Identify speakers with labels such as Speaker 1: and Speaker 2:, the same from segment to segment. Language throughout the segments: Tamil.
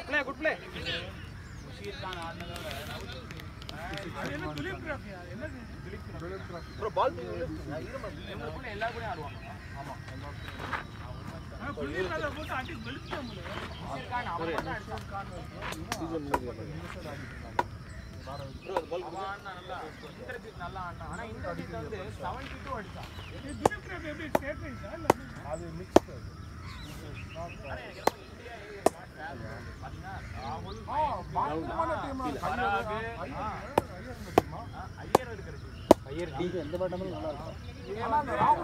Speaker 1: Play, good play. Bro, ball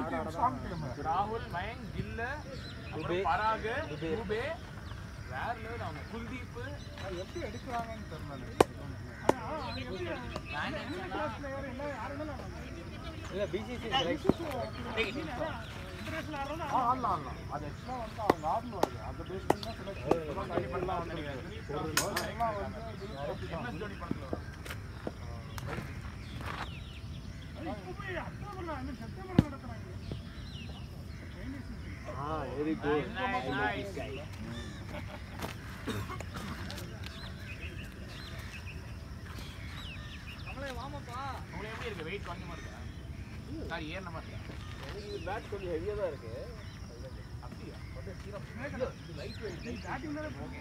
Speaker 1: Rahul, Mayank, Gilla, Parag, Dubey, Kuldeep. BCC very good. Nice. Weight sorry, air number. Bat கொஞ்சம் ஹெவியா தான் இருக்கு. அப்படியே. Light weight. பேட்டிங் மேல ஓகே.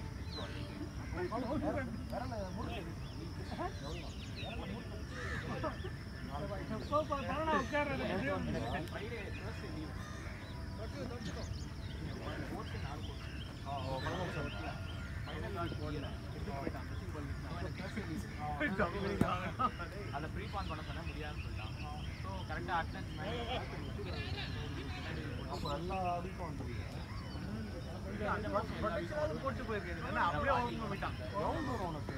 Speaker 1: அத ப்ரீபான் பண்ண சொன்னா முடியாதுன்னு சொல்லிட்டான். சோ கரெக்ட்டா அட்டென்ஸ் அப்ப எல்லாம் அடிக்கும் வந்துருக்கு. அந்த மாசம் போட்டு போயிருக்கேன். நான் அப்படியே ஓவர் போயிட்டான். ரவுண்ட் வரும் உனக்கு.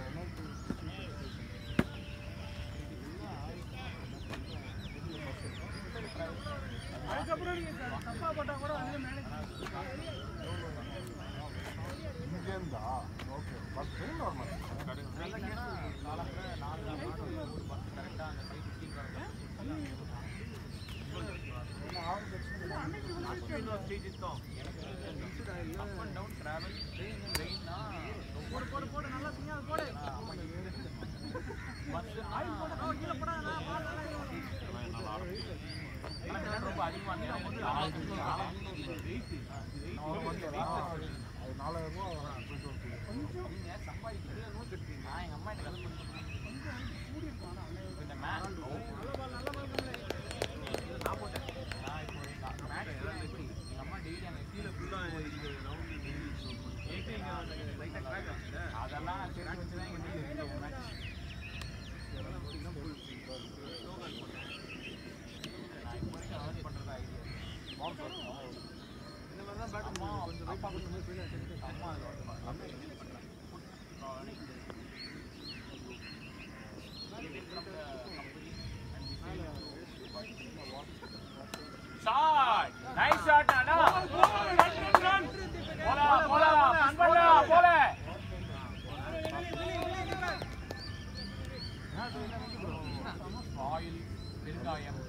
Speaker 1: அதுக்கப்புறம் நீங்க தப்பா போட்டா கூட அதுல மேனேஜ் இங்கேந்தா ஓகே பட் ஃபெயில் நார்மல் கரெக்ட்டா காலத்துல 4 கரெக்ட்டா அந்த 15 வரது நான் ஸ்டேஜ் இத்தோம் எனக்கு அப் அண்ட் டவுன் டிராவல் ட்ரெயின்னா போடு நல்லா சிக்னல் போடு பஸ் ஆயில் போட கீழ போடாத நான் ரொம்ப அதிகமா சம்பாதிக்கிறது நோட் கட்டுறீங்க நான் எங்க அம்மா கிட்ட கதை இந்த மேட்ச் நான் போட்டேன் நான் இப்போ மேட்ச் எங்க அம்மா டெய்லி அந்த கீழே ஃபுல்லா அதெல்லாம் சேர்த்து வச்சுதான் எங்க டெய்லி மேட்ச் அம்மா கொஞ்சம் அப்பா கொஞ்சம் அம்மா shot nice shot ana bola bola oil வெங்காயம்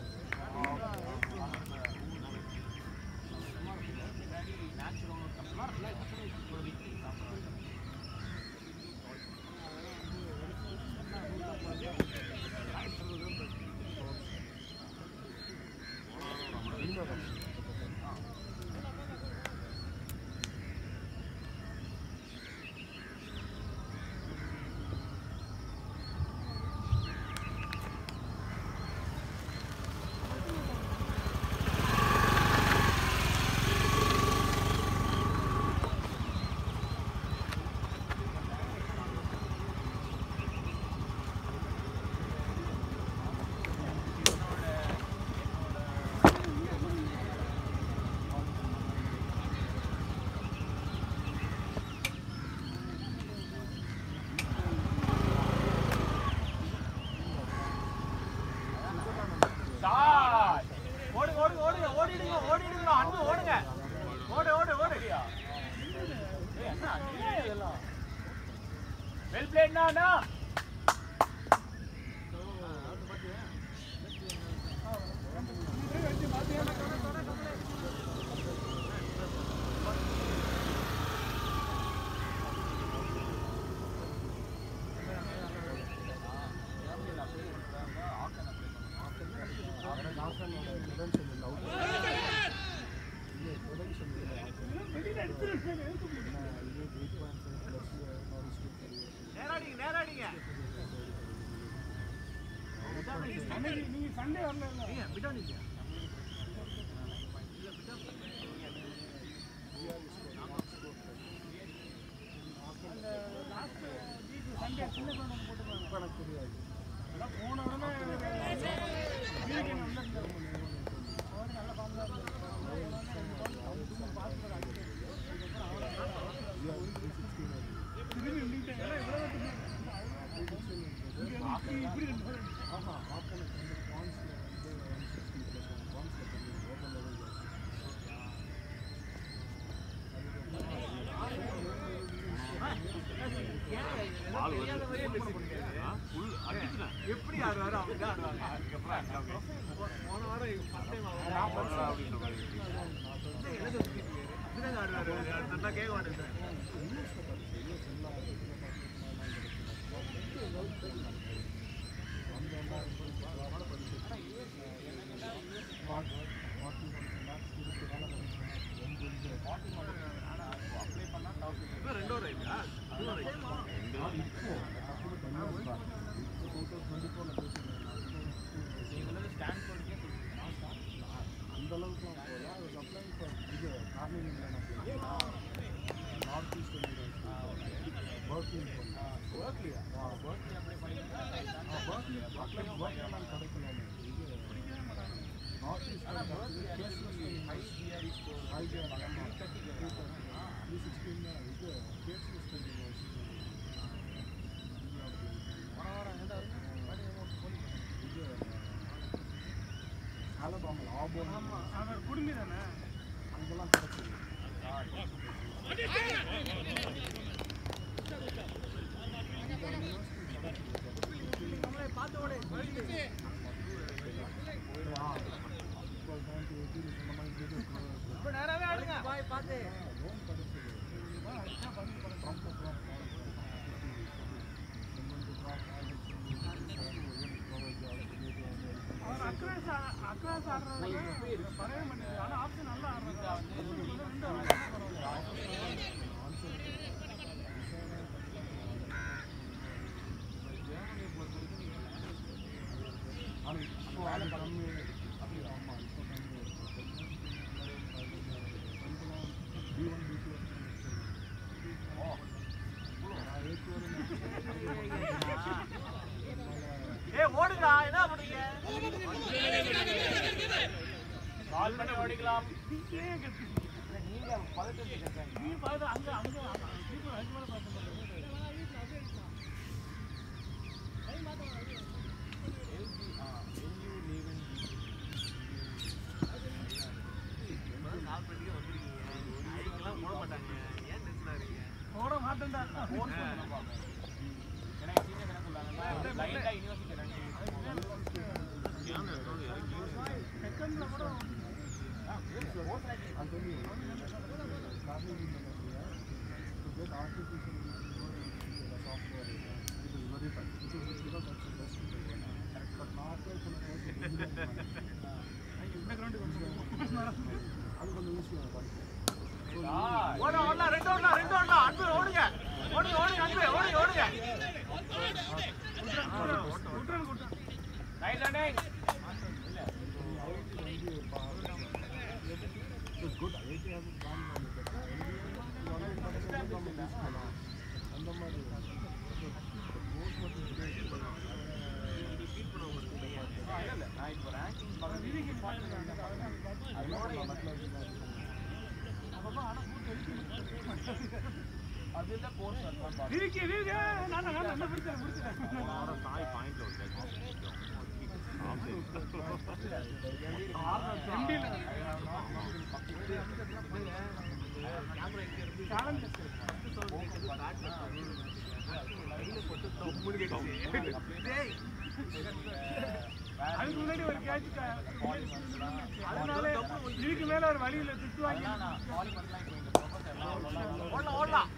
Speaker 1: நேராடிங்க நீங்க சண்டே வரல விடாதீங்க சண்டே சின்ன குழந்தை போட்டு தெரியாது போன உடனே நல்ல பாம்பா எப்படி ஆடுவாரு அப்படிதான் ஆடுவாங்க அதுக்கப்புறம் போன வாரம் ஆடுவாரு நல்லா கேட்க மாட்டேன் ரெண்டோ ரைட்டா அந்த அளவுக்கு இது கார்னிங் நார்த் ஈஸ்ட் கிடைக்கணும் நார்த் குடுமி தானே அங்கெல்லாம் கிடைக்குது அக்ராஸ் ஆடுறது பழைய மண்ணு ஆனால் ஆப்ஷன் நல்லா ஓடுங்க என்ன பண்ணுங்க கால் பண்ணி ஓடிக்கலாம் நீங்க பதட்டத்தை நீ பதட்ட அங்க அங்க இப்போ அங்க மேல பாத்து போட மாட்டேன்டா போன் பண்ணலாம் எனக்கு சீனியர் என்ன சொன்னாங்க லைட்டா யுனிவர்சிட்டி செகண்ட்ல கூட அதுக்கு முன்னாடி ஒரு கேட்ச் அதனால இதுக்கு மேல ஒரு வழியில திட்டுவாங்க ஓடலாம் ஓடலாம்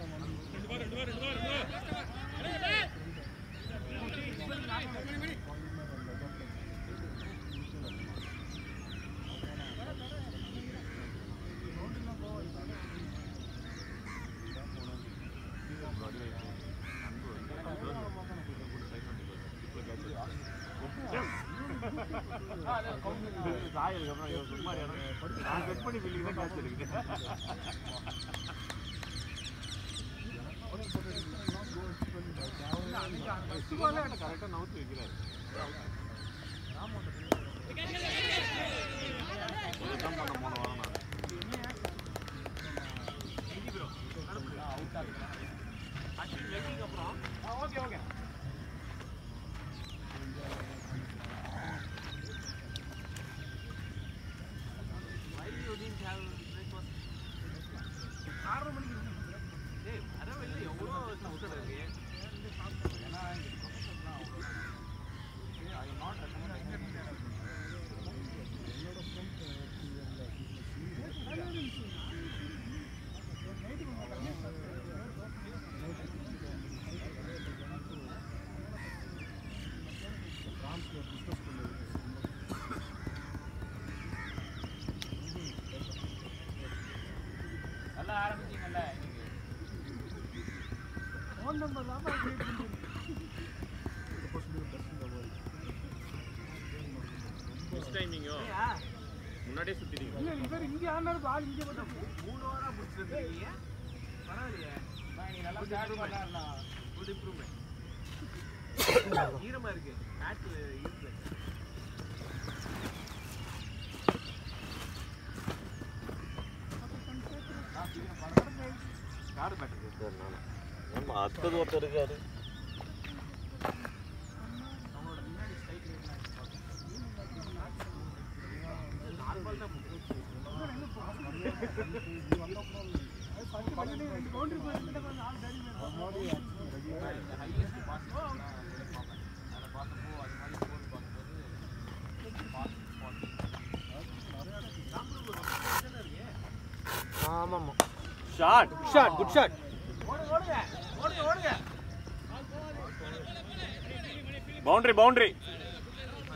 Speaker 1: சாயலுக்கு அப்புறம் இவன் சும்மா நான் செட் பண்ணி பில்லிங் தான் காசு இருக்குது. கரெக்டாக நவுத்து வைக்கிறாரு. பண்ண போன வாரம் அப்புறம் ஓகே ஓகே ஆரம்பிச்சீங்கல்ல ஃபோன் நம்பர் தான் டைமிங்கோ முன்னாடியே சுத்திட்டீங்க. இல்ல இவர் இங்க ஆனாரு பால் இங்க வந்து 3 வாரா புடிச்சிருக்கீங்க. பரவாயில்லையே நீ நல்லா ஸ்டார்ட் பண்ணாருனா குட் இம்ப்ரூவ்மென்ட். ஈரமா இருக்கு மேட்ச் இருக்கு. யாரு பேட்டர் இருக்காரு? நானா நம்ம அத்தது ஒருத்தர் இருக்காரு. அவங்களோட முன்னாடி ஸ்ட்ரைக் ரேட்லாம் நார்மல் தான் பவுண்டரி போயிட்டு கொஞ்சம் ஆள் டரி இந்த ஹையஸ்ட் பாஸ் அதை பார்த்தப்போ அது மாதிரி ஸ்கோர் பார்க்கும்போது ஆமாம்மா ஷாட் ஷாட் குட் ஷாட். ஓடுங்க ஓடுங்க ஓடுங்க. பவுண்டரி பவுண்டரி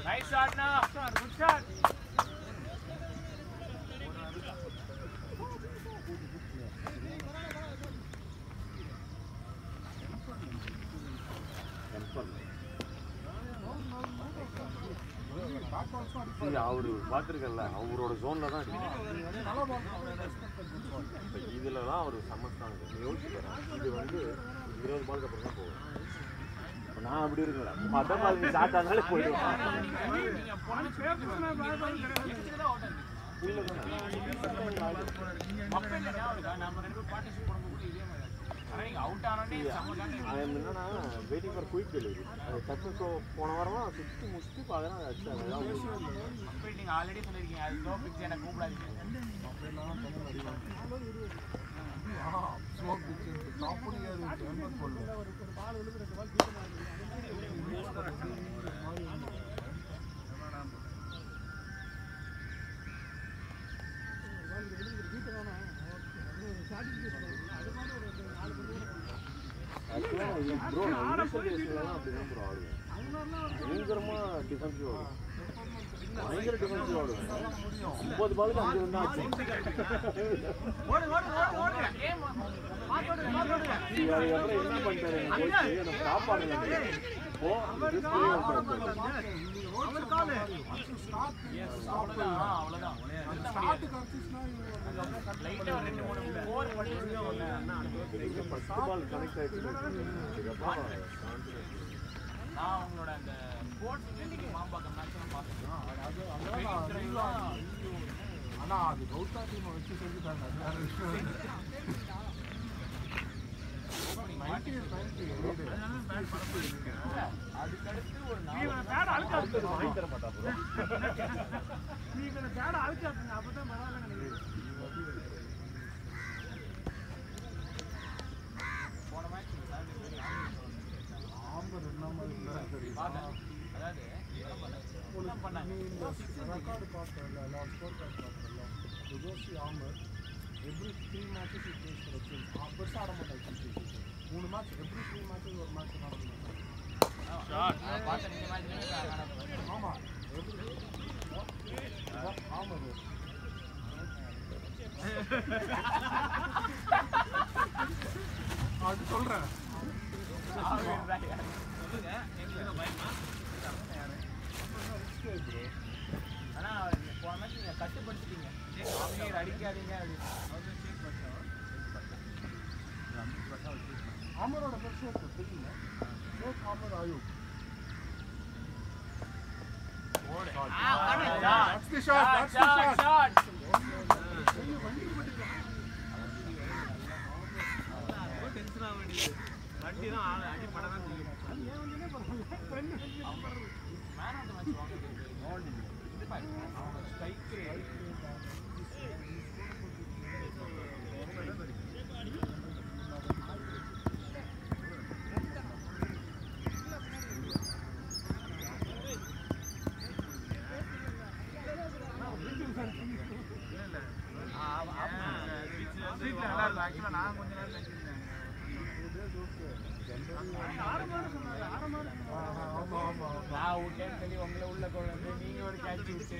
Speaker 1: நைஸ் ஷாட் நா குட் ஷாட். அவரு பார்த்துருக்கல அவரோட ஜோன்ல தான் இதுல தான் அவர் சமஸ்தாங்க யோசிக்கிறேன். இது வந்து 20 பாலுக்கு அப்புறம் தான் போகும். நான் அப்படி இருக்கல மற்ற மாதிரி ஸ்டார்ட் ஆனாலே போயிடுவேன். என்னன்னா வெயிட்டிங் ஃபார் குயிக் டெலிவரி. அது சக்ஸஸ் போன வாரமாக சுற்றி முடிச்சுட்டு பார்த்தா அடிச்சாங்க. நீங்கள் ஆல்ரெடி சொல்லியிருக்கீங்க அது ஸ்லோ பிக்ஸ் எனக்கு கூப்பிடாதீங்க. ஸ்லோ பிக்ஸ் டாப் ப்ரோ நான் இனிஷியல் அப்படிதான் ப்ரோ ஆடுவேன். பயங்கரமாக டிஃபென்சிவ் ஆடுவேன். பயங்கர டிஃபென்சிவ் ஆடுவேன். 9 பாலுக்கு 5 ரன் ஆச்சு. அதுக்கப்புறம் என்ன பண்ணிட்டாரு எனக்கு சாப்பாடு நான் உங்களோட அந்த ஸ்போர்ட்ஸ் மாம்பாக்கம் மேக்ஸிமம் பார்த்துருக்கோம். ஆனால் அது கௌதா டீமை வச்சு செஞ்சுட்டாங்க. அதுக்கடுத்து ஒரு வாங்கி தர மாட்டா நீங்க பேட அழுக்காத்துங்க அப்பதான் பரவாயில்ல. போன மேட்ச் அதாவது ரெக்கார்டு பார்த்தேன் ஸ்கோர் கார்டு பார்த்தேன்ல ருதோசி Aamer every 3 matches it plays for team. பெருசாக ஆட மாட்டாங்க. 3 மேட்ச் எவ்ரி 3 மேட்சஸ் ஒரு மேட்ச் ஆட மாட்டாங்க. ஆமாம் எவ்ரி ஆமர் அது சொல்கிறேன். சொல்லுங்க எங்களுக்கு பயமா
Speaker 2: போன மேட்ச் நீங்க கட்டுப்படுத்திட்டீங்க நீர் அடிக்காதீங்க
Speaker 1: ஆமரோட பெருசு தெரியுமா Sheikh Aamer Ayub that's the shot
Speaker 2: tension ஆக வேண்டியது வண்டி தான் அடி படம் தான் தெரியும் ஏன் வண்டினே பரவாயில்லை மேன் ஆஃப் தி மேட்ச் வாங்குறது இது பாரு அவங்க ஸ்ட்ரைக்கர் நான் கொஞ்ச நேரம் நினைச்சிருந்தேன் நான் விட்டேன்னு சொல்லி உங்களை உள்ள கொண்டு வந்து நீங்க ஒரு கேட்ச் விட்டு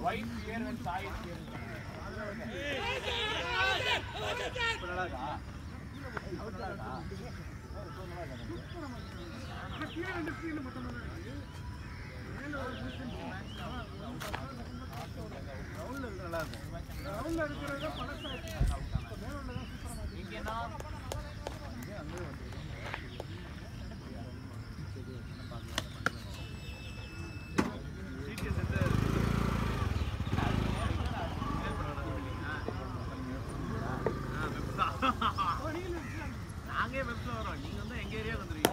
Speaker 2: White here and side here. நாங்க வெப்ல வரோம் நீங்க வந்து எங்க ஏரியா வந்துருவீங்க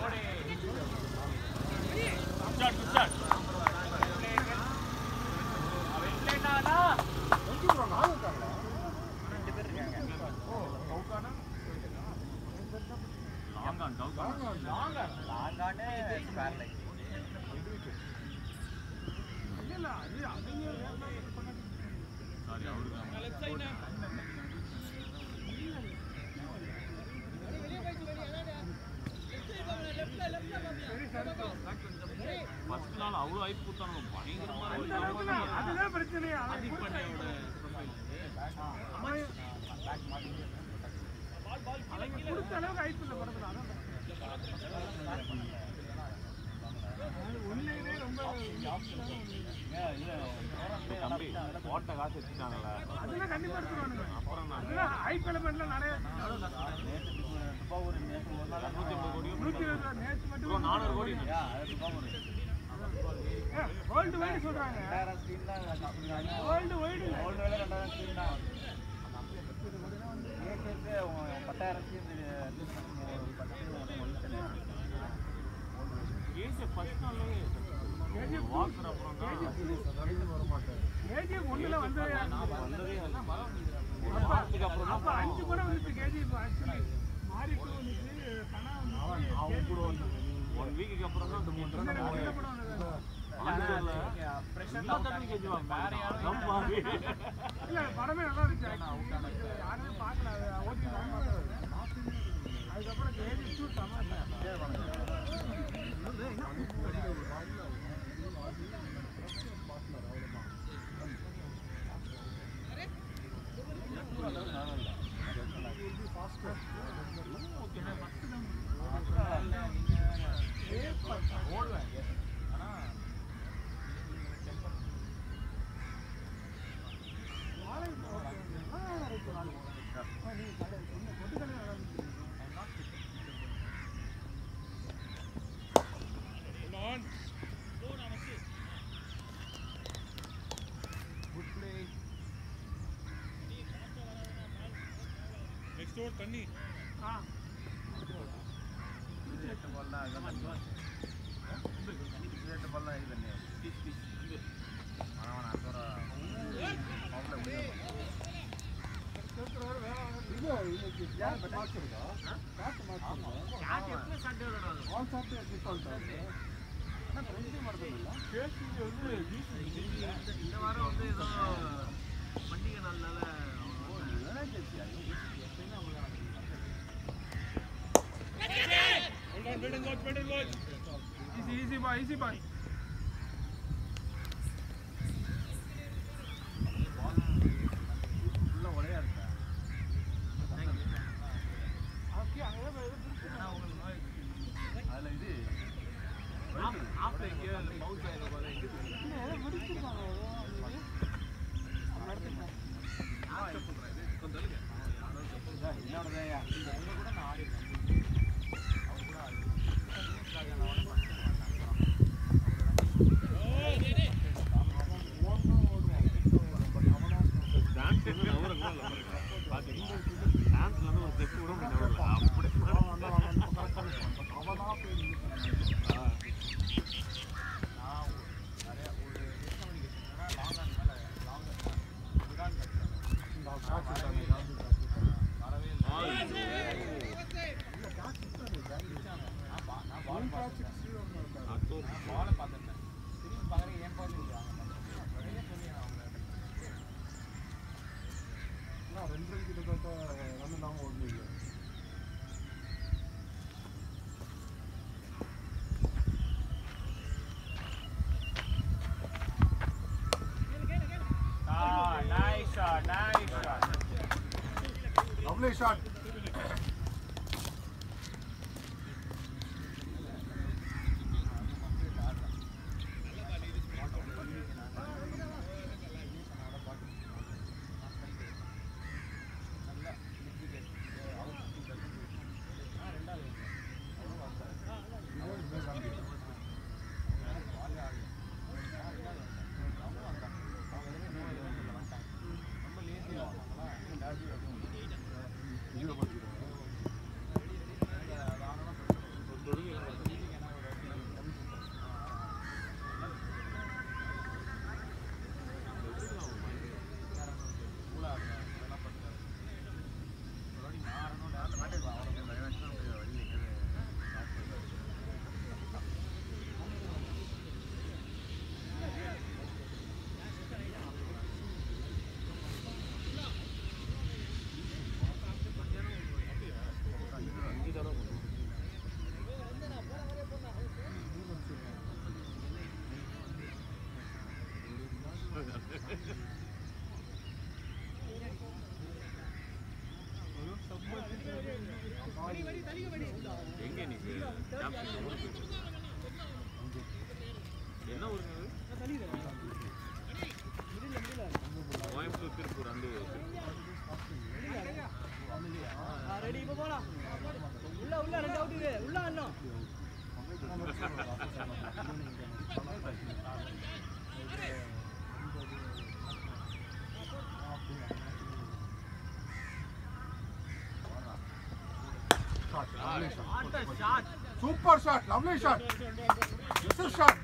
Speaker 2: அவ்வளோ ஐப் கொடுத்தாங்க பயங்கரமா அதுதான் பிரச்சனையா அதிகப்பண்ணையோட அவங்க கொடுத்த அளவுக்கு ஐப் இல்லை படத்துல உண்மையிலே ரொம்ப தம்பி ஓட்ட காசு வச்சுட்டாங்கல்ல அதெல்லாம் கண்டிப்பா எடுத்துருவானுங்க அப்புறம் அதெல்லாம் ஐப் எலமெண்ட்ல நிறைய $400 கோடி வேர்ல்டு வைடு சொல்றாங்க வேர்ல்டு வைடு ஒண்ணுல வந்து 5 கூட வந்துச்சு கேஜி மாறிட்டு வந்துச்சு கனா 1 வீக்குக்கு அப்புறம் தான் 3 படமே நல்லா இருந்துச்சு யாருமே பார்க்கல அதுக்கப்புறம் ஸ்டோர் தண்ணி ஆ
Speaker 3: இது 8 பால் தான் அதான் தண்ணி 8 பால் தான் இது தண்ணி பீஸ் அவன் அசோர அவளை முடியும்
Speaker 1: யார் மேட்ச் இருக்கா காட் மேட்ச் இருக்கா
Speaker 2: யார் எப்ப சண்டே விளையாடுறாங்க
Speaker 1: ஆல் சாட்டர்டே டிஃபால்ட் ஆனா ட்ரெண்டிங் வரதுல
Speaker 2: கேசிங்க வந்து இந்த வாரம் வந்து ஏதோ பண்டிகை நாள்னால easy boy
Speaker 3: உள்ள ஒளையா இருக்கா அதுல இது
Speaker 2: ஆப்ல எங்கேயோ பவுன்ஸ் ஆயிடுற போல
Speaker 3: என்னோடதையா உங்க கூட நான் ஆடி அவர் கூட ஆடி
Speaker 1: Lovely shot.
Speaker 2: எங்க நீங்க என்ன ஊருங்க கோயம்புத்தூர் திருப்பூர் அந்த
Speaker 4: ரெடி இப்ப போலாம் உள்ள ரெண்டு அவுட் இது உள்ள அண்ணன்
Speaker 2: shot.
Speaker 1: Super shot, lovely shot. This is shot.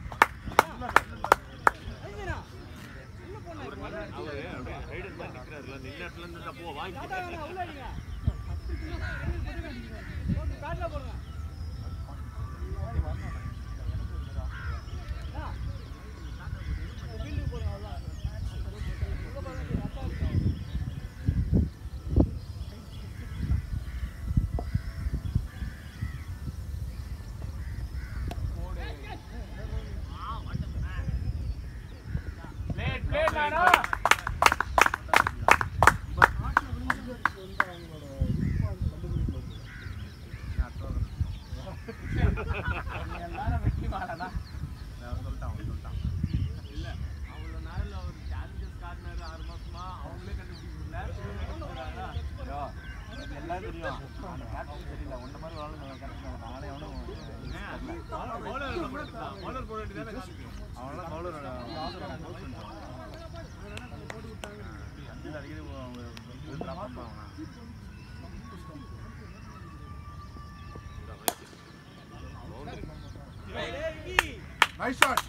Speaker 1: Nice shot.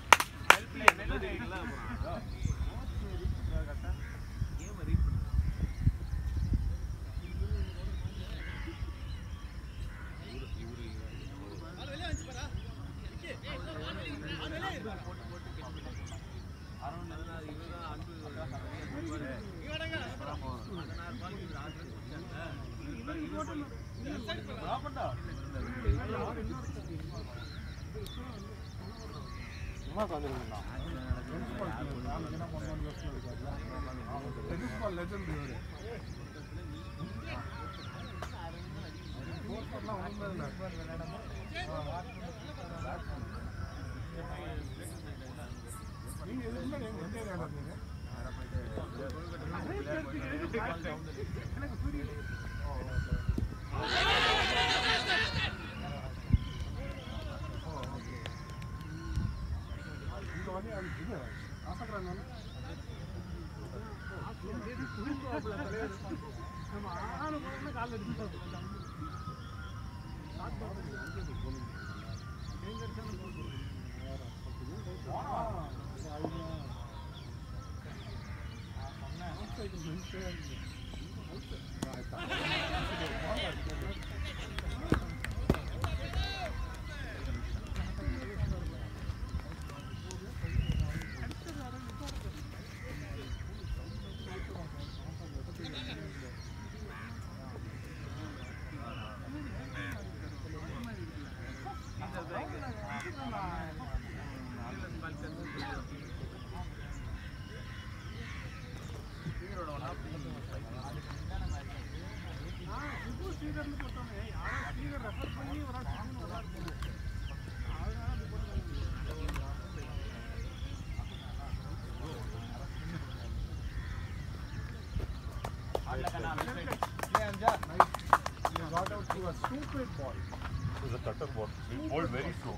Speaker 1: Got out to a stupid ball.
Speaker 3: It was a cutter ball. We bowled very slow.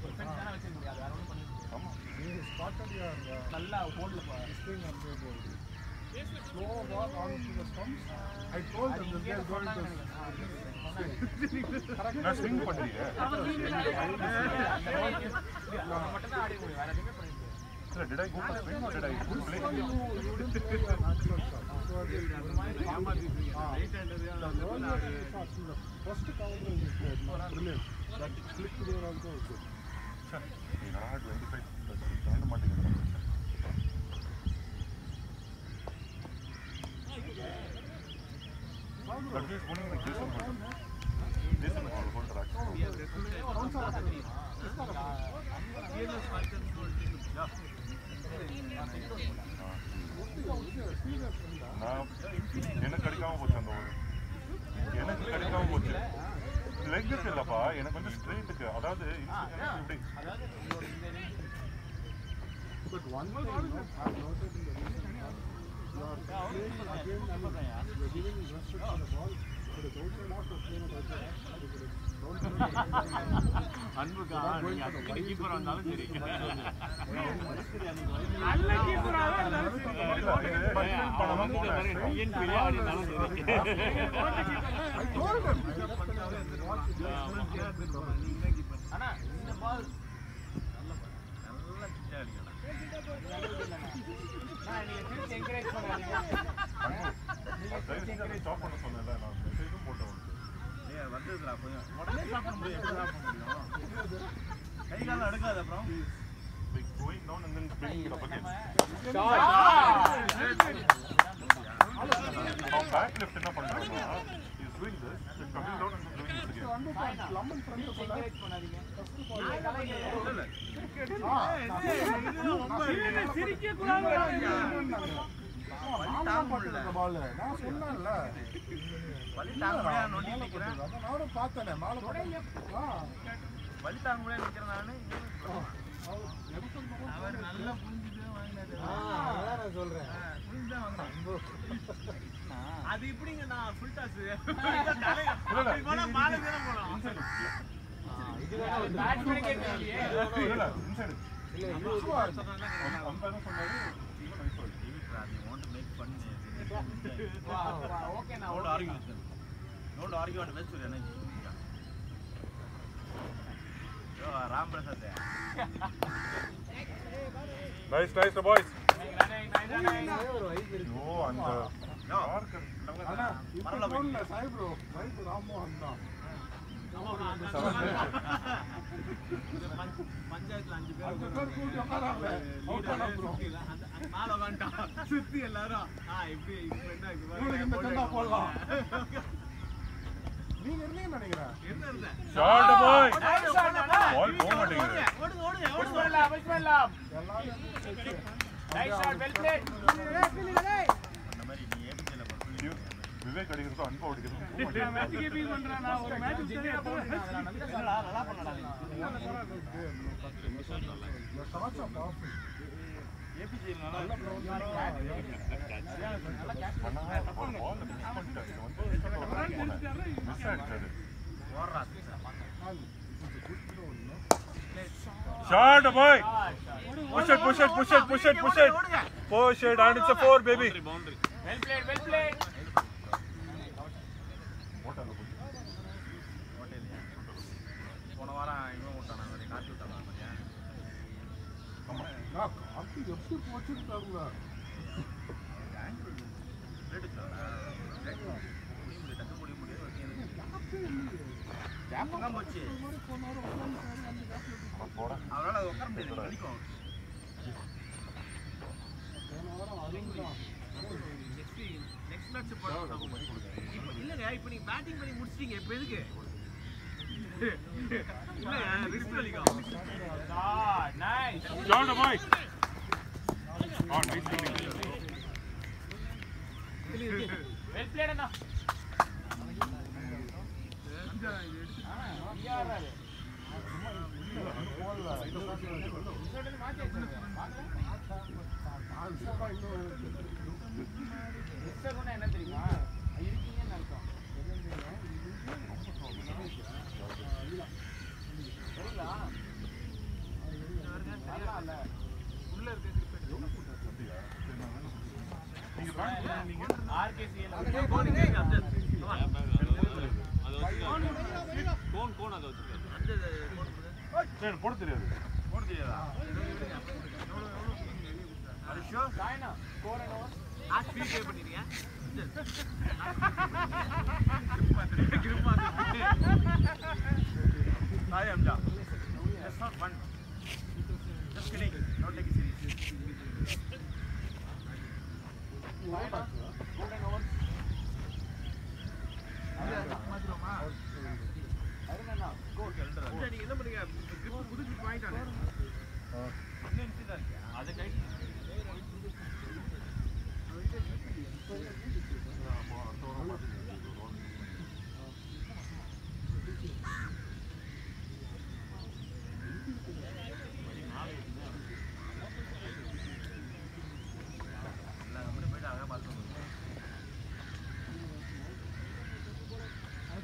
Speaker 1: He spotted your this thing and they bowled. Slow ball onto the stumps. I told them that they are going to
Speaker 3: நான் ஸ்விங் பண்ணலையே. Sir, did I go for swing or did I play?
Speaker 1: You didn't play your natural shot. The first counter you played, brilliant. That click there also was good.
Speaker 3: Sir, you know, 25 தாண்ட மாட்டேங்குது. But he's bowling like this one. This one will hold track. எனக்கு கிடைக்காம போச்சு அந்த ஒரு எனக்கு கிடைக்காம போச்சு லெக் இல்லப்பா எனக்கு வந்து ஸ்ட்ரெயிட்டுக்கு அதாவது
Speaker 1: But one thing I've noted in the recent past, you are playing again, I mean, you are giving restriction to the ball, but it's also not to play with other
Speaker 2: அன்புக்கா நீங்க அக்கடி கீப்பர் வந்தாலும் சரி
Speaker 1: நல்ல
Speaker 2: கீப்பரா இருந்தாலும் சரி பணம் போறேன் டிஎன் பிரியாணி இருந்தாலும் சரி
Speaker 1: I told them
Speaker 2: ஆனா இந்த பால் நான் நீங்க திருப்பி என்கரேஜ் பண்ணாதீங்க
Speaker 3: ஸ்டாப் பண்ண சொன்னேன்ல நான் மெசேஜும் போட்டேன்
Speaker 2: வந்ததுல கொஞ்சம் உடனே சாப்பிட முடியும் எப்படி சாப்பிட முடியும் கை காலம் அடுக்காத அப்புறம்
Speaker 3: like going down and then bringing it up again. Now back left என்ன பண்றாங்கன்னா he's doing this, he's coming down and then doing this again.
Speaker 1: Lemon front of
Speaker 2: encourage பண்ணாதீங்க சிரிக்க கூடாது
Speaker 1: நான் சொன்னேன்ல
Speaker 2: வலி தாங்க முடியாத நோண்டி நிக்கிறேன்
Speaker 1: நானும் பார்த்தேனே மாலை
Speaker 2: வலி தாங்க முடியாத நிக்கிறேன் நானு அவர் நல்லா புரிஞ்சுட்டு வாங்கினாரு
Speaker 1: நான் சொல்றேன்
Speaker 2: புரிஞ்சு தான் வாங்குறேன் அது இப்படிங்க நான் ஃபுல் டாஸ் போனா மாலை தான போலாம் இது பேட்ஸ்மேன் கேட்கலையே
Speaker 3: இல்ல இன்சைட் இல்ல யூசுவல் அம்பையர் சொன்னாரு ஈவன் ஐ சால்
Speaker 2: you want to make fun okay now don't argue with them don't argue on best energy yo ram prasad
Speaker 3: Nice, boys.
Speaker 2: Running.
Speaker 3: ஐயோ, அந்த யாருக்கு
Speaker 1: அண்ணா இப்போ போன்ல சாய்ப்ரோ ராமோ அண்ணா
Speaker 2: பஞ்சாயத்துல 5 பேர்
Speaker 1: அந்த பேர் கூட்டி உட்காராங்க அவுட் பண்ண ப்ரோ
Speaker 2: நாலு உட்காந்துட்டான் சுத்தி எல்லாரும் இப்படி என்ன
Speaker 1: இந்த கண்டா போடலாம் நீங்க இருந்தீங்க நினைக்கிறேன்
Speaker 2: என்ன இருந்த
Speaker 3: ஷாட் பாய் பால் போக மாட்டேங்குது
Speaker 2: ஓடுங்க
Speaker 1: எல்லாரும்
Speaker 2: nice shot well played
Speaker 3: Vivek அடிக்கிறதும் அன்பா ஓடிக்கிறதும்
Speaker 2: மேட்ச்க்கே ஃபீல் பண்றேன் நான் ஒரு மேட்ச் சரியா போறேன் என்னடா நல்லா பண்ணடா நீ
Speaker 1: ஷாட்ஸ் ஆஃப் ஆஃப்
Speaker 2: ஏபிஜி நல்லா
Speaker 3: Shot boy. Push it. Push it and it's a 4 baby.
Speaker 2: Well played. போன வாரம் இவன் ஓட்டானா அவரை காட்டி விட்டானா பாத்தியா
Speaker 1: நான் காப்பி எப்படி போச்சிருக்காங்க
Speaker 2: அவரால் அது உட்கார முடியாது கடிக்கும் நெக்ஸ்ட் மேட்ச் இல்லைங்க இப்போ நீங்க பேட்டிங் பண்ணி முடிச்சிட்டீங்க இப்போ எதுக்கு இல்லையா ரிஸ்க் அடிக்கும் nice
Speaker 3: Shot boy. Oh, nice fielding.
Speaker 2: Well played அண்ணா என்ன தெரியுமா இருக்கீங்கன்னு அர்த்தம் உள்ள இருக்க ஆர்கேசிஎல் கோன் அத
Speaker 3: போட தெரியாது.
Speaker 2: போட தெரியாதா அரிஷோ சாய்னா ஸ்கோர் அண்ட் ஓவர் ஆஸ் பீ பே பண்ணிட்டீங்க கிரிப் மாத்து சாய் அம்ஜா it's not fun just kidding not take it serious சாய்னா ஸ்கோர் அண்ட் ஓவர் மாத்துறோமா அருணண்ணா ஸ்கோர் கரெக்ட்டா நீங்க என்ன பண்ணீங்க கிரிப் புது கிரிப் வாங்கிட்டானே இன்னும் இன்சிடா இருக்கியா அது கை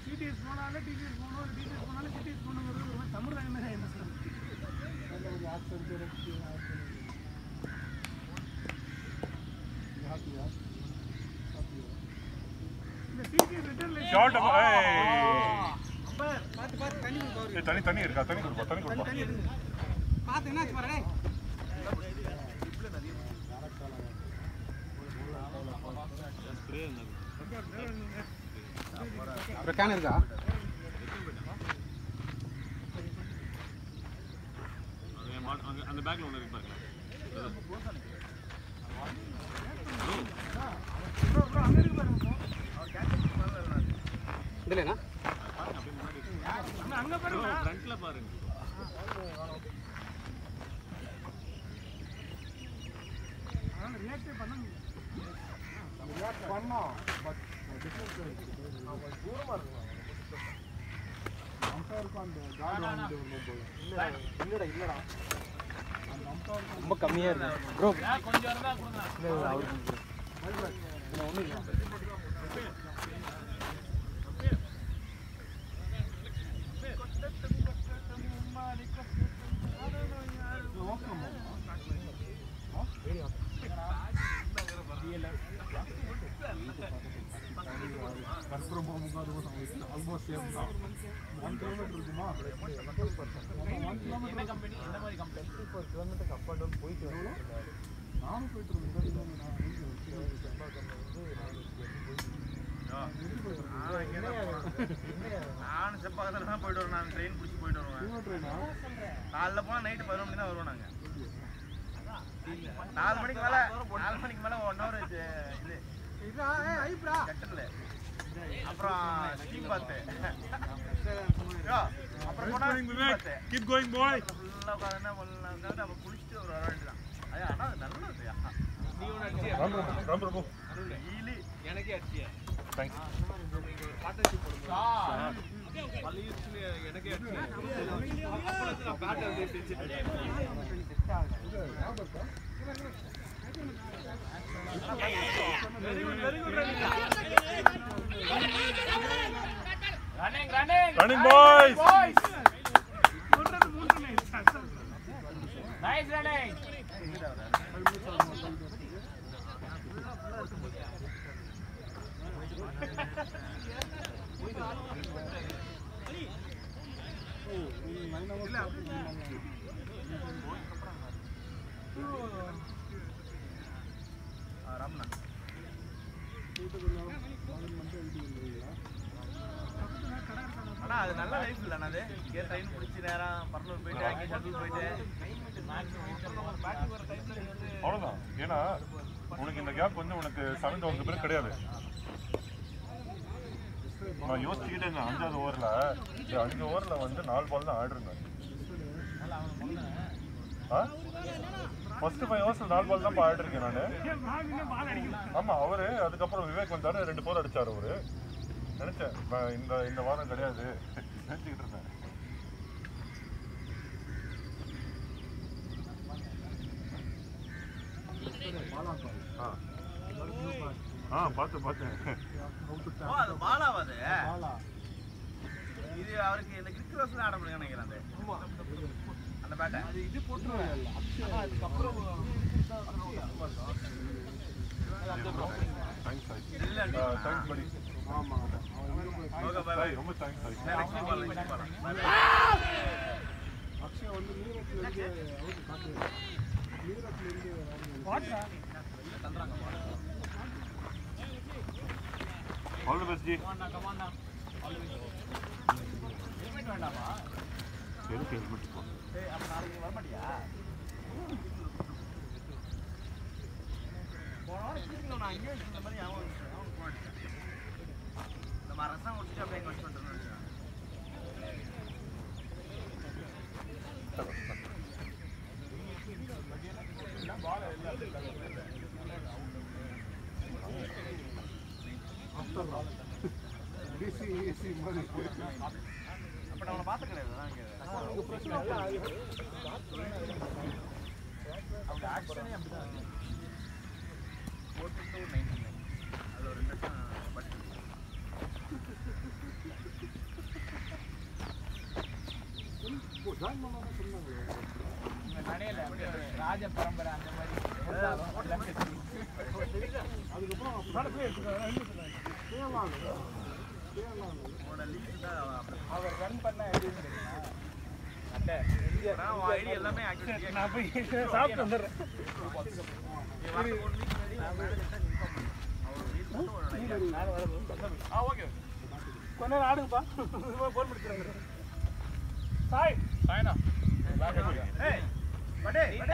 Speaker 2: டிடிஎஸ் போனாலே டிடிஎஸ் போனோம் டிடிஎஸ் போனாலே டிடிஎஸ் போனோங்கிறது ஒரு சம்பிரதாயம் தான் என்ன சார்
Speaker 1: கொஞ்சம் ஆக்சன் இருக்கு
Speaker 2: இந்த டிடிஎஸ் ரிட்டர்ன்ல
Speaker 3: Shot boy.
Speaker 4: பாத்து தண்ணி குடு
Speaker 3: தண்ணி இருக்கா? தண்ணி கொடுப்பா.
Speaker 4: பாத்து என்னாச்சு பாரு டேய் கேன் இருக்கா
Speaker 2: அந்த பேக்ல ஒன்னு இருக்கு பாருங்க அங்க இருக்கு பாருங்க அவர் கேட்ச் பண்ணல
Speaker 4: இதுலனா
Speaker 2: அங்க பாருங்க ஃப்ரண்ட்ல பாருங்க நான் ரியாக்ட் பண்ண முடியல
Speaker 1: ரியாக்ட் பண்ணோம் பட் டிஃபரன்ஸ் இருக்கு அவங்க தூரமா இருக்காங்க அம்பையருக்கு அந்த கார்டு வந்து இல்லடா அந்த அம்பையருக்கு
Speaker 4: ரொம்ப கம்மியா இருக்கு ப்ரோ
Speaker 2: கொஞ்சம் இருந்தா கொடுங்க
Speaker 4: இல்ல அவருக்கு ஒண்ணு இல்ல
Speaker 1: கற்பூரம் போகும்போது அதுவும் ஆல்மோஸ்ட் சேம் தான் 1 கிலோமீட்டர் இருக்குமா
Speaker 2: என்ன கம்பெனி என்ன மாதிரி கம்பெனி
Speaker 1: 4 கிலோமீட்டருக்கு அப் அண்ட் டவுன் போயிட்டு வரலாம் நானும் போயிட்டு இருக்கேன்
Speaker 2: நானும் செப்பாக்கத்தில் தான் போயிட்டு வருவேன். நான் ட்ரெயின் பிடிச்சி போயிட்டு வருவேன். காலைல போனால் நைட்டு 11 மணி தான் வருவோம். நாங்கள் 4 மணிக்கு மேலே 1 ஹவர் இது கட்டல. அப்புறம் ஸ்டீம் பாத்து அப்புறம்
Speaker 3: கீப் கோயிங் பாய்
Speaker 2: ஃபுல்லாக உட்காந்து நம்ம குளிச்சுட்டு ஒரு வர வேண்டியதான். அது ஆனால் அது நல்லது. நீ ஒன்று அடிச்சியா
Speaker 3: ராம்
Speaker 2: எனக்கே அடிச்சியா
Speaker 3: தேங்க்ஸ்
Speaker 2: பார்ட்னர்ஷிப் போடுவோம். பள்ளியூர்ல எனக்கே அடிச்சியா அப்போ நான் batter very good
Speaker 3: running boys
Speaker 2: nice running ஆனா அது நல்ல லைஃப் இல்ல. அது இங்கே ட்ரெயின் பிடிச்சி நேரம் பர்னூர் போயிட்டு அங்கே ஷட்டில் போயிட்டு
Speaker 3: அவ்வளோதான். ஏன்னா உனக்கு இந்த கேப் வந்து உனக்கு 7th ஓவருக்கு பிறகு கிடையாது. நான் யோசிச்சுக்கிட்டே இருந்தேன் 5வது ஓவரில் 5 ஓவரில் வந்து 4 பால் தான் ஆடிருந்தேன். ஃபர்ஸ்ட் 5 ஓவர்ஸில் 4 பால் தான் ஆடிருக்கேன் நான். ஆமாம் அவரு அதுக்கப்புறம் விவேக் வந்தாரு 2 போர் அடிச்சார். அவரு நினைச்சேன் இந்த வாரம் கிடையாது நினைச்சுக்கிட்டு இருந்தேன். பார்த்தேன்.
Speaker 2: அது பாலாவாது இது அவருக்கு இந்த கிரிக்கெட் ரோஸ்ல ஆட முடியும் நினைக்கிறேன். அந்த பேட்டை இது போட்டுருவாங்க. அதுக்கப்புறம்
Speaker 3: தேங்க்ஸ் படி.
Speaker 1: ஆமா
Speaker 2: ஓகே பை பை.
Speaker 3: ரொம்ப தேங்க்ஸ்.
Speaker 1: அக்ஷய் வந்து மீரட்ல இருந்து அவுட் காட்டு. மீரட்ல இருந்து வாட்ரா தந்தறாங்க.
Speaker 3: ஆல் தி பெஸ்ட் ஜி.
Speaker 2: கமாண்டா ஆல் தி பெஸ்ட். ஹெல்மெட் வேண்டாமா?
Speaker 3: எதுக்கு ஹெல்மெட் போ?
Speaker 2: ஏய் அப்ப நாளைக்கு வர மாட்டியா? போறோம் கீழ நான் இங்க இந்த மாதிரி அவன் போறேன். நம்ம அரசாங்க ஒட்டிட்டு அப்படியே இங்க வச்சு வந்துறோம்.
Speaker 1: டிசி மாதிரி
Speaker 2: அப்ப நான் பாத்து கிடையாது இங்க பிரச்சனை இல்ல. அவங்க ஆக்ஷனே அப்படிதான் 4299 அது ஒரு 2 லட்சம் பட்
Speaker 1: ஜாயின் பண்ணாம சொன்னாங்களே
Speaker 2: இந்த நடையில ராஜ பரம்பரை அந்த மாதிரி
Speaker 1: அதுக்கப்புறம் நடப்பே
Speaker 2: அவர் ரன் பண்ண எப்படின்னு தெரியுமா? ஐடி எல்லாமே நான் போய் சாப்பிட்டு வந்துடுறேன். கொஞ்ச நேரம் ஆடுங்கப்பா. போன் முடிச்சுறாங்க. சாய்னா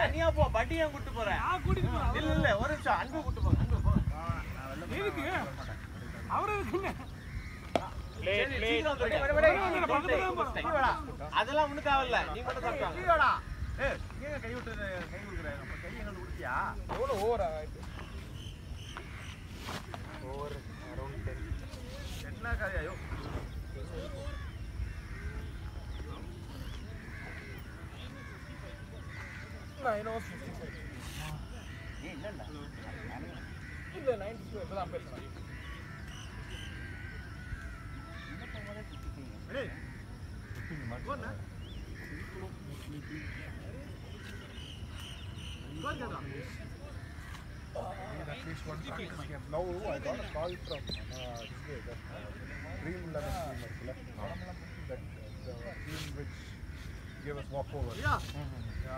Speaker 2: தனியா போ. பட்டியா கூட்டு போறேன். இல்ல ஒரு நிமிஷம் அன்பு கூட்டு போங்க. அன்பு போ. எதுக்கு அவரு இருக்குங்க. அதெல்லாம் ஒண்ணு தேவையில்ல. நீ மட்டும் சாப்பிட்டா கை விட்டு கை கொடுக்குறேன். கை எங்க குடிச்சியா? எவ்வளவு ஓவரா ஓவர் அரௌண்ட் 10 என்ன காரியா? இல்ல 92 இப்பதான் பேசுறேன்.
Speaker 1: just one practice game. Now I got a call from Dream 11 team, that the team which gave us walkover.
Speaker 4: Yeah.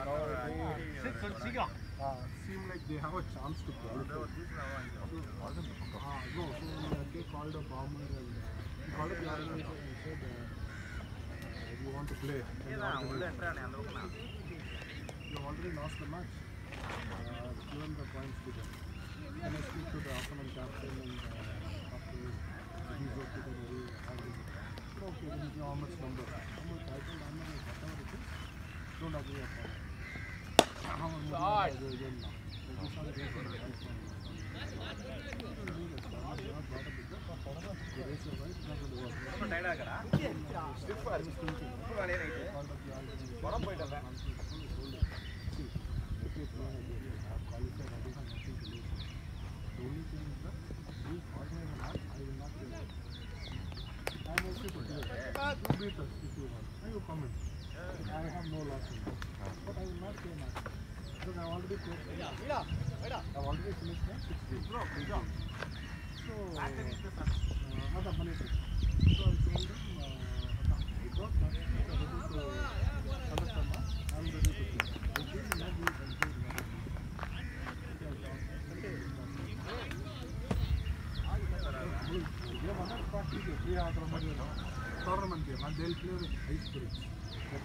Speaker 1: Now seem like they have a chance to qualify. No, so they called a bomber and he called up the organizer and said, "You want to play? You already lost the match. Given the points to them." And I speak to the opponent captain and after he's okay to the okay, then you know how much number. How much I told him whatever it is, don't agree upon it. How much more do I do now? This is how it is for the right one. The race is right, it's not going to work. Stiff, I was thinking. Called up the organization. See, if you play a game, I have qualified, I don't have nothing to lose. The only thing is that you organize a match, I will not play it. I am okay to play it. You beat us if you want. I will comment. I have no loss in this. But I will not play a match. Because I have already played. I have already finished my 6 games. So, what happened is, so I told them, I got match, I am ready to conduct a match, I am ready to play. If you will not do it, then do it. Tournament game, and they'll play with high spirits. They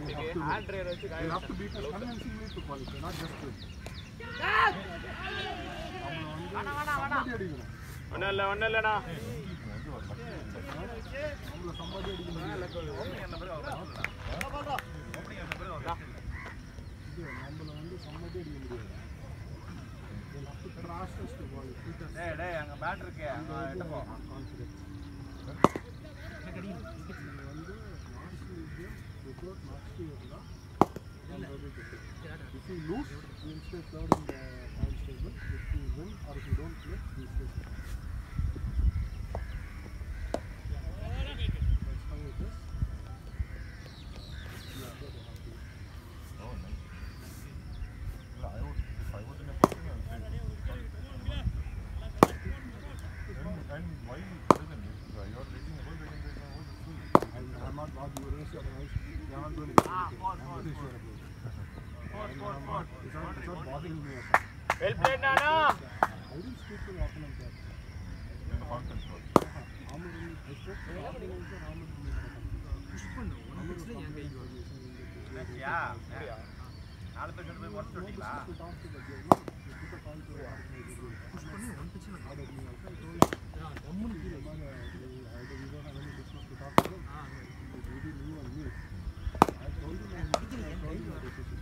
Speaker 1: have to beat us convincingly to qualify, not just win. somebody அடிக்கணும்.
Speaker 2: ஒண்ணல்லடா
Speaker 1: somebody அடிக்கணும். நம்மள somebody அடிக்க முடியாது. They'll have to crash us to ball.
Speaker 2: டேய் அங்க பேட் இருக்கு அங்க எட்ட போ. If you lose, you will stay third in the points table. If you win or if you don't play, you stay second. That's how it is.
Speaker 3: Oh, nice. If I was in a position, I would say. And why doesn't this? You are rating a good rating right now.
Speaker 1: I'm not God, you raise your eyes. You are not doing it. I'm pretty sure about it. It's not bothering me.
Speaker 2: Well played, Nana.
Speaker 1: I didn't speak to the opponent yet.
Speaker 3: In conference call.
Speaker 1: I spoke to the opponent and how much push பண்ணு ஒரு நிமிஷத்துல என் கை
Speaker 2: யா நாலு பேர் போய் ஒர்க் பண்ணிட்டீங்களா
Speaker 1: push பண்ணி one pitch ல ஆட முடியும் I told கம்முனு கீழ வாங்க I don't have any business to talk to them. It's really new and me. I told him I told him the decision.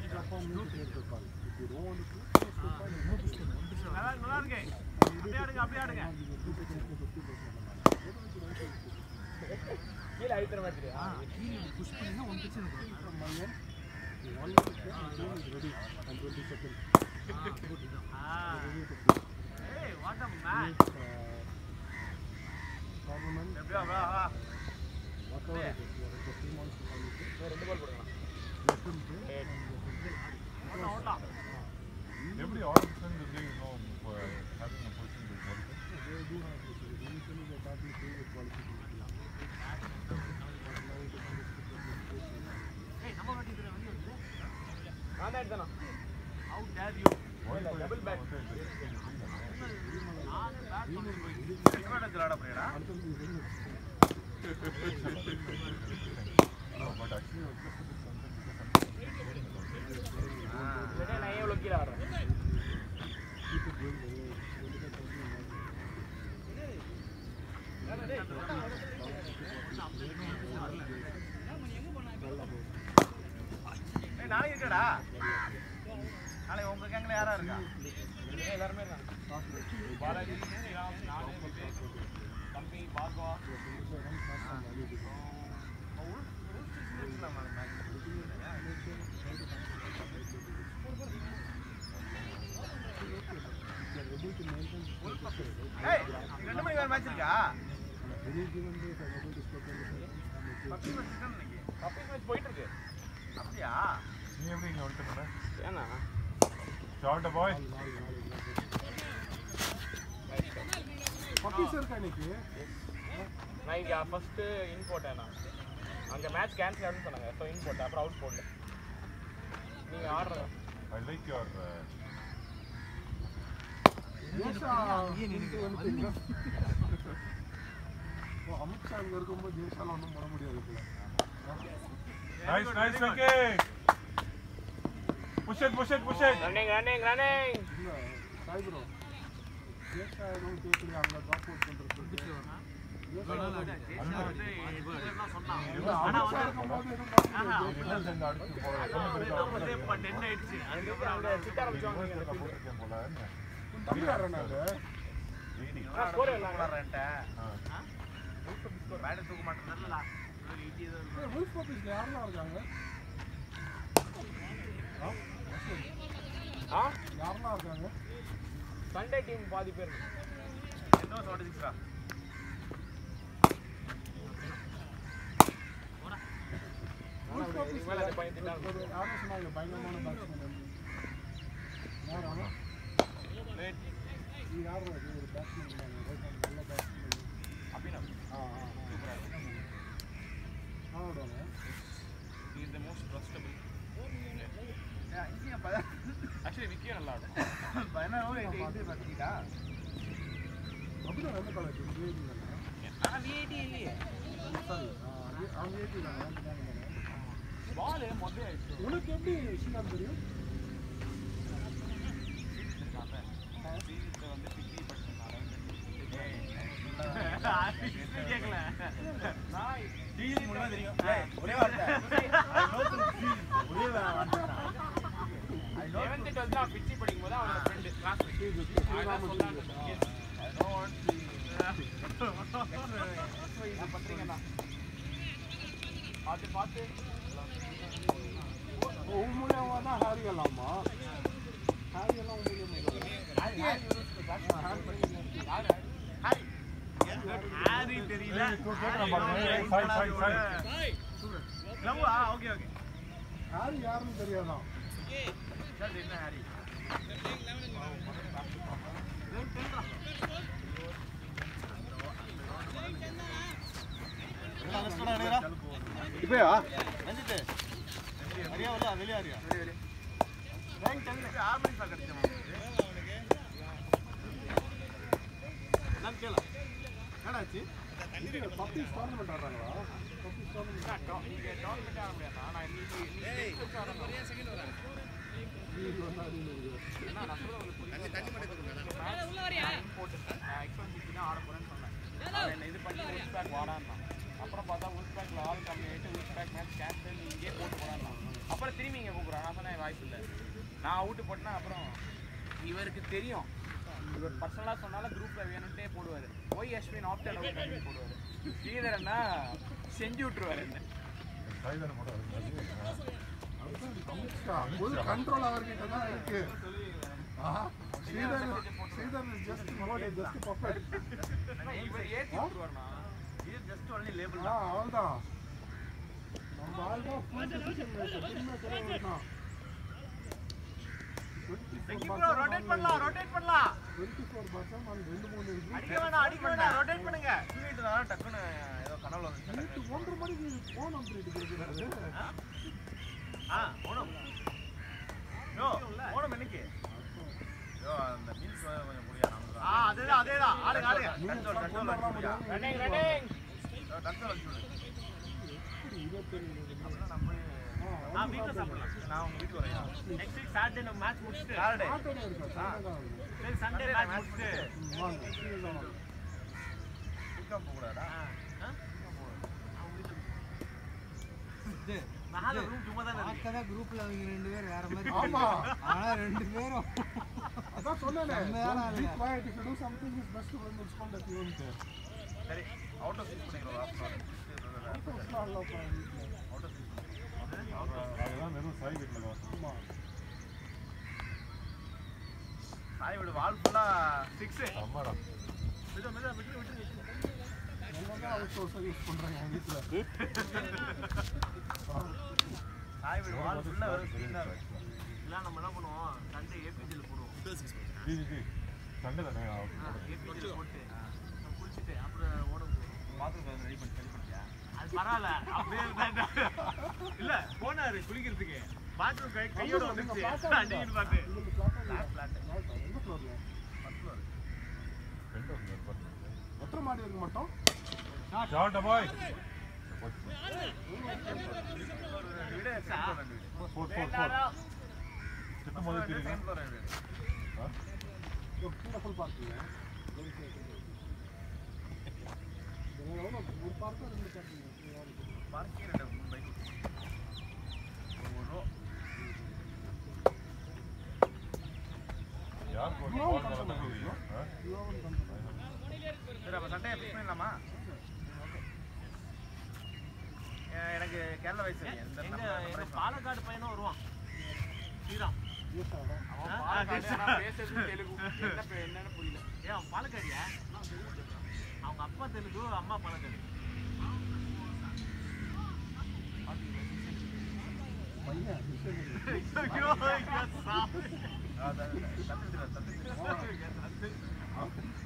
Speaker 1: It's upon me to take the call. If you don't want to play, no call, no push பண்ணு one pitch
Speaker 2: நல்லா இருக்கு அப்படியே ஆடுங்க கீழ அழுத்துற மாதிரி
Speaker 1: கீழ புஷ் பண்ணினா one pitch ல from my end. One pitch is ready and 20 seconds.
Speaker 2: Hey, what a man.
Speaker 1: Tournament.
Speaker 2: வா
Speaker 1: Whatever it is, you are the 2 months to qualify.
Speaker 2: ரெண்டு பால் போடுங்க
Speaker 1: Let them play.
Speaker 2: ஓடா
Speaker 3: Every audition that they having a position with qualification.
Speaker 1: They do have this. Initially they thought we play with qualification.
Speaker 2: ஏய் நம்ம வாட்டி இதுல வந்து நான் எடுத்தனா how dare you double back நான் பேட் பண்ணி போய் record ஜலாட போறடா
Speaker 1: Until we win it.
Speaker 3: No, but actually I was just a bit concerned
Speaker 2: இல்ல நான் ஏன் லோக்கில ஆடுறேன்
Speaker 1: Keep it going. Look at something like
Speaker 2: ஏய் நாளைக்கு இருக்கடா நாளைக்கு உங்க கேங்ல யாரா இருக்கா எல்லாரும் இருக்காங்க பாலாஜி நானே தம்பி பாகவா ஏய் 2 மணி வரை மேட்ச் இருக்கா
Speaker 1: any given day if I'm able to step in the
Speaker 2: puppy match இருக்கா இன்னைக்கு பப்பி மேட்ச் போயிட்டு இருக்கு அப்படியா
Speaker 3: நீ எப்படி இங்க வந்துட்டீங்க
Speaker 2: ஏனா
Speaker 3: ஷார்ட் பாய்
Speaker 1: ப்ராக்டிஸ் இருக்கா இன்னைக்கு?
Speaker 2: நான் இங்கே ஃபஸ்ட்டு இன் போட்டேன். நான் அங்கே மேட்ச் கேன்சல் ஆகுன்னு சொன்னாங்க. ஸோ இன் போட்டேன், அப்புறம் அவுட் போடல. நீங்கள் ஆடுற
Speaker 3: I like your
Speaker 1: அமித்ஷா அங்க இருக்கும்போது ஜெய்ஷால ஒன்றும் போட முடியாது.
Speaker 3: nice Venki. Push it.
Speaker 2: Running.
Speaker 1: இல்ல சாய் ப்ரோ ஜெய்ஷா எதுவும் கேட்கல, அங்க ட்ராப் அவுட் பண்றது.
Speaker 2: சண்டே டீம் பாதி பேர் என்ன சொல்றீங்களா?
Speaker 1: பயங்கரமான பேட்ஸ்மேன் யாரும் ஒரு பேட்ஸ்மேன் நல்ல பேட்ஸ்மேன்
Speaker 2: அபினவ்.
Speaker 1: ஆடுவாங்க.
Speaker 2: He is the most trustable. Actually விக்கியே நல்லா ஆடும். பயனாவே இது பாத்தீங்களா?
Speaker 1: அப்படியே நல்ல காலேஜ் விஐடி தானே.
Speaker 2: ஆனா விஐடி இல்லையே.
Speaker 1: சாரி அவங்க விஐடி தானே.
Speaker 2: பால் மொதல்ல ஆயிடுச்சு.
Speaker 1: உனக்கு எப்படி விஷயம் தெரியும்?
Speaker 2: சீரிஸ்ல வந்து 50% கேக்கல. நான் சீரிஸ் முழுவதும் தெரியும். ஒரே வார்த்தை. ஒரே வார்த்தை. I know 11th 12th நான் பிச்சி படிக்கும்போது அவனோட ஃப்ரெண்ட் கிளாஸ் அதான் சொன்னாங்க. I don't want to இது பண்றீங்கனா பாத்து
Speaker 1: மூலியமா தான் ஹாரி எல்லாமா ஹாரி எல்லாம்
Speaker 2: ஹாரி தெரியல. ஓகே
Speaker 1: ஹாரி யாருன்னு தெரியாதான்.
Speaker 2: என்ன ஹாரி?
Speaker 1: இப்பயா
Speaker 2: வந்துட்டு ஹரியா வரல வெளிய ஹரியா ரேங்க் 10 ஆர்மி பாக்க அடிச்சோம். நான் கேள என்னடாச்சு?
Speaker 1: இது பப்பீஸ் டோர்னமெண்ட் ஆடுறாங்களா? பப்பீஸ் டோர்னமெண்ட்
Speaker 2: நீங்க டோர்னமெண்ட் ஆட முடியாதா? நான் இன்னைக்கு ஒரே செகண்ட் வரேன். என்ன நான் சொல்றது உங்களுக்கு தண்ணி மட்டும் கொடுங்க. உள்ள வரியா? போட்டு நான் எக்ஸ்பென்சிவ் தான் ஆட போறேன்னு சொன்னேன். என்ன இது பண்ணி உஸ்பேக் வாடான்னா. அப்புறம் பார்த்தா உஸ்பேக்ல ஆல் கம்மி ஆயிட்டு உஸ்பேக் மேட்ச் கேன்சல் இங்கே போட்டு போறான்னா. அப்புறம் திரும்பி இங்க கூப்பிடுறான். நான் சொன்னேன் வாய்ப்பு இல்லை. நான் அவுட் போட்டேன்னா அப்புறம் இவருக்கு தெரியும். இவர் பர்சனலா சொன்னாலும் குரூப்ல வேணும்ட்டே போடுவாரு. போய் அஸ்வின் ஆப்டர் அவுட் பண்ணி போடுவாரு. ஸ்ரீதரன்னா செஞ்சு விட்டுருவாரு. என்ன
Speaker 1: ஒரு கண்ட்ரோல் அவர்கிட்ட தான் இருக்கு. Sridhar just perfect.
Speaker 2: இவர் ஏத்தி விட்டுருவாருனா இது ஜஸ்ட் ஒன்லி லேபிள் தான்.
Speaker 1: அவ்வளவுதான். நம்ம ஆள் தான் ஃபுல் டிசிஷன் மேக்கர். திரும்ப சொல்றேன்.
Speaker 2: ரொட்டேட் பண்ணலாம்
Speaker 1: 24% நான் 2-3 இருக்கு.
Speaker 2: அடிக்க வேணாம் ரொட்டேட் பண்ணுங்க. சொல்லிட்டு நான் டக்குன்னு ஏதோ கனவுல வந்து
Speaker 1: நைட் 1:30 மணிக்கு போன் அப்டேட் கொடுக்குறாரு.
Speaker 2: ஓணம் என்னைக்கு? அந்த மீன்ஸ் கொஞ்சம் முடியா நமக்கு. அதேதான் ஆடுங்க ரன்னிங் கன்சோல் வச்சு விடு.
Speaker 1: 27
Speaker 2: அப்படினா நம்ம வீட்ல சாப்பிடலாம். நான் உங்க வீட்டுக்கு வரேன். நெக்ஸ்ட் வீக் சாட்டர்டே நம்ம மேட்ச் முடிச்சிட்டு சாட்டர்டே
Speaker 1: இருக்கு.
Speaker 2: சரி சண்டே மேட்ச் முடிச்சிட்டு
Speaker 1: வாங்க.
Speaker 2: பிக்கப் போகடா.
Speaker 4: நாளை ரூம் சும்மா தான் இருக்கு. ஆக்கதா குரூப்ல அவங்க ரெண்டு பேர் வேற மாதிரி.
Speaker 1: ஆமா.
Speaker 4: ஆனா ரெண்டு பேரும்
Speaker 1: அதான் சொன்னேனே. Quiet if you do something is best to respond at you only.
Speaker 2: சரி அவுட் ஆஃப் சீஸ் பண்ணிக்கலாம் ஆஃப்டர். Out of cheese.
Speaker 3: அதெல்லாம் வெறும் சாய் வீட்டில் தான்.
Speaker 1: ஆமா.
Speaker 2: சாய் வீடு வால் ஃபுல்லா 6.
Speaker 3: அம்மாடா
Speaker 2: விட்டு
Speaker 1: நல்லா அவுட் சோர்ஸ் யூஸ் பண்றாங்க வீட்ல.
Speaker 2: சாய் வீடு வால் ஃபுல்லா வெறும் ஸ்கிரீனா இருக்கு. இல்ல நம்ம என்ன பண்ணுவோம்? சண்டே ஏபிஜில போடுவோம்.
Speaker 3: ஜி சண்டே தானே
Speaker 2: ஏபிஜில போட்டு
Speaker 1: ரெடி பண்ணி சரி பண்ணியா
Speaker 2: அது பரவாயில்ல அப்படியே இல்ல போனாரு குளிக்கிறதுக்கு பாத்ரூம் கையோட வந்துச்சு அடிக்கிட்டு பார்த்து
Speaker 1: எந்த ஃப்ளோர்ல ஃபர்ஸ்ட் ஃப்ளோர் எத்தனை மாடி இருக்க மாட்டோம்
Speaker 3: ஷாட் பாய்
Speaker 1: வீடு
Speaker 3: ஃபோர் சித்த மாதிரி தெரியுங்க
Speaker 1: கூட ஃபுல் பார்க்கிங்க ஒரு பார்க்க ரெண்டு பார்க்கிங்
Speaker 2: பார்க்கிங் ரெண்டு பைக் ஒரு
Speaker 3: யார்
Speaker 2: சரி அப்ப சண்டே ஃபிக்ஸ் பண்ணலாமா எனக்கு கேரளா வயசு எங்க பாலக்காடு பையனும் வருவான் ஸ்ரீராம் பேசுறது தெலுங்கு என்னன்னு புரியல ஏன் பாலக்காடியா அவங்க அப்பா தெலுங்கு அம்மா பாலக்காடு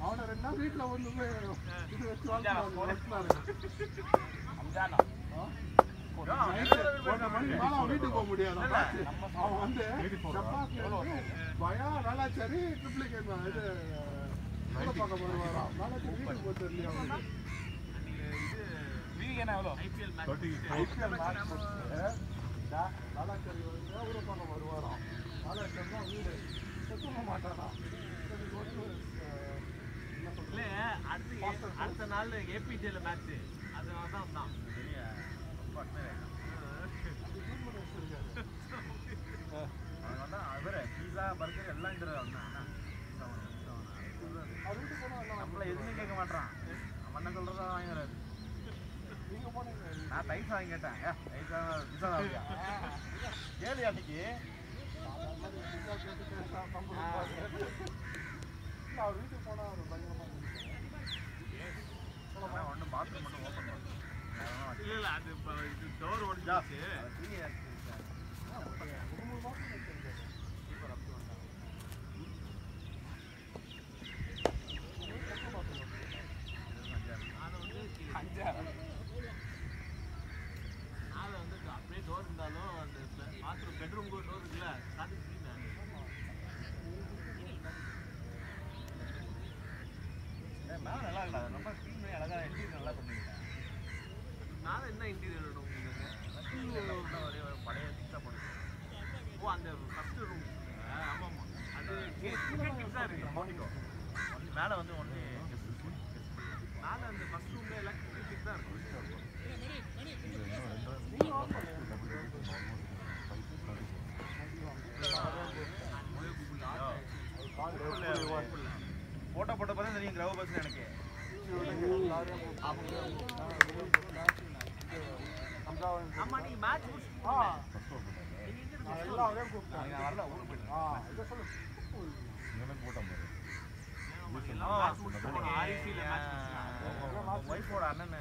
Speaker 1: அவனை 2 நாள் வீட்டுல வந்து இது வச்சு வீட்டுக்கு போக முடியாது அவன் வந்து பயா வேளாச்சேரி ட்ரிப்ளிகேட் இது பார்க்க வருவாரா வேளாச்சேரி வீட்டுக்கு போட்டு இல்லையா அவனுக்கு
Speaker 2: ஐபிஎல்
Speaker 1: வேளாச்சேரி வந்து ஊரை பார்க்க வருவாராம் வேளாச்சேரி தான் வீடு சுத்தமாக மாட்டாரா
Speaker 2: இல்ல அடுத்த நாள் ஏபிஜேல மேட்ச் அதனால தான் வந்தான் பீஸா பர்கர் எல்லாம் நம்மள எதுவுமே கேட்க மாட்டான் அவன் என்ன சொல்றதா வாங்குறாரு நான் டைஸ் வாங்கி கேட்டேன் கேளு அன்னைக்கு
Speaker 1: அவர் வீட்டுக்கு போனா ஒரு பயங்கரமா
Speaker 2: ஒன்றும் பாத்ரூம் மட்டும் ஓப்பன் பண்ணு இல்ல அது இது டோர் ஓடிச்சு அப்படியே டோர் இருந்தாலும் அந்த பாத்ரூம் பெட்ரூம் டோர் இருக்குல்ல அது நல்லா இருக்கா ரொம்ப க்ளீன் பண்ணி அழகா இன்டீரியர் நல்லா பண்ணிருக்கேன் நான் என்ன இன்டீரியர் வேணும் உங்களுக்கு ஒரே பழைய திக்ஸா போடுறேன் ஓ அந்த ஃபர்ஸ்ட் ரூம் ஆமா ஆமா அது திக்ஸா இருக்கு போட்டிக்கோ மேலே வந்து ஒன்று மேலே அந்த ஃபர்ஸ்ட் ரூம்ல எல்லாம் திக்ஸா இருக்கும் போட்டோ போட்ட பார்த்தா தெரியும் கிரவ பஸ் எனக்கு ஆமா நீ மேட்ச்
Speaker 1: எல்லாம் அவரே கூப்பிட்டாங்க
Speaker 2: நான் வரல ஊருக்கு போயிட்டேன்
Speaker 1: இதை சொல்லு
Speaker 3: எனக்கு போட்டான் பாரு
Speaker 2: ஆர்சில மேட்ச் வைஃபோட அண்ணன்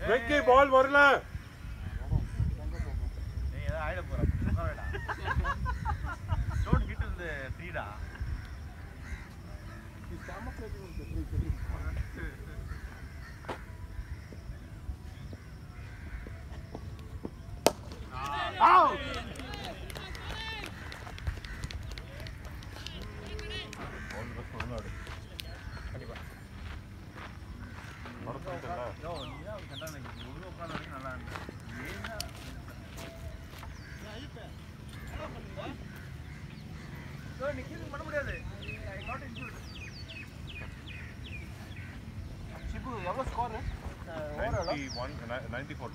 Speaker 3: வெங்கி பால் வரல
Speaker 2: ஏதோ ஆயிட போறேன் டோன்ட் ஹிட் இந்த ட்ரீடா கண்டிப்பா நல்லா நிக்கிறது பண்ண முடியாது சிப்பு எவ்வளவு score
Speaker 3: 94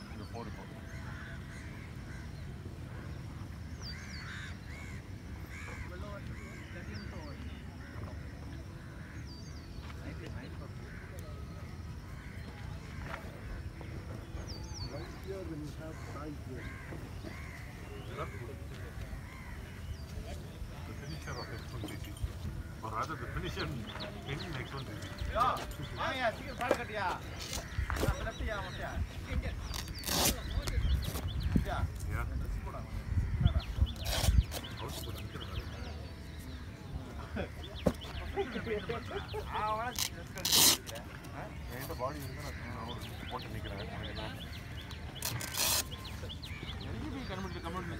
Speaker 3: or rather the finisher in next one.
Speaker 2: Yeah, see you back yeah.
Speaker 3: Yeah. என்கிட்ட பாடி இருக்கு நான் போட்டு நிற்கிறேன்
Speaker 2: கமெண்ட்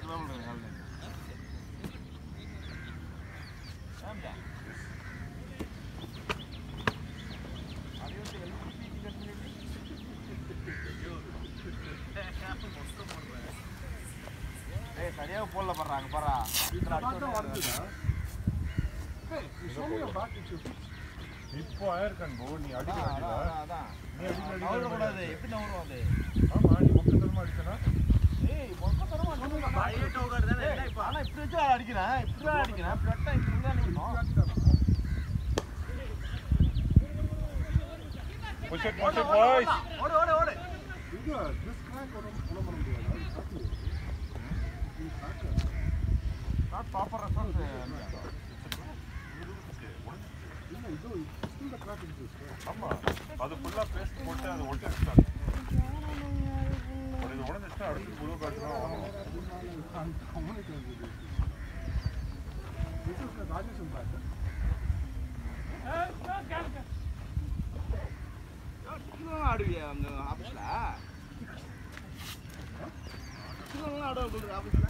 Speaker 2: சரியாக போடல பண்றாங்க பாரா
Speaker 3: இப்போ ஆயிருக்கன் போ நீ அடிக்க
Speaker 2: அதான்
Speaker 3: நீ அடிக்க
Speaker 2: கூடாது எப்படி நவரும் அது
Speaker 3: ஆமா நீ மொத்தமா அடிச்சனா
Speaker 2: ஏய் மொத்தமா ஆனா இப்படி வச்சு அடிக்கிறேன் இப்படிதான் அடிக்கிறேன் பிளட்டா இப்படி தான் நிக்கணும்
Speaker 3: push it boys
Speaker 2: ஓடு ஓடு ஓடு
Speaker 1: இங்க திஸ் கிராக் ஒண்ணு பண்ண முடியாது
Speaker 3: not proper response
Speaker 1: இல்ல இது இந்த கிராக் இருக்கு
Speaker 3: ஆமா அது ஃபுல்லா பேஸ்ட் போட்டு அது ஒட்டிட்டாங்க ஒரு இது உடைஞ்சிட்டா அடுத்து புது காட்டுறோம்
Speaker 1: communicate this is the Rajesh impact
Speaker 2: ஆடுவியா அங்க ஆபீஸ்ல ஆடுவா ஆபீஸ்ல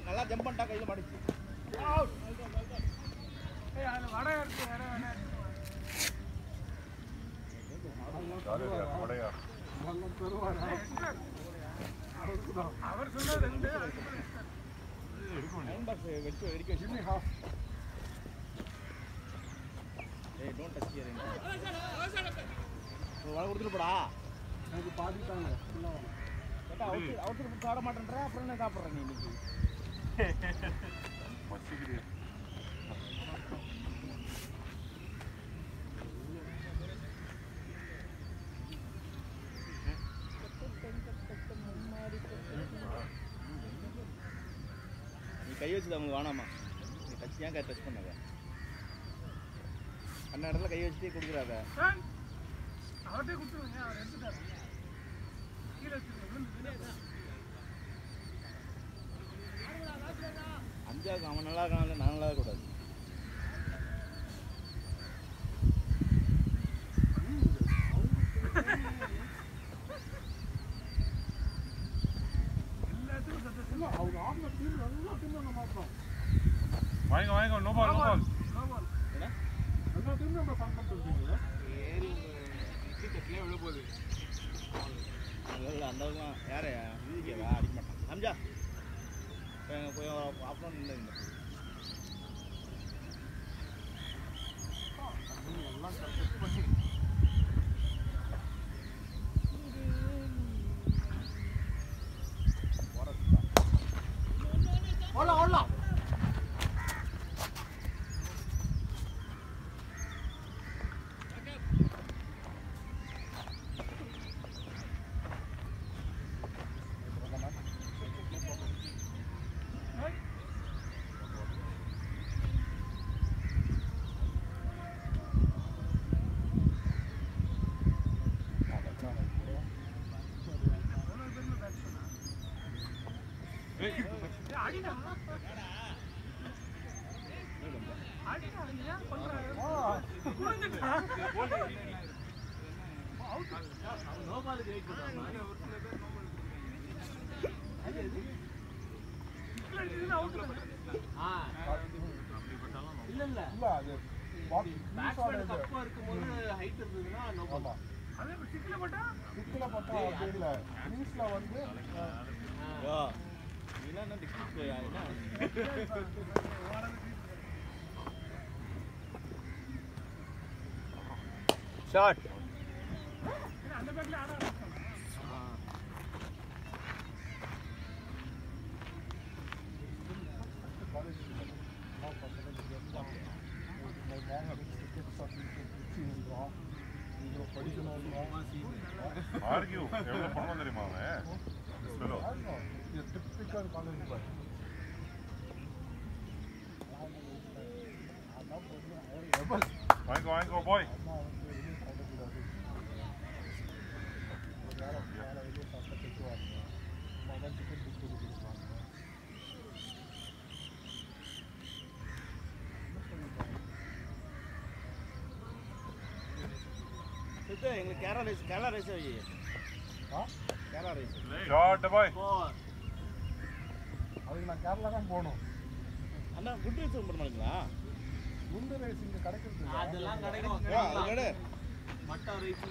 Speaker 2: நல்லா ஜம்ப் பண்ணிட்டா கையில மாட்டிச்சு
Speaker 3: வடையா
Speaker 1: அவர் சொன்னது ரெண்டு
Speaker 2: வெடிக்க வச்சு ஏய் டோன்ட் டச் ஹியர் வள கொடுத்துட்டு போடா
Speaker 1: எனக்கு பாதிட்டாங்க ஃபுல்லா
Speaker 2: கேட்டா அவுட் சாட மாட்டேன்றா அப்புறம் என்ன சாப்பிடுற நீ இன்னைக்கு
Speaker 3: மச்சிக்கிறீ
Speaker 2: நீ கை வச்சுது அவங்களுக்கு வேணாமா நீ டச் ஏன் டச் பண்ணாத அண்ணா இடத்துல கை வச்சுட்டே கொடுக்குறாத
Speaker 1: அவர்கிட்ட கொடுத்துருங்க அவர் எடுத்துட்டாரு கீழே
Speaker 2: அஞ்சாவுக்கு அவன் நல்லா இருக்கான் நான் நல்லா இருக்கக்கூடாது
Speaker 1: அவங்க ஆடுற டீம் நல்லா டீம் நம்ம மாற்றோம்
Speaker 3: வாங்க நோ பால்
Speaker 2: என்ன
Speaker 1: எல்லா டீம் நம்ம ஃபன் பண்ணிட்டு
Speaker 2: ஏறி கிரிக்கெட்லேயே விழ போகுது அந்த அளவுக்குலாம் யாரு இதுக்கேவா அடிக்க மாட்டான் அம்ஜா போய் அப்புறம் இல்லை
Speaker 1: எல்லாம் கரெக்ட் பண்ணி ஓடலாம்
Speaker 2: ஷாட்
Speaker 3: ஆர்கியூ எவ்வளோ பணம் தெரியுமா அவன்
Speaker 1: டிப்பிக்கல் காலேஜ் பாய்
Speaker 3: வாங்கிக்கோ பாய்
Speaker 1: எங்களுக்கு கேரளா ரைஸ் வை. கேரளா ரைஸ்.
Speaker 3: ஷார்ட் பாய்.
Speaker 5: அதுக்கு நான் கேரளா தான் போகணும்.
Speaker 1: அண்ணா குட் ரைஸ் பண்ண மாட்டீங்களா?
Speaker 5: குண்டு ரைஸ் இங்கே கிடைக்கிறது இல்லை.
Speaker 4: அதெல்லாம் கிடைக்கும்.
Speaker 1: அது கடை
Speaker 4: மட்டா ரைஸ்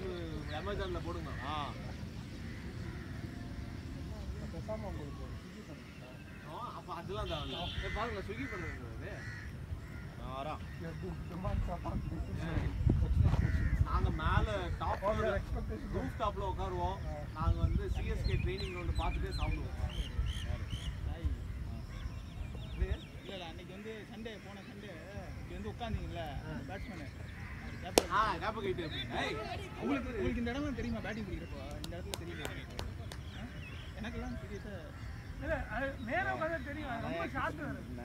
Speaker 4: அமேசான்ல போடுங்க.
Speaker 5: பேசாமல் உங்களுக்கு ஒரு ஸ்விக்கி பண்ணிக்கலாம்.
Speaker 4: அப்ப அதெல்லாம் தான் பாருங்க ஸ்விக்கி பண்ணுறது
Speaker 1: நான் வரேன்.
Speaker 5: டிமாண்ட் சாப்பாடு
Speaker 4: நாங்க மேல டாப்
Speaker 5: எக்ஸ்பெக்டேஷன்
Speaker 4: ரூஃப் டாப்ல உட்காருவோம். நாங்க வந்து சிஎஸ்கே ட்ரைனிங் ஒன்று பார்த்துட்டே சாப்பிடுவோம்.
Speaker 2: இல்லை அன்னைக்கு வந்து சண்டே போன சண்டே இப்படி வந்து உட்காந்தீங்கல்ல பேட்ஸ்மேனு
Speaker 4: கேப்ப கைட்டு
Speaker 2: உங்களுக்கு இந்த இடம்லாம் தெரியுமா பேட்டிங் பிடிக்கிறப்போ இந்த இடத்துல தெரியல எனக்கெல்லாம் சீரியஸாக
Speaker 6: இல்ல அது நேரா பார்த்தா தெரியும். அது ரொம்ப ஷார்ட்
Speaker 1: என்ன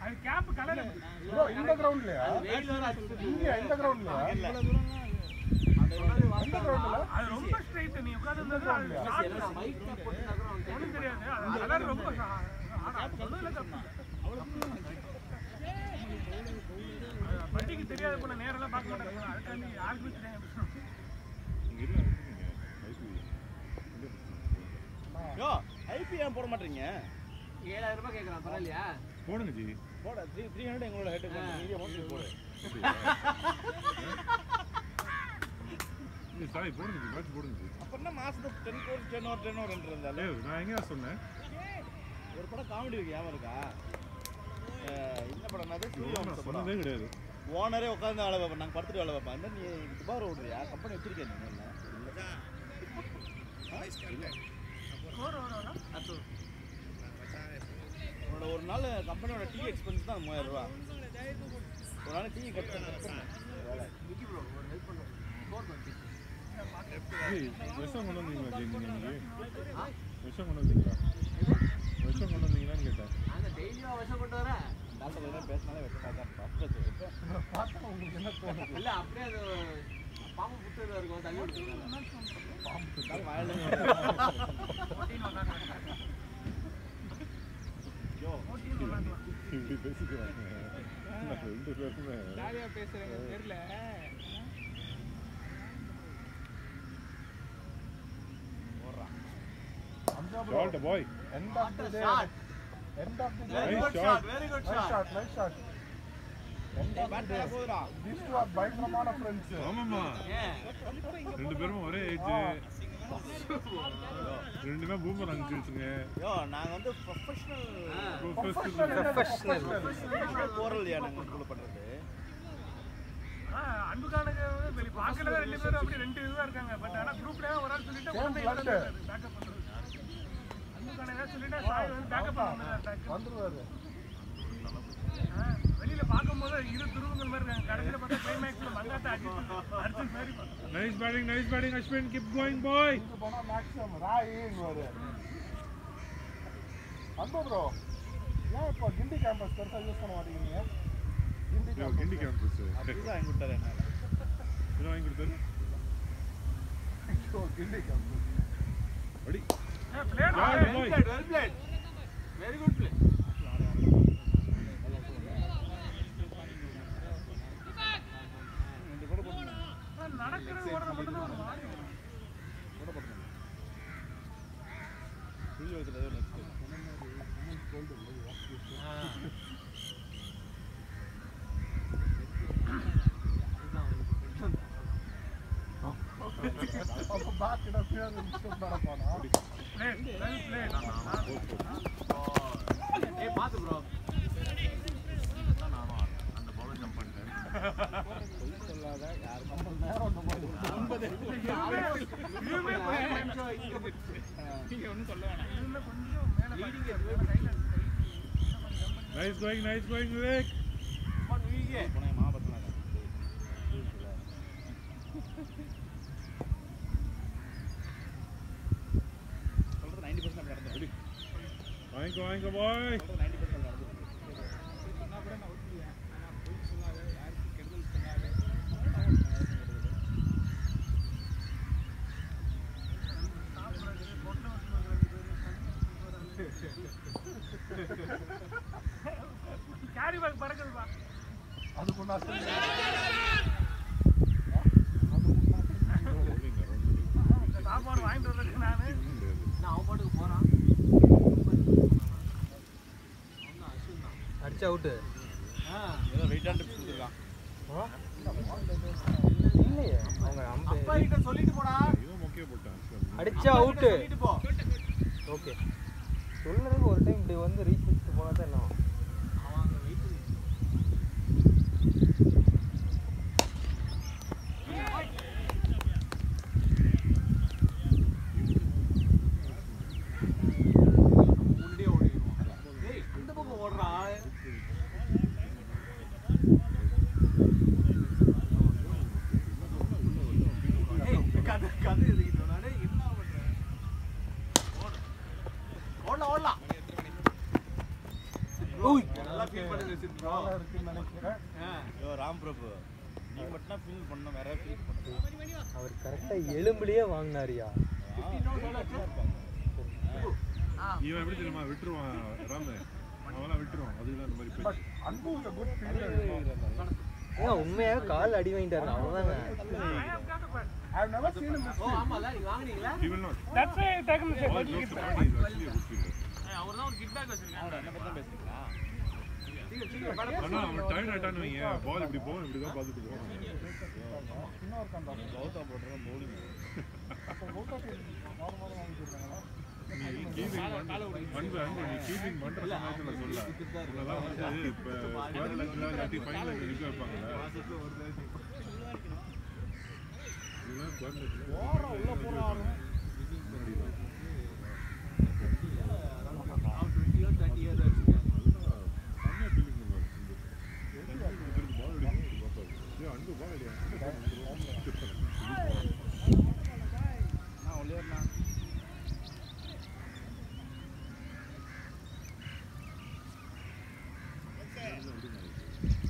Speaker 6: அது கேப் கலர்
Speaker 5: ப்ரோ இந்த கிரவுண்ட்லையா?
Speaker 4: வெயில் வர அடிச்சுட்டு
Speaker 5: இங்கே இந்த கிரவுண்ட்லையா?
Speaker 2: இவ்வளோ தூரம்லாம்
Speaker 5: இந்த கிரவுண்டில்
Speaker 6: அது ரொம்ப ஸ்ட்ரைட். நீ உட்கார்ந்திருந்தா அது ஷார்ட்
Speaker 4: மைக் போட்டுனாக்கா
Speaker 6: ஒன்றும் தெரியாது. அது கலர் ரொம்ப சொல்லுல தப்பு. வண்டிக்கு தெரியாத போன நேரெல்லாம் பார்க்க மாட்டாங்க. அதுக்காண்டி யாருக்குமே தெரியாது.
Speaker 1: யோ ஐபி ஏன் போட மாட்டீங்க?
Speaker 4: 7000 ரூபாய் கேட்குறான் பரவாயில்லையா?
Speaker 3: போடுங்க ஜி.
Speaker 1: போட 300 எங்களோட ஹெட் நீங்க மோஸ்ட்லி போடு.
Speaker 3: இல்லை சாய் போடுங்க ஜி, மேட்ச் போடுங்க ஜி.
Speaker 1: அப்ப என்ன மாசத்துக்கு 10 crore 10 or இருந்தாலும்
Speaker 3: ஏய் நான் எங்கேயா சொன்னேன்?
Speaker 1: ஒரு படம் காமெடி இருக்கு ஞாபகம் இருக்கா? இந்த படம் என்னது?
Speaker 3: நான் சொன்னதே கிடையாது.
Speaker 1: ஓனரே உட்காந்து வேலை பார்ப்பேன். நாங்கள் படுத்துட்டு வேலை பார்ப்பேன். என்ன நீ துபார ஓடுறியா? கம்பெனி வச்சிருக்கேன் நீங்க என்ன? உன்னோட ஒரு நாள் கம்பெனியோட டீ எக்ஸ்பென்ஸ் தான் 3000 ரூபா. ஒரு நாள் டீ கட் பண்ணேன்.
Speaker 3: ஏய் விஷம் கொண்டு வந்தீங்களா ஜி நீங்கள்? விஷம் கொண்டு வந்தீங்களா? விஷம் கொண்டு வந்தீங்களான்னு கேட்டேன்.
Speaker 4: நாங்க டெய்லியும் விஷம் கொண்டு வரேன்.
Speaker 1: டாக்டர் பேசினாலே வைக்க
Speaker 5: பார்த்தா உங்களுக்கு என்ன தோணுது?
Speaker 4: இல்ல அப்படியே அது பாம்பு புத்தகம் இருக்கும் தள்ளி விட்டுருக்காங்க.
Speaker 3: இப்படி பேசிக்குவாங்க. நான் 2 பேருமே
Speaker 2: ஜாலியாக பேசுகிறேங்க தெரியல
Speaker 3: short bye.
Speaker 5: End of the day. End of the day.
Speaker 4: Very good shot, very good shot.
Speaker 5: Nice shot. End of the day.
Speaker 1: போதுடா.
Speaker 5: These two are பயங்கரமான friends.
Speaker 3: ஆமாம்மா,
Speaker 4: ஏன்
Speaker 3: 2 பேரும் ஒரே ஏஜ். 2 பேரும் பூமர் அங்கிள்ஸுங்க.
Speaker 1: யோ நாங்க வந்து ப்ரொஃபஷனல்
Speaker 3: ப்ரொஃபஷனல்
Speaker 1: போறலையா நாங்க ஸ்கூல்ல பண்றது.
Speaker 6: அன்புக்கானுக்கு வெளி பார்க்கல 2 பேரும் அப்படி 2 இதுவா இருக்காங்க. பட் ஆனா குரூப்ல ஒரு ஆள் சொல்லிட்டு பேக்கப் பண்றது. அன்புக்கான ஏதாவது சொல்லிட்டா சாய் வந்து பேக்கப் பண்ணுவாங்க.
Speaker 5: வந்துருவாரு.
Speaker 6: வெளியில பார்க்கும்போது இரு துருவங்கள் மாதிரி இருக்காங்க. கடைசியில பார்த்தா கிளைமேக்ஸ்ல மங்காத்த அர்ஜுன் மாதிரி
Speaker 3: nice batting Ashwin, keep going boy.
Speaker 5: இங்க போனா மேக்ஸிமம் ராயின்னு வரு. அன்பு ப்ரோ, ஏன் இப்போ கிண்டி கேம்பஸ் பெருசாக யூஸ் பண்ண மாட்டேங்கிறீங்க?
Speaker 3: கிண்டி கேம்பஸ்
Speaker 1: அப்படிதான் வாங்கி கொடுத்தாரு என்ன?
Speaker 3: என்ன வாங்கி கொடுத்தாரு?
Speaker 5: கிண்டி கேம்பஸ்
Speaker 3: அடி
Speaker 6: plate
Speaker 4: well played. Very good play.
Speaker 6: நடக்கிறது ஓடுறது மட்டும் தான் ஒரு மாதிரி.
Speaker 5: பேக் இடம் பின்னாடி மிஸ்டேக் நடப்பானா?
Speaker 6: Played well played.
Speaker 4: ஏய் பாத்து bro.
Speaker 3: அந்த பால் ஜம்ப் பண்ணிட்டேன்.
Speaker 1: சொல்லாத யாரும்
Speaker 5: நம்ம நேரம் இந்த மாதிரி
Speaker 6: இதுவே
Speaker 2: நீங்கள் ஒன்றும் சொல்ல வேணாம்.
Speaker 6: இதுல கொஞ்சம் மேல கையில
Speaker 3: நைஸ் கோயிங் விவேக்.
Speaker 1: போனே மாபத்தனாக சொல்றது 90% அப்படி நடந்தது.
Speaker 3: வாங்கிக்கோ பாய்.
Speaker 1: சொல்றது 90% நடந்தது.
Speaker 2: சொன்னால் கூட நான் ஒத்துக்குவேன். ஆனால் போய் சொல்லாத, யாருக்கு கெடுதல் சொல்லாத.
Speaker 6: கேரி பேக் பறக்குதுப்பா.
Speaker 5: அது முன்னாடி
Speaker 4: அடிச்சா அவுட்டு.
Speaker 2: ஏதோ வெயிட் அண்ட் கொடுத்துருக்கான்.
Speaker 4: இல்லையே அவங்க
Speaker 1: அப்பா கிட்ட சொல்லிட்டு போடா.
Speaker 3: இவன் மொக்கைய போட்டான்.
Speaker 4: அடிச்சா அவுட்டு.
Speaker 1: சொல்லிட்டு போ.
Speaker 4: ஓகே சொல்றதுக்கு ஒரு டைம் இப்படி வந்து ரீச் பண்ணிட்டு போனா தான் என்ன ஆகும்?
Speaker 1: அவங்க வெயிட் பண்ணி முன்னாடியே ஓடிடுவான். டேய் இந்த பக்கம் ஓடுறா. கதை எழுதிக்கிட்டு நானே என்ன பண்றேன்? ஓடலாம். ஓய் நல்லா ஃபீல் பண்ணுங்க சித் ப்ரோ.
Speaker 5: இருக்குன்னு நினைக்கிறேன்.
Speaker 2: யோ ராம் பிரபு நீ மட்டும் தான் ஃபீல் பண்ண வேற ஃபீல் பண்ண.
Speaker 4: அவர் கரெக்டா எலும்புலயே வாங்கினாரியா.
Speaker 3: இவன் எப்படி தெரியுமா விட்டுருவான் ராமு. அவெல்லாம் விட்டுருவான். அதுதான் இந்த மாதிரி
Speaker 5: பட்
Speaker 3: பேச்சு.
Speaker 5: அன்பு is a good fielder.
Speaker 4: ஏன் உண்மையாக கால் அடி வாங்கிட்டாரு அவ்வளோதாங்க.
Speaker 5: I have never seen him miss.
Speaker 1: ஓ ஆமால நீங்க வாங்குனீங்களா?
Speaker 3: He will not.
Speaker 6: That's why I take him to
Speaker 3: Ball close to body is actually a good fielder.
Speaker 1: அவர்தான் ஒரு கிட் பேக் வச்சிருக்காங்க.
Speaker 2: என்ன பத்தி பேசுறீங்களா?
Speaker 1: சீக்கிரம் மேல
Speaker 3: ஆனா அவன் டயர்ட் ஆயிட்டான்னு வையேன். பால் இப்படி போகும் இப்படி தான் பார்த்துட்டு போவான்.
Speaker 5: இன்னொரு கண்டா.
Speaker 2: கௌதா போடுற bowling.
Speaker 5: அப்போ கௌதா நார்மலா வாங்கிட்டாங்களா?
Speaker 3: நீ கீப்பிங் அன்பு நீ கீப்பிங் பண்ற சமயத்துல சொல்ல. இதெல்லாம் வந்து இப்ப ஸ்கொயர் லெக்ல இல்லாட்டி ஃபைனல் லெக்ல நிக்க வைப்பாங்கல்ல. இதெல்லாம் ஸ்கொயர் லெக்ல
Speaker 5: ஓர உள்ள போறாரு.
Speaker 1: அவன் 20 or 30 இயர்ஸ் வச்சிருக்காங்க.
Speaker 3: செம்மையா ஃபீலிங் பண்ணுவாரு. இந்த பால் அடிக்கும் பாப்பாரு. ஏய் அன்பு பால் அடியா.
Speaker 2: நான் ஒளியர்னா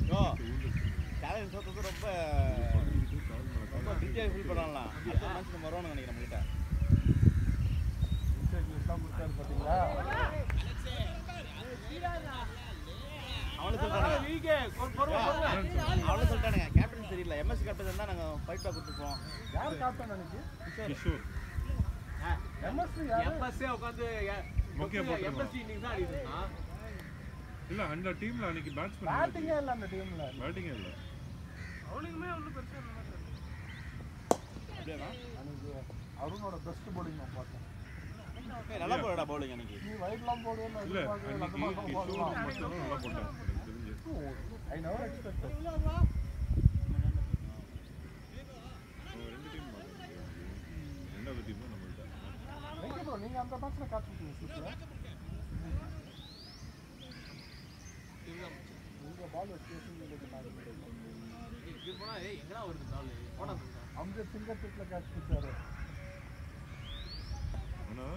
Speaker 2: யோ சேலஞ்ச் சோத்து ரொம்ப ரொம்ப பிஸியாக ஃபீல் பண்ணலாம். அடுத்த மேட்ச் நம்ம வருவானு நினைக்கிறேன் நம்மகிட்ட.
Speaker 5: இன்டர்வியூஸ்லாம் கொடுத்தாரு பாத்தீங்களா?
Speaker 2: அவனு சொல்லிட்டானுங்க அவனு சொல்லிட்டானுங்க கேப்டன் சரியில்லை. எம்எஸ் கேப்டன் தான் நாங்கள் ஃபைட் பேக் கொடுத்துருப்போம்.
Speaker 5: யார் கேப்டன் அன்னைக்கு?
Speaker 3: கிஷோர்
Speaker 5: எம்எஸ்சி யாரு?
Speaker 1: எம்எஸ்ஏ உட்காந்து
Speaker 3: மொக்கையா போட்டுருவான்.
Speaker 1: எம்எஸ்சி இன்னைக்கு தான் அடிச்சிருக்கான்.
Speaker 3: இல்ல அந்த டீம்ல அன்னைக்கு பேட்ஸ்மேன்
Speaker 5: பேட்டிங்கே இல்ல அந்த டீம்ல.
Speaker 3: பேட்டிங்கே இல்ல.
Speaker 6: அவளுக்குமே ஒன்றும் பெருசாக இல்லை
Speaker 2: அப்படியாண்ணா?
Speaker 5: அன்னைக்கு அருணோட பெஸ்ட் bowling நான் பார்த்தேன்.
Speaker 2: நல்லா போடா பவுலிங் அன்னைக்கு.
Speaker 5: நீ வைட்லாம் போடுவேன்னு
Speaker 3: இல்ல
Speaker 5: எதிர்பார்க்கவே
Speaker 3: அன்னைக்கு
Speaker 5: இல்லை. அந்த
Speaker 3: கிஷோர்
Speaker 5: மாதிரி
Speaker 3: மட்டும் தான் நல்லா போட்டான் எனக்கு தெரிஞ்சு.
Speaker 5: I never expected.
Speaker 3: அவன் ரெண்டு டீம் மாட்டாங்க. ரெண்டாவது டீம் தான் நம்மள்ட்ட.
Speaker 5: எங்க bro நீங்க அந்த மேட்ச்ல காத்துட்டீங்க சிஸ்ல? நீங்க பால் வச்சு நீங்க பாருங்க.
Speaker 1: இது போனா ஏய் எங்கடா வருது பால் போடா
Speaker 5: அந்த சிங்கர் டிப்ல கேட்ச் பிடிச்சாரு.
Speaker 3: ஆனா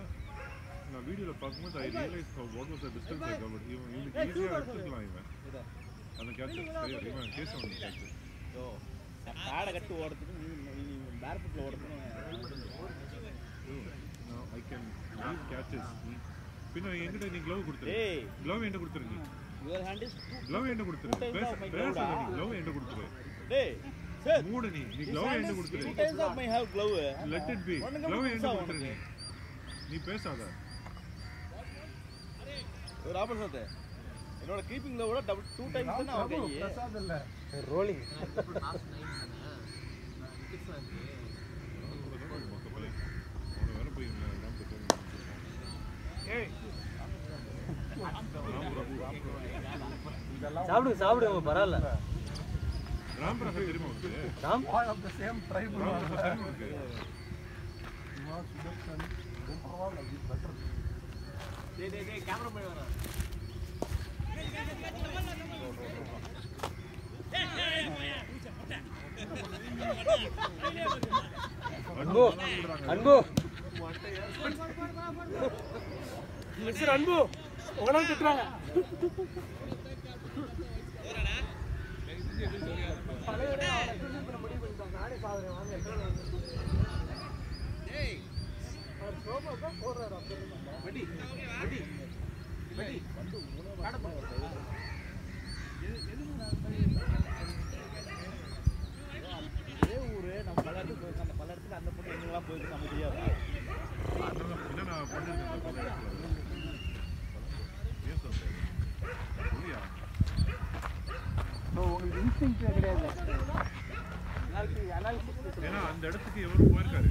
Speaker 3: நான் வீடியோல பார்க்கும்போது ஐ realise what was the distance I covert. இவனுக்கு ஈஸியா எடுத்துக்கலாம் இவன். அந்த கேட்ச் சரியா இவன் கேஸ் ஆன் கேட்ச்.
Speaker 2: யோ பேடை கட்டி ஓடுறதுக்கு நீ பேர் ஃபுட்ல ஓடுறதுக்கு
Speaker 3: ஐ கேன் லீவ் கேட்சஸ். பின்ன என்கிட்ட நீ க்ளோவ் கொடுத்துரு.
Speaker 2: டேய்
Speaker 3: க்ளோவ் என்கிட்ட கொடுத்துரு நீ.
Speaker 2: யுவர் ஹேண்ட் இஸ்
Speaker 3: க்ளோவ் என்கிட்ட கொடுத்துரு. பேசாத நீ க்ளோவ் என்கிட்ட கொடுத்துரு.
Speaker 2: டேய் சார்
Speaker 3: மூடு நீ க்ளோவ் என்கிட்ட கொடுத்துரு.
Speaker 2: two times of my have glove.
Speaker 3: Let it be. Glove என்கிட்ட கொடுத்துரு நீ. நீ பேசாத.
Speaker 2: ஒரு ஆப்போசிட் என்னோட கீப்பிங்ல கூட டபுள் 2 டைம்ஸ் தான் அவன் கை.
Speaker 5: பிரசாத் இல்ல.
Speaker 4: ரோலிங்
Speaker 3: அவனை வேற போய் ராம் பிரபு.
Speaker 6: ஏய்
Speaker 4: சாப்பிடுங்க பரவாயில்ல.
Speaker 3: ராம் பிரபு தெரியுமா உங்களுக்கு?
Speaker 4: Ram
Speaker 5: All of the same tribe.
Speaker 3: Ram பிரபு தெரியுமா உங்களுக்கு?
Speaker 5: Sudarshan, பரவாயில்ல இது பெட்டர்.
Speaker 1: டேய் கேமரா போய் வர
Speaker 4: அன்பு அன்பு
Speaker 6: மிஸ்டர் அன்பு உங்களால திட்டுறாங்க.
Speaker 2: இதே ஊரு நம்ம பல இடத்துக்கு போயிருக்கோம். அந்த பல இடத்துல அந்த பொண்ணு எங்கெல்லாம் போயிருக்கு நமக்கு தெரியாது.
Speaker 3: என்ன நான் பண்ணிருக்கேன்
Speaker 5: டெஸ்டிங் கிடையாது.
Speaker 3: ஏன்னா அந்த இடத்துக்கு எவரும் போயிருக்காரு.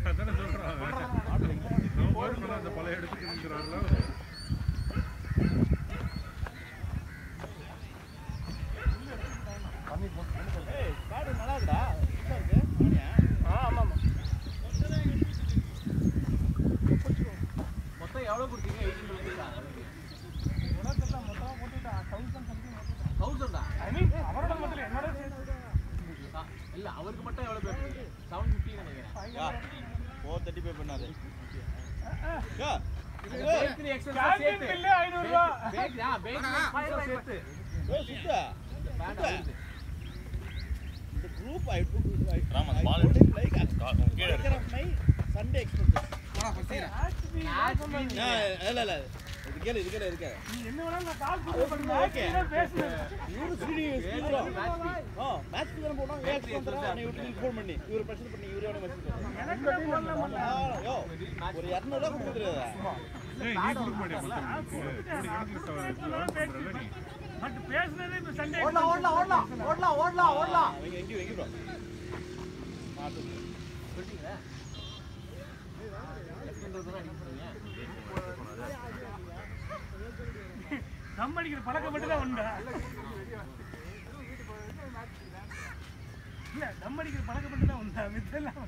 Speaker 3: அதானே சொல்றாங்க. நம்ம போயிருக்கோம் அந்த பழைய இடத்துக்கு நிற்கிறாங்களா?
Speaker 1: காடு நல்லா இருக்குடா.
Speaker 2: ஆமாம். மொத்தம் எவ்வளோ கொடுத்தீங்க? 18 ரூபீஸா?
Speaker 5: மொத்தமாக போட்டுட்டா 1000 சம்திங்.
Speaker 2: 1000
Speaker 6: ஐ மீன் அவரோட மட்டும் என்னோட
Speaker 2: இல்ல அவருக்கு மட்டும் எவ்வளவு பே பண்ணீங்க? 750 நினைக்கிறேன்.
Speaker 1: 430 பே பண்ணாரு.
Speaker 2: பேக்கரி எக்ஸ்ட்ரா
Speaker 6: கேண்டீன்
Speaker 2: சேர்த்து.
Speaker 6: பில் 500 ரூபாய்.
Speaker 2: பேக்கரி எக்ஸ்ட்ரா சேர்த்து.
Speaker 1: சுத்தா.
Speaker 2: பேண்ட் வருது.
Speaker 1: The group I took
Speaker 3: Rama ball
Speaker 1: like கீழ இருக்கு. Sunday expenses. இல்ல இது கேளு இருக்கு.
Speaker 6: நீ என்ன வேணாலும் நான் கால் பண்ணி பேசுறேன்.
Speaker 1: இவரு சீரியஸ் மேட்ச் தான் போறோம். எக்ஸ்பென்ஸ் பண்ணி இவருக்கு ஃபோன் பண்ணி இவரு பிரச்சனை பண்ணி இவரோட மெசேஜ்
Speaker 6: எனக்கு போடலாம்.
Speaker 1: யோ ஒரு 200 ரூபாய் கொடுத்துறதா.
Speaker 3: ஏய் நீ கொடுக்க மாட்டியா மொத்தம்? கோடி கணக்குல நீ.
Speaker 6: பட் பேசுனதே இப்ப சண்டே
Speaker 2: ஓடலாம்.
Speaker 1: எங்க ப்ரோ மாத்து
Speaker 2: சொல்றீங்க. எக்ஸ்ட்ரா அடிக்கிறீங்க.
Speaker 6: நம்ம அடிக்கிற பழக்கம் மட்டும் தான் உண்டா? இல்ல நம்ம அடிக்கிற பழக்கம் மட்டும் தான் உண்டா? மித்தெல்லாம்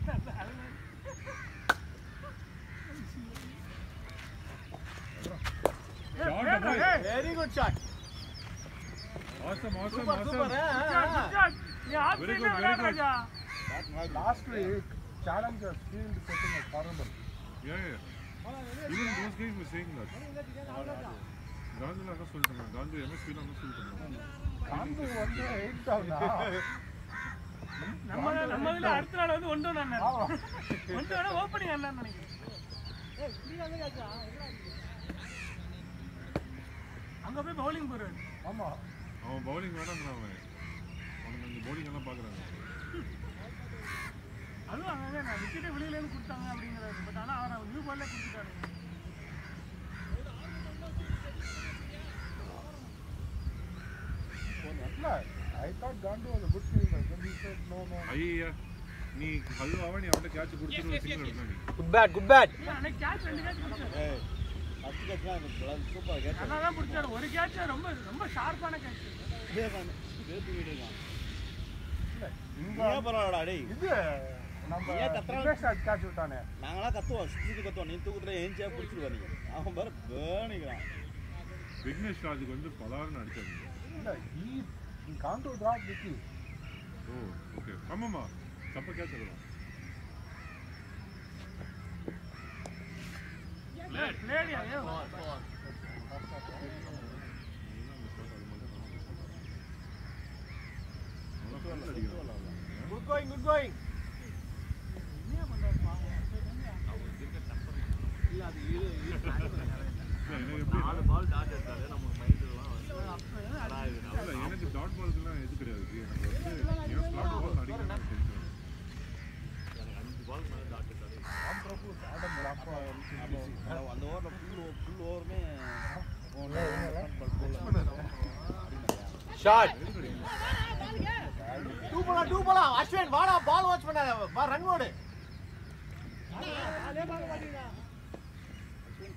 Speaker 2: வெரி குட் ஷாட்.
Speaker 3: Awesome.
Speaker 6: நீ ஆப்ஷன்ல விளையாடுறாஜா.
Speaker 5: Last week, Challenger field setting was horrible.
Speaker 3: Yeah. Even those guys were saying that. காந்தில என்ன சொல்லிட்டாங்க? காந்தி MSP ல என்ன சொல்லிட்டாங்க?
Speaker 5: காந்து வந்து 8 டவுனா.
Speaker 6: நம்மதுல அடுத்த நாள் வந்து ஒன்று ஒன்று ஓப்பனிங் ஆனான்னு நினைக்கிறேன். அங்க போய் பவுலிங் போறாரு.
Speaker 5: ஆமா.
Speaker 3: அவன் பவுலிங் வேணாம்ன்றான் அவன். அவனுக்கு அந்த பவுலிங் எல்லாம் பார்க்குறாங்க.
Speaker 6: அதுவும் அங்கே நான் விக்கெட்டை வெளியிலேருந்து கொடுத்தாங்க அப்படிங்கிறாரு. பட் ஆனால் அவர் நியூ பால்லே கொடுத்துட்டாரு.
Speaker 5: I thought Gandu was a good fielder. Then he said no.
Speaker 3: ஐயா நீ ஹல்வாவா நீ அவன்கிட்ட கேட்ச் கொடுத்துட்டு ஒரு சிங்கிள் எடுத்தா நீ.
Speaker 2: Good bat.
Speaker 6: அன்னைக்கு கேட்ச் 2 கேட்ச் கொடுத்தாரு.
Speaker 1: ஏய் ஃபர்ஸ்ட் கேட்ச்லாம் எனக்கு சூப்பர் கேட்ச்.
Speaker 6: நல்லா தான் பிடிச்சாரு. ஒரு கேட்ச் ரொம்ப ஷார்ப்பான கேட்ச்.
Speaker 1: பேசி வீடுங்க.
Speaker 5: இங்க
Speaker 1: ஏன் பரவாடா டேய்.
Speaker 5: இது நம்ம
Speaker 1: ஏன் கத்துறான்?
Speaker 5: டிஃபென்ஸ் கேட்ச் விட்டானே.
Speaker 1: நாங்கலாம் கத்துவோம். சிக்ஸுக்கு கத்துவோம். நீ தூக்குற ஏஞ்சியா பிடிச்சிருவா நீ. அவன் பாரு பேணிக்கிறான்.
Speaker 3: விக்னேஷ் ராஜுக்கு வந்து பலார்னு அடிச்சாங்க.
Speaker 5: இல்ல he Gandu dropped Vicky.
Speaker 3: ஓ ஓகே. ஆமாமா. தப்பா கேட்ச் எடுக்கலாம்.
Speaker 6: பிளேடியா ஏ
Speaker 2: குட் கோயிங். இல்ல அது
Speaker 3: எனக்கு எப்படி
Speaker 2: 4 பால் டாட் எடுத்தாலே நம்ம மைண்ட்லாம்
Speaker 3: இல்ல எனக்கு டாட் பால்ஸ்லாம் எது கிடையாது. எனக்கு வந்து ஏன் ஸ்லாட் பால் அடிக்கிறேன்னு எனக்கு தெரியும்.
Speaker 2: எனக்கு 5 பால் மேல டாட் எடுத்தாலே
Speaker 1: அந்த ஓவர்ல ஃபுல் ஓவருமே
Speaker 2: ஷாட். 2 போலாம். அஸ்வின் வாடா பால் வாட்ச் பண்ணாத. வா ரன் ஓடு.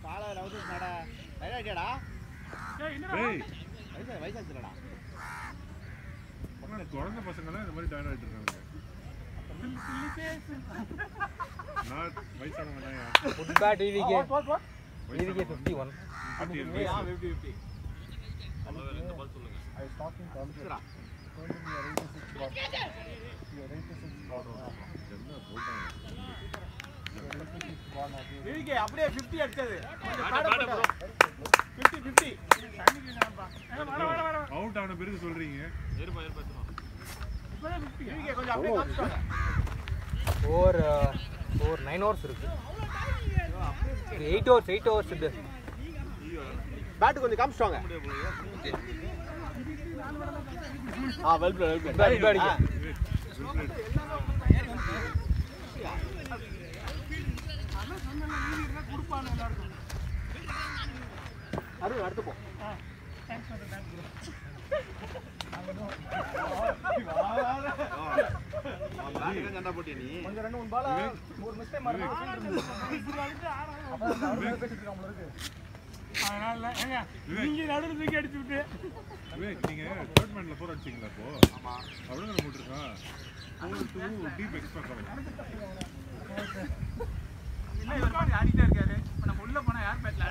Speaker 1: காலை ரவுது நட ரைடாடா.
Speaker 6: ஏய் என்னடா
Speaker 3: ஏய்
Speaker 1: வயசாச்சுலடா.
Speaker 3: ஆனா குழந்தை பசங்கலாம் இந்த மாதிரி டயர்ட் ஆயிட்டு இருக்காங்க.
Speaker 6: Silly face.
Speaker 3: நான் வயசானவங்க தான்.
Speaker 2: Good bat EVK.
Speaker 5: What?
Speaker 2: EVK 51.
Speaker 3: 50.
Speaker 2: 50.
Speaker 5: I was talking to Andrew. Told him you are 86 ball. You are 86 ball.
Speaker 3: என்ன போட்டாங்க?
Speaker 5: You are 86 ball now.
Speaker 2: EVK அப்படியே 50 அடிச்சது. கொஞ்சம் பேட் ப்ரோ. 50.
Speaker 6: தண்ணி கேக்குறான்பா. வர.
Speaker 3: அவுட் ஆன பிறகு சொல்றீங்க.
Speaker 2: இருப்பா
Speaker 6: இப்போதான் 50.
Speaker 2: EVK கொஞ்சம் அப்படியே காமிச்சாங்க.
Speaker 4: 9 hours இருக்கு. 8 hours இது.
Speaker 2: பேட் கொஞ்சம் காமிச்சாங்க. Well plate.
Speaker 4: பேட் அடிங்க.
Speaker 6: அதான் சொன்னேன் நீ இருந்தா குடுப்பானே எல்லாருக்கும்.
Speaker 2: அருண் அடுத்து போ.
Speaker 6: Thanks for the back bro.
Speaker 1: சண்டை போட்டியா நீ?
Speaker 5: கொஞ்சம் 2 3 பால் ஒரு மிஸ்டேக் மாறி
Speaker 6: அதனால ஏங்க நீங்க நடுவுல தூக்கி அடிச்சு விட்டு
Speaker 3: நீங்க தேர்ட் மேன்ல போர் அடிச்சீங்களா இப்போ? ஆமா. அவ்வளவு தான் போட்டுருக்கான். 4-2 டீப் எக்ஸ்பெக்ட் பண்ணலாம்.
Speaker 2: இல்ல இவர் பாடி ஆடிட்டே இருக்காரு. இப்ப நம்ம உள்ள போனா யார் பேட்ல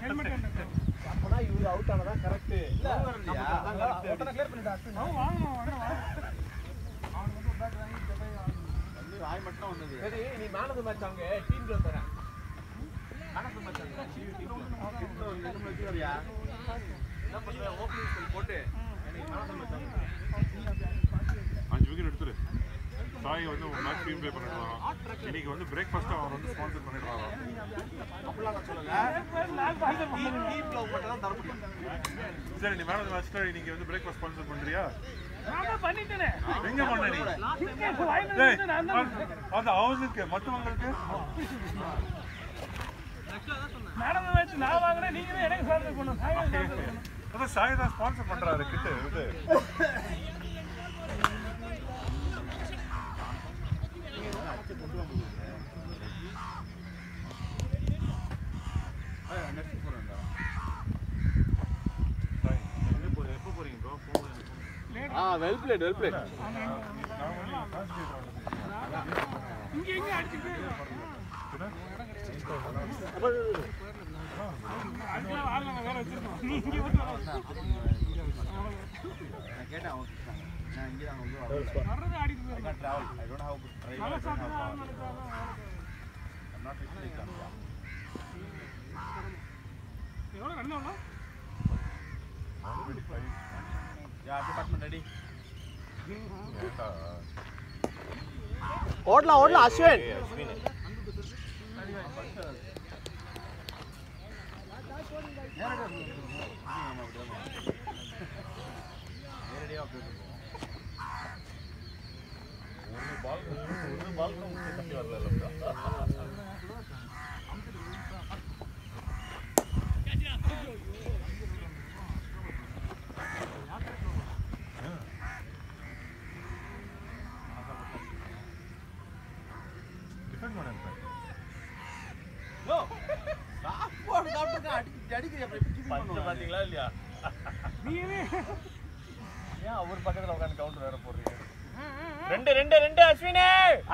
Speaker 6: ஹெல்மெட் என்ன
Speaker 5: அப்பனா இவரு அவுட் ஆனதா கரெக்ட் இல்ல ஒருத்தனை கிளியர் பண்ணிட்டா
Speaker 6: வாங்க வாங்க
Speaker 5: அவனுக்கு வந்து பேட் வாங்கி
Speaker 1: வந்து வாய் மட்டும் வந்தது.
Speaker 5: சரி நீ மேன் ஆஃப் தி மேட்ச் அங்க டீம்ல தரேன்
Speaker 1: மேன் ஆஃப் தி மேட்ச் அந்த டீம்ல வச்சு வரியா? என்ன பண்ற? ஓபனிங் போட்டு எனக்கு man of the match
Speaker 3: 5 wicket எடுத்துரு. சாய் வந்து ஒரு மேட்ச் டீம் ப்ளே பண்ணிடுவான். இன்னைக்கு வந்து பிரேக்ஃபாஸ்ட் அவர் வந்து ஸ்பான்சர் பண்ணிடுவாங்க.
Speaker 1: அப்படிலாம் நான் சொல்லல. டீம்ல மட்டும் தான் தரப்படும்.
Speaker 3: சரி நீ மேன் ஆஃப் தி மேட்ச்ல இன்னைக்கு வந்து பிரேக்ஃபாஸ்ட் ஸ்பான்சர் பண்றியா?
Speaker 6: நான் பண்ணிட்டேனே.
Speaker 3: எங்க பண்ண நீ?
Speaker 6: இங்க வாயில
Speaker 3: டேய்,
Speaker 6: இருந்து நான் தான்
Speaker 3: அது அவங்களுக்கு மத்தவங்களுக்கு
Speaker 6: மேடம் மேட்ச் நான் வாங்குறேன் நீங்க தான் எனக்கு ஸ்பான்சர் பண்ணணும்.
Speaker 3: அதான் சாய் தான் ஸ்பான்சர் பண்றாரு கிட்ட இது.
Speaker 1: நெக்ஸ்ட் போறேன்டா.
Speaker 3: எப்போ போறீங்க ப்ரோ?
Speaker 5: வெல் பிளேட்
Speaker 3: நான் வந்து
Speaker 6: இங்க எங்க அடிச்சிட்டு அதெல்லாம் ஆளங்க வேற வச்சிருக்கோம். நீ இங்க வந்து
Speaker 1: நான் கேட்டேன் அவங்க நான் இங்க தான் வந்து
Speaker 6: வர்றது ஆடிட்டு போறேன்.
Speaker 1: I travel. I don't have drive.
Speaker 6: நல்ல
Speaker 1: I don't
Speaker 6: சாப்பிட்டு
Speaker 1: have
Speaker 6: ஆள்
Speaker 1: car.
Speaker 6: நடக்காதான்.
Speaker 1: I'm not fixed like that.
Speaker 6: எவ்வளவு ரன் ஆகும்?
Speaker 1: Yeah, department ready.
Speaker 5: ஓடலாம் அஸ்வின்
Speaker 1: நேரடியா அப்படியே போவோம்.
Speaker 3: ஒரு பால் தப்பி வரல. டிஃபெண்ட் பண்ண
Speaker 1: No. சாப்பாடு சாப்பிட்டு அடிக்கிறியா அப்புறம் இப்படி பண்ணுவாங்க.
Speaker 3: பாத்தீங்களா இல்லையா?
Speaker 6: நீ
Speaker 5: ஏன் அவர் பக்கத்துல உட்கார்ந்து கவுண்டர் வேற போடுறீங்க?
Speaker 2: 2 அஸ்வினே.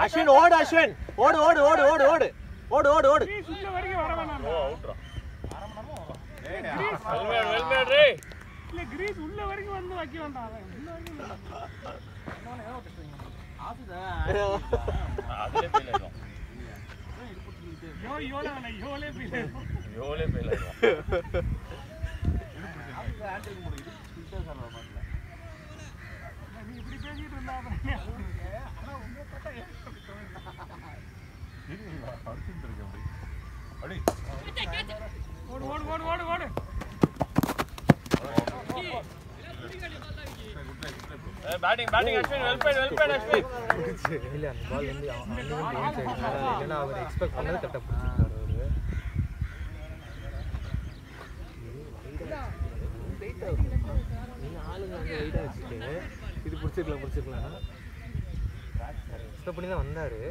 Speaker 5: அஸ்வின் ஓடு அஸ்வின் ஓடு
Speaker 6: நீ சுத்த வரைக்கும் வர வேணாம்.
Speaker 3: அவுட்ரா.
Speaker 2: வெல்மேட் ரே.
Speaker 6: இல்ல கிரீஸ் உள்ள வரைக்கும் வந்து வைக்க வேண்டாம். அவன் உள்ள வரைக்கும்
Speaker 2: அதுல ஃபெயில் ஆயிடும்.
Speaker 6: யோலே ஃபீல்.
Speaker 2: யோலே ஃபெயில் ஆயிடும்.
Speaker 1: ஹேண்டில் முடியுது. ஃபில்டர் சார் வர மாட்டல.
Speaker 6: நீ இப்படி பேசிட்டு இருந்தா அப்புறம்
Speaker 1: ஆனா உங்க கட்ட
Speaker 3: இல்ல அடிச்சிட்டு இருக்கேன் அப்படி. அடி.
Speaker 6: ஓடு.
Speaker 2: Batting Ashwin well bat Ashwin.
Speaker 5: இல்ல அந்த பால் வந்து இல்லனா அவர் எக்ஸ்பெக்ட் பண்ணது கரெக்ட்டா பிடிச்சிட்டாரு அவரு. நீங்க ஆளுங்க அங்க வெயிட்டா வச்சிட்டு இது பிடிச்சிக்கலாம் எக்ஸ்பெக்ட் பண்ணி தான் வந்தாரு.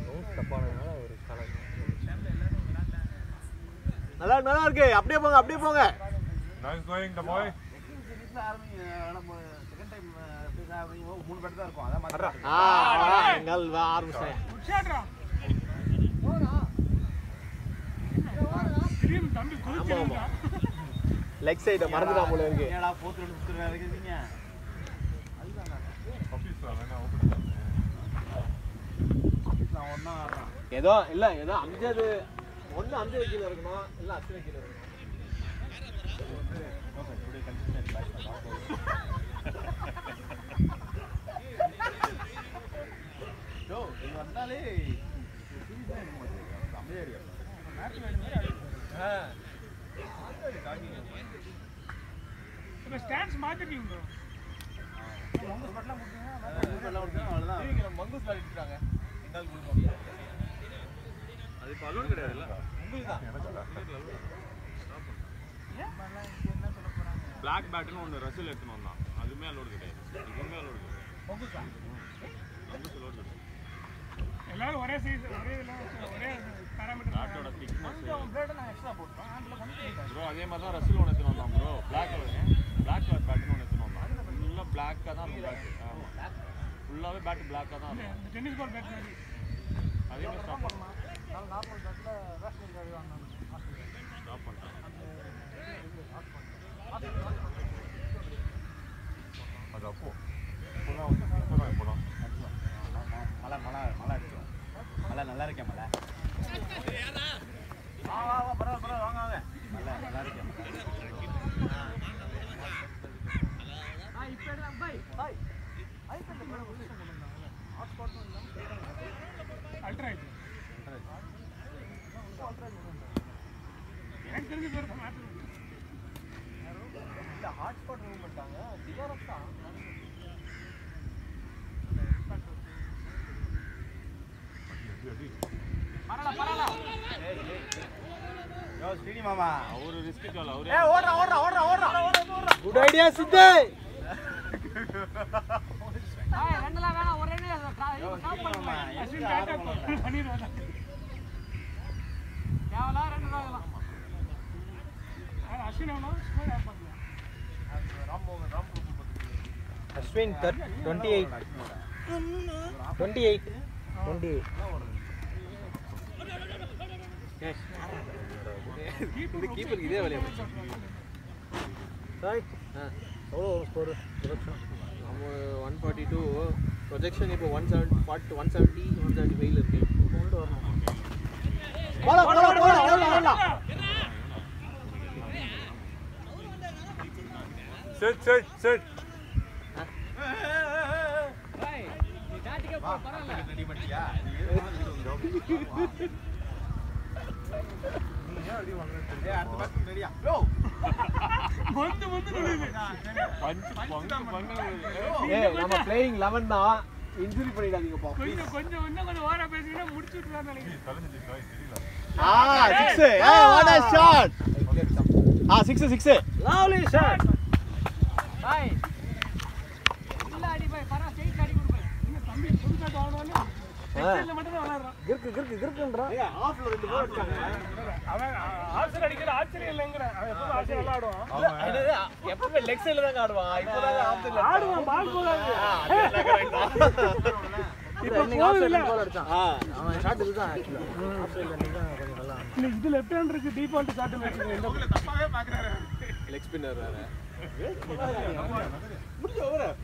Speaker 5: ரவுண்ட் தப்பானதுனால ஒரு கலர் நல்லா இருக்கு. அப்படியே போங்க.
Speaker 3: Nice going the boy.
Speaker 1: நம்ம செகண்ட் டைம் மூணு பேட் தான் இருக்கும். அதான் மாதிரி
Speaker 5: எங்கள் ஆரம்பிச்சேன்.
Speaker 6: உட்சாட்றா. கிரீம் தம்பி குளிச்சிருந்தா.
Speaker 5: லெக் சைட மறந்துடா போல இருக்கு.
Speaker 1: ஏடா போத்து ரெண்டு சுத்துற இருக்கீங்க.
Speaker 3: ஆபீஸ்ல வேணா ஓபன் பண்ணு.
Speaker 1: நான் ஒண்ணா ஆடுறேன்.
Speaker 5: ஏதோ அஞ்சாவது ஒண்ணு அஞ்சு கீழ இருக்கணும் இல்ல 10 கீழ இருக்கணும்.
Speaker 1: Okay today consistent life to இது வந்தாலே சீரியஸா இருக்க மாட்டேங்குது. அமைதியா இருக்கு. மேட்ச் வேணுமே.
Speaker 6: இப்ப ஸ்டாண்ட்ஸ் மாத்திட்டீங்க bro.
Speaker 1: மங்கூஸ் பட்லாம் கொடுத்தீங்க. எல்லாம் கொடுத்தா அவ்வளவுதான். நீங்க மங்கூஸ் பாலிட்டாங்க. என்னால கொடுங்க. அது பலூன் கிடையாதுல்ல. உங்களுக்கு தான்.
Speaker 3: எனக்கு
Speaker 6: ஏன் மல்ல இங்க என்ன சொல்ல போறாங்க?
Speaker 2: பிளாக் பேட்னு ஒன்று ரசில் எடுத்துன்னு வந்தான். அதுவுமே அலோடு கிடையாது. இதுவுமே அலோடு கிடையாது. அலோடு கிடையாது.
Speaker 6: எல்லாரும் ஒரே சைஸ் ஒரே பேராமீட்டர்
Speaker 2: பேட்டோட திக்னஸ்
Speaker 1: பிளேட் நான் எக்ஸ்ட்ரா போட்டோம். ஹேண்ட்ல கொஞ்சம்
Speaker 2: ப்ரோ அதே மாதிரி தான் ரசில் ஒன்று எடுத்துன்னு வந்தான் ப்ரோ. பிளாக் கலர் பேட்னு ஒன்று எடுத்துன்னு வந்தான். ஃபுல்லாக பிளாக்காக தான் இருக்கும் பேட். ஆமாம் ஃபுல்லாகவே பேட் பிளாக்காக தான் இருக்கும்.
Speaker 6: இந்த டென்னிஸ் பால் பேட் மாதிரி
Speaker 2: அதே மாதிரி ஸ்டாப் பண்ணலாம்.
Speaker 1: நான் நார்மல் பேட்ல ரேஷனரி கார்டு வாங்கினேன்.
Speaker 2: ஸ்டாப் பண்ணிட்டேன்.
Speaker 3: அது அப்போ இப்போதான் வந்து இப்போதான்
Speaker 1: மலை மலை மலை அடிக்கும். மலை நல்லா இருக்கேன் மலை. வா வா வா பரவாயில்ல வாங்க வாங்க. மலை நல்லா இருக்கேன் மலை.
Speaker 6: அல்ட்ரா இது எனக்கு தெரிஞ்ச பேர் தான் மாற்று
Speaker 1: இல்ல ஹாட்ஸ்பாட் மூவ் பண்ணிட்டாங்க. டிஆர்எஃப் தான். பரவாயில்ல பரவாயில்ல. யோ ஸ்ரீனி மாமா
Speaker 2: அவரு ரிஸ்க் கால் அவரே.
Speaker 1: ஏய் ஓடுறா ஓடுறா ஓடுறா ஓடுறா.
Speaker 5: குட் ஐடியா சித்து.
Speaker 4: ரெண்டுலாம் வேணாம் ஒரு ரெண்டு ஸ்டாப் பண்ணுங்க.
Speaker 6: அஸ்வின் பேட்டா பண்ணிடுவாங்க.
Speaker 4: தேவலா ரெண்டு தான்
Speaker 6: அஸ்வின் எவ்வளோ ஸ்கோர் ஆஃப் பண்ணலாம்.
Speaker 5: அஸ்வின் 28 இந்த கீப்பருக்கு இதே வேலையா போச்சு. எவ்வளோ ஸ்கோர் ப்ரொஜெக்ஷன்? நம்ம 142 ப்ரொஜெக்ஷன் இப்போ 170 175 இருக்கு. கொண்டு வரணும். போலாம் போலாம் போலாம் ஓடலாம்.
Speaker 3: செட் செட் செட்
Speaker 4: பாய் நீ டாட்டிக்கே போ பரவாயில்ல.
Speaker 1: ரெடி பண்ணியா? ஏய் அடுத்த பேட்ச் ரெடியா? யோ
Speaker 6: வந்து நுழையுது.
Speaker 2: பஞ்சு பங்கு
Speaker 5: ஏய் நம்ம பிளேயிங் 11 தான். இன்ஜூரி பண்ணிடாதீங்கப்பா.
Speaker 6: கொஞ்சம் ஓரா பேசினா முடிச்சு விட்டுலாம்னு நினைக்கிறேன்.
Speaker 3: தலைஞ்சு தெரியல
Speaker 1: 6 ஏய் what a shot. 6
Speaker 5: lovely shot.
Speaker 4: Boy இல்ல அடி பாய் பரவா ஸ்ட்ரைட் அடி கொடு பாய்.
Speaker 6: இன்னும் தம்பி புதுசா வாங்கணும்னு எக்ஸல்ல மட்டும் தான் விளையாடுறான்.
Speaker 5: கிறுக்குன்றா.
Speaker 1: ஏய் ஆஃப்ல 2 கோல் அடிச்சாங்க.
Speaker 6: அவன் ஆர்சல் அடிக்கிற ஆச்சரியம் இல்லைங்கிற. அவன் எப்பவும் ஆச்சரியம் விளையாடுவான்.
Speaker 5: எப்பவுமே லெக் சைடுல தான் ஆடுவான். இப்போதான் ஆஃப் சைடுல
Speaker 6: ஆடுவான் பால் போகாது.
Speaker 5: இப்போ போகுதுல கோல் அடிச்சான். அவன் ஷாட் இதுதான் एक्चुअली. ஆஃப் சைடுல நீங்க கொஞ்சம் நல்லா
Speaker 6: இல்ல இது லெஃப்ட் ஹேண்ட் இருக்கு டிஃபால்ட் ஷாட் வச்சிருக்கீங்க. இந்த தப்பாவே பாக்குறாரு.
Speaker 5: லெக் ஸ்பின்னர் வேற.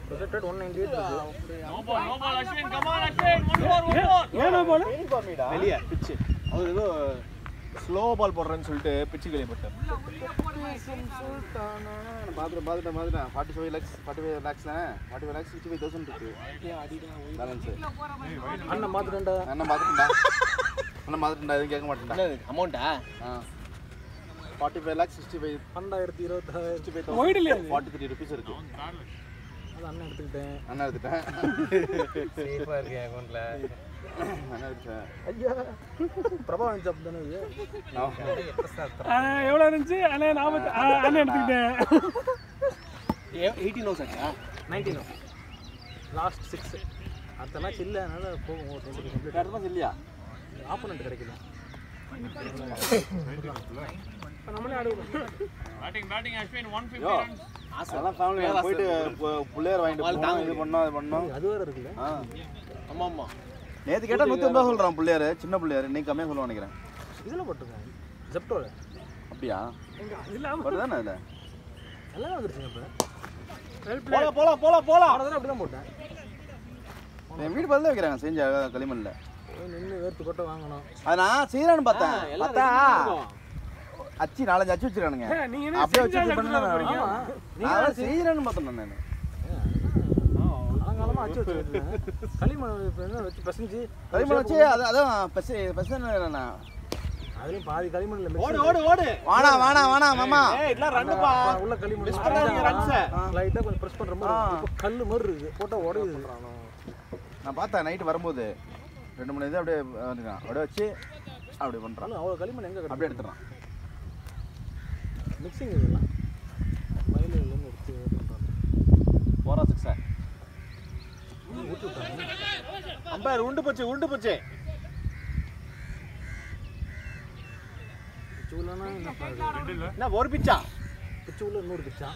Speaker 5: ப்ரொஜெக்டட் 198 இருக்கு.
Speaker 2: No ball Ashwin come on Ashwin 1 4
Speaker 6: ஏனா போல
Speaker 1: வெளிய பிட்ச் அவர் ஏதோ ஸ்லோ பால் போடுறேன்னு சொல்லிட்டு பிட்ச் வெளிய போட்டார். பாத்துட்டேன் 45 lakhs 65 lakhs 65000 இருக்கு பேலன்ஸ்.
Speaker 5: அண்ணன் மாத்துறேன்டா.
Speaker 1: அண்ணன் பாத்துட்டேன்டா எதுவும் கேட்க மாட்டேன்டா.
Speaker 5: அமௌண்டா?
Speaker 1: 45 lakhs 65
Speaker 5: 2026
Speaker 6: ஒயிட் இல்லையா?
Speaker 1: 43 rupees இருக்கு.
Speaker 5: அது அண்ணன் எடுத்துக்கிட்டேன்.
Speaker 1: அண்ணன் எடுத்துட்டேன்.
Speaker 5: சேஃபா இருக்கு அக்கவுண்ட்ல.
Speaker 1: அண்ணன் எடுத்தேன்.
Speaker 5: ஐயா பிரபா ஜாப் தானே இது.
Speaker 6: எவ்வளவு இருந்துச்சு? அண்ணே அண்ணன் எடுத்துக்கிட்டேன்.
Speaker 1: 18 lakhs ஆச்சா?
Speaker 5: 19 லாஸ்ட் 6 அடுத்த மேட்ச் இல்ல அதனால போகும். கம்ப்ளீட்
Speaker 1: அடுத்த மாசம் இல்லையா?
Speaker 5: ஆப்போனன்ட் கிடைக்கல.
Speaker 6: நம்மளே ஆடுவோம்.
Speaker 2: பேட்டிங் அஸ்வின் 150
Speaker 1: யோ
Speaker 2: runs.
Speaker 1: அதெல்லாம் ஃபேமிலி போயிட்டு புள்ளையர் வாங்கிட்டு போனோம் இது பண்ணோம் அது பண்ணோம்.
Speaker 5: அது வேற இருக்குல்ல.
Speaker 2: ஆமாமா
Speaker 1: நேத்து கேட்டா 150 சொல்றான் புள்ளையர் சின்ன புள்ளையர் இன்னைக்கு கம்மியா சொல்லுவான் நினைக்கிறேன்.
Speaker 5: இதுல போட்டுருக்காங்க ஜெப்டோல.
Speaker 1: அப்படியா?
Speaker 6: இல்லாம
Speaker 1: படுதானே இதுல?
Speaker 5: எல்லாம் வந்துருச்சுங்க இப்ப.
Speaker 1: போலாம்
Speaker 5: அவ்வளவுதான் அப்படிதான் போட்டேன்.
Speaker 1: என் வீடு பதில் வைக்கிறாங்க செஞ்ச களிமண்ல.
Speaker 5: நின்று வேர்த்து கொட்ட வாங்கணும்.
Speaker 1: அது நான் செய்யறான்னு பார்த்தேன். பார்த்தா அச்சு 4-5 அச்சு வச்சிருக்கானுங்க.
Speaker 6: நீங்க என்ன
Speaker 1: அப்படியே வச்சு
Speaker 6: செஞ்சா
Speaker 1: பண்ணா
Speaker 6: போறீங்க?
Speaker 1: நான் செய்யறான்னு பார்த்தேன் நான்.
Speaker 5: காலங்காலமா அச்சு வச்சிருக்கேன். களிமண் வச்சு பசஞ்சு
Speaker 1: களிமண் வச்சு அதான் பெசன்
Speaker 5: அதுலயும் பாதி களிமண் இல்ல.
Speaker 1: ஓடு வாணா மாமா.
Speaker 5: உள்ள களிமண் லைட்டா கொஞ்சம் பிரஸ் பண்ற மாதிரி இப்ப கல்லு மாதிரி இருக்கு. போட்டா உடையுது.
Speaker 1: நான் பார்த்தேன் நைட் வரும்போது 2-3 இது அப்படியே வந்துட்டான். அப்படியே வச்சு அப்படியே பண்றான்.
Speaker 5: அவ்வளவு களிமண் எங்க
Speaker 1: அப்படியே எடுத்துறான்.
Speaker 5: மிக்சிங் இதெல்லாம் மயில இல்ல
Speaker 1: அம்பர் உண்டு போச்சு
Speaker 5: பிச்சூலனா
Speaker 1: என்ன ஒரு பிச்சா
Speaker 5: பிச்சூல இன்னொரு பிச்சா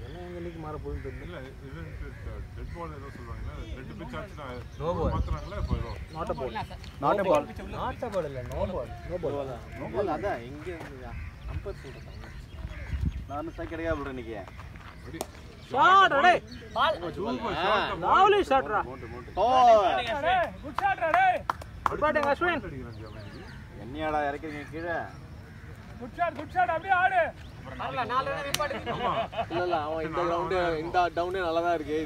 Speaker 5: என்ன எங்க இன்னைக்கு மாற போகுதுன்னு தெரியல.
Speaker 3: இல்ல இது டெட் பால் ஏதோ சொல்லுவாங்க ரெட் பிட்ச் ஆச்சுனா
Speaker 5: No ball.
Speaker 3: மாத்துறாங்களா இப்போ ஏதோ
Speaker 5: not a ball.
Speaker 1: Not a பால்
Speaker 5: இல்ல நோ பால்.
Speaker 1: நோ பால் அதான் எங்க இருந்துயா அம்பர் சொல்றாங்க நான் சை கிடையாது bro இன்னைக்கு
Speaker 5: ஷாட் அடே பால்
Speaker 3: சூப்பர் ஷாட்
Speaker 5: லவ்லி ஷாட் ரா
Speaker 1: ஓ
Speaker 6: குட் ஷாட் ரே
Speaker 5: பாட்டிங் அஸ்வின்
Speaker 3: அடிக்கிறான் ஜாமன்
Speaker 1: என்னையாடா இறக்குறீங்க கீழே
Speaker 6: குட் ஷாட் அப்படியே ஆடு
Speaker 5: இல்ல நாலு ரன் ரிப்பார்ட்
Speaker 1: இல்ல அவன் இந்த ரவுண்ட் இந்த டவுனே நல்லா தான் இருக்கு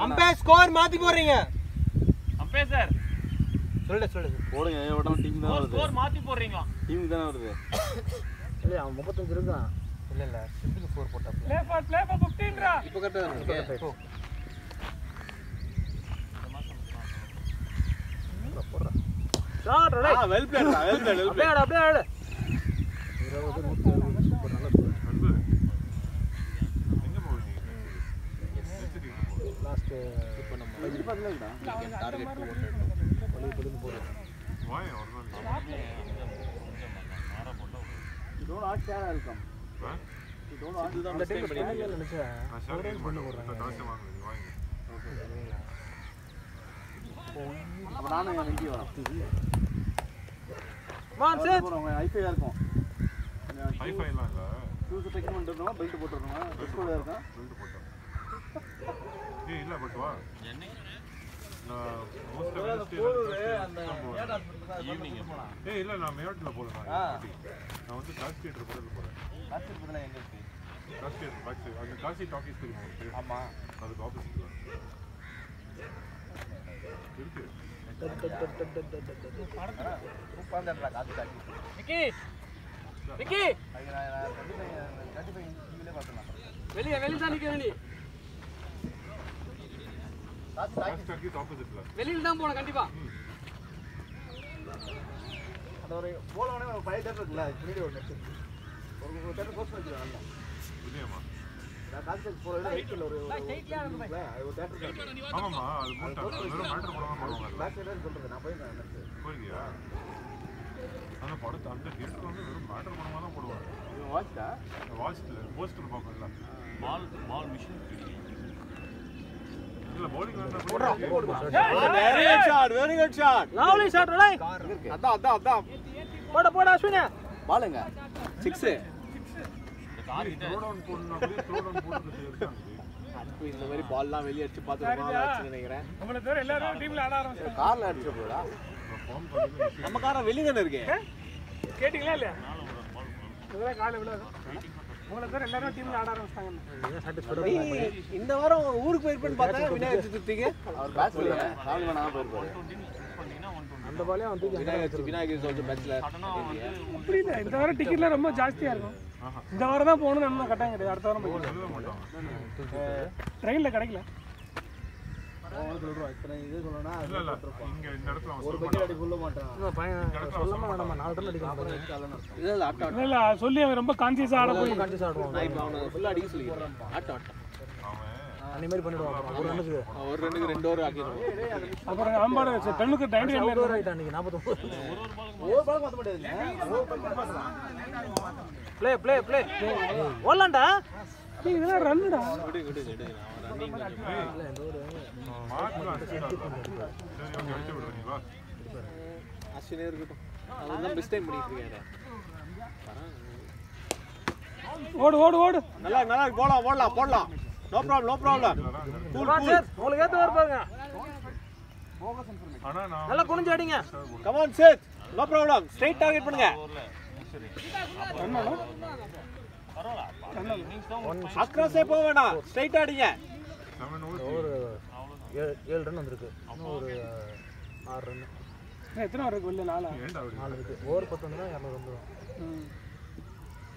Speaker 5: அம்பேர் ஸ்கோர் மாத்தி போறீங்க
Speaker 2: அம்பேர் சார்
Speaker 5: சொல்லு
Speaker 1: போடுங்க உடனே டீம் தான் வருது
Speaker 2: ஸ்கோர் மாத்தி போடுறீங்களா
Speaker 1: டீம் தானே வருது
Speaker 5: இல்ல அவன் 35 இருக்கான் இல்ல சிம்பிள் 4 போட்டாப்ல
Speaker 6: ப்ளே ஃபார் 15 ரா
Speaker 1: இப்போ கரெக்டா இருக்கு
Speaker 5: ஷாட் அடே
Speaker 1: வெல் பிளேட்
Speaker 5: அப்படியே ஆடு 20 170 சூப்பர் நல்ல ஸ்கோர்
Speaker 3: அன்பு எங்க போவீங்க
Speaker 5: லாஸ்ட்
Speaker 1: இப்போ நம்ம எதிர்பார்க்கலடா டார்கெட் 200
Speaker 5: படி போறோம்
Speaker 3: வாய் ஒரு நாள்
Speaker 1: டோன்ட் ஆட் ஷேர் வெல்கம்
Speaker 3: ஆ
Speaker 1: டோன்ட் ஆட்
Speaker 5: இந்த டீம் பண்ணி நினைச்சா
Speaker 3: நான் ஷேர் பண்ண போறேன் காசு வாங்க நீ வாங்க
Speaker 1: அப்ப நானும் என் வண்டி வரேன்
Speaker 5: மான் செட்
Speaker 1: போறோம் ஐஃபை இருக்கும்
Speaker 3: ஹைஃபை எல்லாம் இல்ல
Speaker 1: ஷூஸ் டெக் பண்ணிட்டோம் பெல்ட் போட்டுறோம் ட்ரெஸ் கோட் இருக்கும்
Speaker 3: சொல்லிட்டு போட்டேன் ஏய் இல்ல பட் வா நான் மோஸ்ட்
Speaker 2: ஈவினிங்
Speaker 3: ஏய் இல்ல நான் மேயட்ல போறேன் நான் வந்து காசி தியேட்டர் போறேன்
Speaker 1: காசு பதிலா எங்க இருக்கு
Speaker 3: காசி தியேட்டர் பேக் சைடு அந்த காசி டாக்கீஸ் தெரியுமா
Speaker 1: ஆமா
Speaker 3: அதுக்கு ஆப்போசிட்ல இருக்கு
Speaker 1: உட்கார்ந்தடா காசு டாக்கி
Speaker 5: விக்கி
Speaker 1: அதுக்கு நான் 35 டிவில பார்த்தேன்
Speaker 5: வெளிய தான் நிக்க வெளிய
Speaker 1: காசு டாக்கி
Speaker 3: காசி டாக்கீஸ் ஆப்போசிட்ல
Speaker 5: வெளியில தான் போணும் கண்டிப்பா
Speaker 1: அது ஒரு போலவனே ஒரு 5 தேட்டர் இருக்குல பின்னாடி ஒரு நெட் ஒரு தேட்டர் போஸ்ட் பண்ணிடுவாங்க
Speaker 3: இல்லையாமா
Speaker 1: நான் கான்செப்ட் போறதுல வெயிட்ல ஒரு தேட்டர் இருக்கு
Speaker 3: ஆமாமா அது போட்டா வெறும் மேட்டர் போடாம போடுவாங்க
Speaker 1: பேக் சைடு சொல்றது நான் போய் நான்
Speaker 3: போறியா அந்த படத்தை அந்த தியேட்டர் வந்து வெறும் மேட்டர் போடாம தான் போடுவாங்க
Speaker 1: வாட்ச்டா
Speaker 3: வாட்ச்ல போஸ்டர் பார்க்கல
Speaker 2: மால் மிஷின்
Speaker 3: இல்ல bowling வேணா
Speaker 1: very good shot
Speaker 5: lovely shot அடே
Speaker 1: அதான்
Speaker 5: போட அஸ்வின்
Speaker 1: பாலுங்க 6
Speaker 3: த்ரோ டவுன் போடணும் அப்படியே த்ரோ டவுன் போட்டுட்டு இருக்காங்க
Speaker 1: அப்ப இந்த மாதிரி பால்லாம் வெளிய அடிச்சு பாத்துறோம் நினைக்கிறேன்
Speaker 6: உங்களை தவிர எல்லாரும் டீம்ல ஆட ஆரம்பிச்சு
Speaker 1: கார்ல அடிச்சு போடா
Speaker 3: ஃபார்ம் பண்ணி
Speaker 1: நம்ம கார வெளிய தான இருக்கு
Speaker 6: கேட்டிங்களா இல்லையா இதெல்லாம் காலையில விடாது உங்களை தவிர எல்லாரும் டீம்ல ஆட ஆரம்பிச்சிட்டாங்க
Speaker 1: இந்த வாரம் ஊருக்கு போயிருப்பேன்னு பார்த்தா விநாயகர் சதுர்த்திக்கு அவர் பேட்ச்ல சாமி பண்ணாம போயிருப்பாரு
Speaker 5: அந்த பாலே வந்து
Speaker 1: விநாயகர் சதுர்த்தி பேட்ச்ல
Speaker 6: அப்படி இல்லை இந்த வாரம் டிக்கெட்லாம் ரொம்ப ஜாஸ்தியா இருக்கும் இந்த வாரம் தான் போகணும்னு நம்ம கட்டாயம் கிடையாது அடுத்த வாரம் போய்
Speaker 3: சொல்ல மாட்டாங்க
Speaker 6: ட்ரெயினில் கிடைக்கல
Speaker 1: சொல்றோம் இத்தனை இது சொல்லணும்னா
Speaker 3: இல்ல இல்ல இங்க இந்த இடத்துல அவன்
Speaker 1: ஒரு
Speaker 3: சொல்ல
Speaker 1: பக்கெட் அடி ஃபுல்ல மாட்டான்
Speaker 5: இந்த பையன் சொல்லாம வேணாமா 4 ரன் அடிக்கலாம்
Speaker 1: இல்ல இல்ல ஆட்ட
Speaker 6: இல்லை இல்லை சொல்லி அவன் ரொம்ப கான்சியஸாக ஆட போய்
Speaker 5: கான்டிஸ் ஆடுவான்
Speaker 1: நான் இப்ப அவனை ஃபுல்லா அடிக்க சொல்லிக்கிறேன் ஆட்ட
Speaker 3: அவன்
Speaker 5: அந்த மாதிரி பண்ணிடுவான் அப்புறம் ஒரு ரன்னுக்கு
Speaker 1: ஒரு ரெண்டுக்கு 2 ஓவர் ஆக்கிடுவோம்
Speaker 6: அப்புறம் அம்பாடு டென்னுக்கு டைம்
Speaker 5: அவுட் ஓவர் ஆயிட்டான் இன்னைக்கு 49
Speaker 1: ஒரு பால் மாத்த முடியாதுங்க ஒரு பால் மாத்தலாம்
Speaker 5: ப்ளே ஓடலாம்டா
Speaker 6: இதெல்லாம் ரன்னுடா
Speaker 1: குடு நான் ரன்னிங்
Speaker 5: இல்ல இந்த ஒரு
Speaker 3: மார்க் சரி ஓகே அடிச்சு விடுறேன் நீ வா
Speaker 1: அஸ்வினே இருக்கட்டும் அதெல்லாம் பெஸ்ட் டைம் பண்ணிட்டு இருக்காரு
Speaker 6: ஓடு
Speaker 1: நல்லா போடலாம் நோ ப்ராப்ளம் கூல்
Speaker 5: உங்களுக்கு ஏத்த வர பாருங்க
Speaker 3: ஆனா நான்
Speaker 5: நல்லா குனிஞ்சு அடிங்க
Speaker 1: come on Seth no problem straight target பண்ணுங்க அக்ராஸே போக வேண்டாம் ஸ்ட்ரைட் அடிங்க
Speaker 3: 7 ஓவர்
Speaker 5: ஒரு 7 ரன் வந்திருக்கு இன்னும் ஒரு 6 ரன்
Speaker 6: எத்தனை வரும் வெளில 4
Speaker 3: ஏன்டா அப்படி
Speaker 5: 4 இருக்கு ஓவர் 10 வந்தா 200 வந்துரும்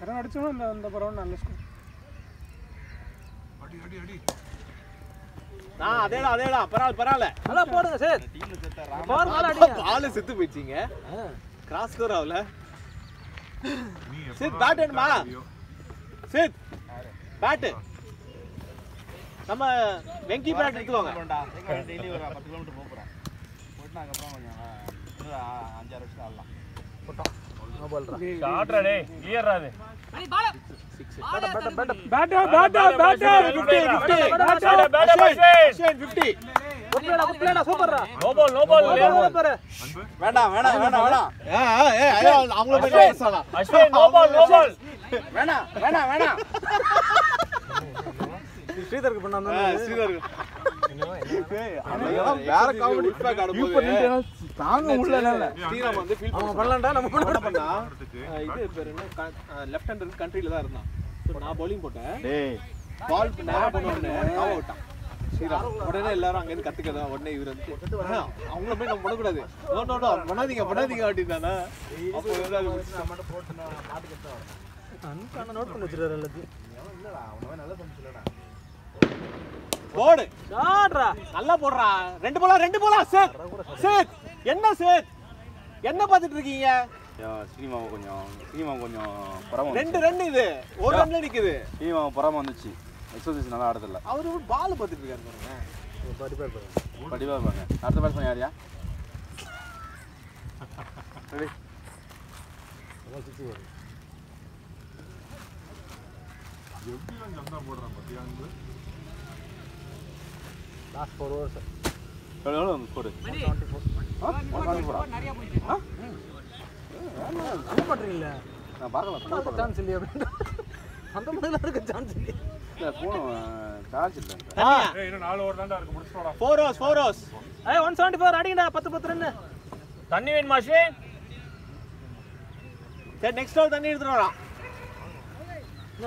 Speaker 6: யாரும் அடிச்சோம் இந்த பரவாயில்ல நல்ல ஸ்கோர்
Speaker 3: அடி
Speaker 1: அதேடா பரவாயில்ல
Speaker 5: நல்லா போடுங்க சார் பவர் பால் அடிங்க
Speaker 1: பால் செத்து போயிடுச்சீங்க கிராஸ் ஸ்கோர் ஆகல
Speaker 3: நீ
Speaker 1: சேத் பேட் வேணுமா சேத் பேட் நம்ம வெங்கி பேட் எடுத்துவாங்க.
Speaker 2: டெய்லி ஒரு 10 கிலோமீட்டர் போகிறேன். போயிட்டு அதுக்கப்புறம் கொஞ்சம் 5-6 வருஷம் ஆடலாம்.
Speaker 6: ஷாட்ரா டேய் கிளியர்ரா அது
Speaker 5: ஸ்ரீதருக்கு பண்ணாங்க
Speaker 1: வேற காமெடி ஃபேக் ஆடும்போது தாங்க உள்ளல ஸ்ரீராம் வந்து ஃபீல் பண்ணலாம்டா நம்ம பண்ணா இது பேர் என்ன லெஃப்ட் ஹேண்டர் கண்ட்ரில தான் இருந்தான். சோ நான் bowling போட்டேன். டேய் பால் நேரா போனோனே ஆவ் அவுட்டான் ஸ்ரீராம். உடனே எல்லாரும் அங்க இருந்து கத்துக்கதா உடனே இவர் வந்து அவங்கள போய் நம்ம பண்ண கூடாது. நோ பண்ணாதீங்க அப்படினானா அப்போ ஏதாவது நம்ம போட்டு மாட்டிக்கிட்டா
Speaker 5: அன்கான நோட் பண்ணி வச்சிராரு எல்லாத்தையும்.
Speaker 1: இல்லடா அவனே நல்லா சமைச்சலடா. போடு ஷாட்ரா நல்லா போடுறா. ரெண்டு போலா சேத் என்ன சேத் என்ன பாத்துட்டு இருக்கீங்க?
Speaker 2: சினிமாவை கொஞ்சம் பரம
Speaker 1: ரெண்டு இது ஒரு ரன்ல நிக்குது.
Speaker 2: சினிமாவை பரம வந்துச்சு. எக்ஸசைஸ் நல்லா ஆடுதில்ல.
Speaker 1: அவரு ஒரு பால் பாத்துட்டு இருக்காரு பாருங்க.
Speaker 2: படிப்பா இருப்பாங்க. அடுத்த பேட்ஸ்மேன் யாரியா? ரெடி
Speaker 3: எப்படிலாம் ஜந்தா போடுறான் பத்தியாந்து
Speaker 5: லாஸ்ட் 4 ஓவர்ஸ்
Speaker 2: எவ்வளோ ஸ்கோர்? 174.
Speaker 5: என்ன பண்றீங்க?
Speaker 2: நான் பார்க்கலாம்.
Speaker 5: சான்ஸ் இல்லையா அப்படினா அந்த மாதிரி இருக்க சான்ஸ் இல்லையா?
Speaker 2: இல்ல போன் சார்ஜ் இல்ல.
Speaker 3: ஏய் இன்னும் 4 ஓவர் தான்டா இருக்கு முடிச்சுடா.
Speaker 1: 4 overs
Speaker 5: ஏய் 174 அடிங்கடா 10 ரன்.
Speaker 6: தண்ணி வேணுமா அஸ்வின்?
Speaker 1: சரி நெக்ஸ்ட் ஓவர் தண்ணி எடுத்துட்டு வரலாம்.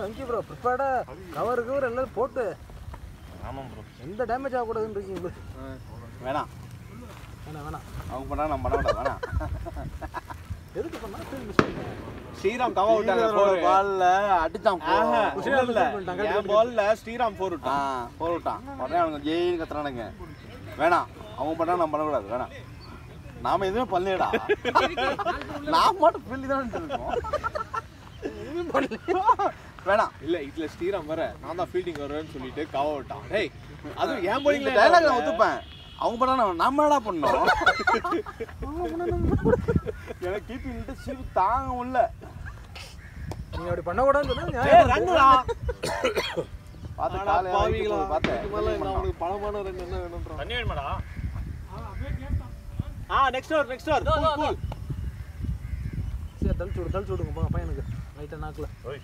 Speaker 5: வெங்கி ப்ரோ ப்ரிப்பேர்டா கவர் எல்லாம் போட்டு
Speaker 2: ஆமாம் ப்ரோ.
Speaker 5: எந்த டேமேஜ் ஆக கூடாதுன்னு இருக்கீங்க.
Speaker 2: வேணாம்
Speaker 5: வேணாம்
Speaker 2: அவங்க பண்ணா நம்ம பண்ண கூடாது. வேணாம்
Speaker 5: எதுக்கு பண்ணா ஃபீல்ட் மிஸ் பண்ணீங்க?
Speaker 1: ஸ்ரீராம் கவ விட்டாங்க.
Speaker 2: பால்ல அடிச்சான்.
Speaker 1: இல்ல என் பால்ல ஸ்ரீராம் 4 விட்டான்.
Speaker 2: போர் விட்டான். உடனே அவங்க ஜெயின்னு கத்துறானுங்க. வேணாம் அவங்க பண்ணா நம்ம பண்ணக்கூடாது. வேணாம் நாம எதுவுமே பண்ணலடா. நான் மட்டும் ஃபீல்டு தான் இருக்கோம். வேணாம்
Speaker 1: இல்ல இதுல ஸ்ரீராம் வர நான் தான் ஃபீல்டிங் வரேன்னு சொல்லிட்டு கவ விட்டான். டேய் அது ஏன் bowlingல
Speaker 2: டயலாக் நான் ஒத்துப்பேன். அவங்க பண்ணா நம்ம என்னடா பண்ணோம்? எனக்கு கீப்பிங் சிரிப்பு தாங்க முடியல.
Speaker 5: நீங்க அப்படி பண்ண கூடாதுன்னு சொன்னா
Speaker 1: ஏய் ரன்னுடா
Speaker 2: பாத்து
Speaker 1: ஆனா
Speaker 2: காலையில
Speaker 1: பாவிங்களா
Speaker 2: பாத்து
Speaker 1: இதுக்கு மேல நான் உனக்கு பலமான ரன் என்ன வேணும்ன்றா.
Speaker 6: தண்ணி வேணுமாடா?
Speaker 1: நெக்ஸ்ட் ஓவர் கூல்
Speaker 5: சரி தள்ளிச்சு விடுங்க போங்க பையனுக்கு ரைட்டா நாக்குல.
Speaker 3: ஓய்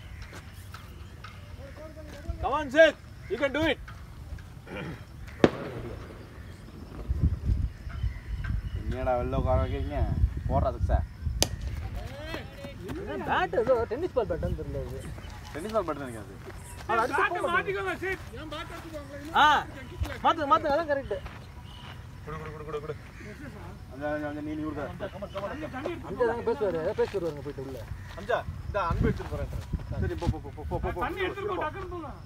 Speaker 1: come on Seth you can to it.
Speaker 2: என்னடா வெள்ள உட்கார வைக்கிறீங்க? போடுறதுக்கு சார்
Speaker 5: பேட் ஏதோ டென்னிஸ் பால் பேட்னு தெரியல இது.
Speaker 2: டென்னிஸ் பால் பேட் நினைக்காது.
Speaker 5: அது அடிச்சு போக
Speaker 6: மாத்திக்கோங்க சீட். ஏன் பேட் எடுத்துவாங்க?
Speaker 5: மாத்து அதான் கரெக்ட்.
Speaker 3: குடு
Speaker 2: அந்த நீ ஊர்தா.
Speaker 5: அங்க தாங்க பேசி வருவாங்க போயிட்டு உள்ள.
Speaker 1: அஞ்சா இந்த அன்பு எடுத்துட்டு போறேன்.
Speaker 2: சரி போ.
Speaker 6: தண்ணி எடுத்துட்டு போ டக்குனு போலாம்.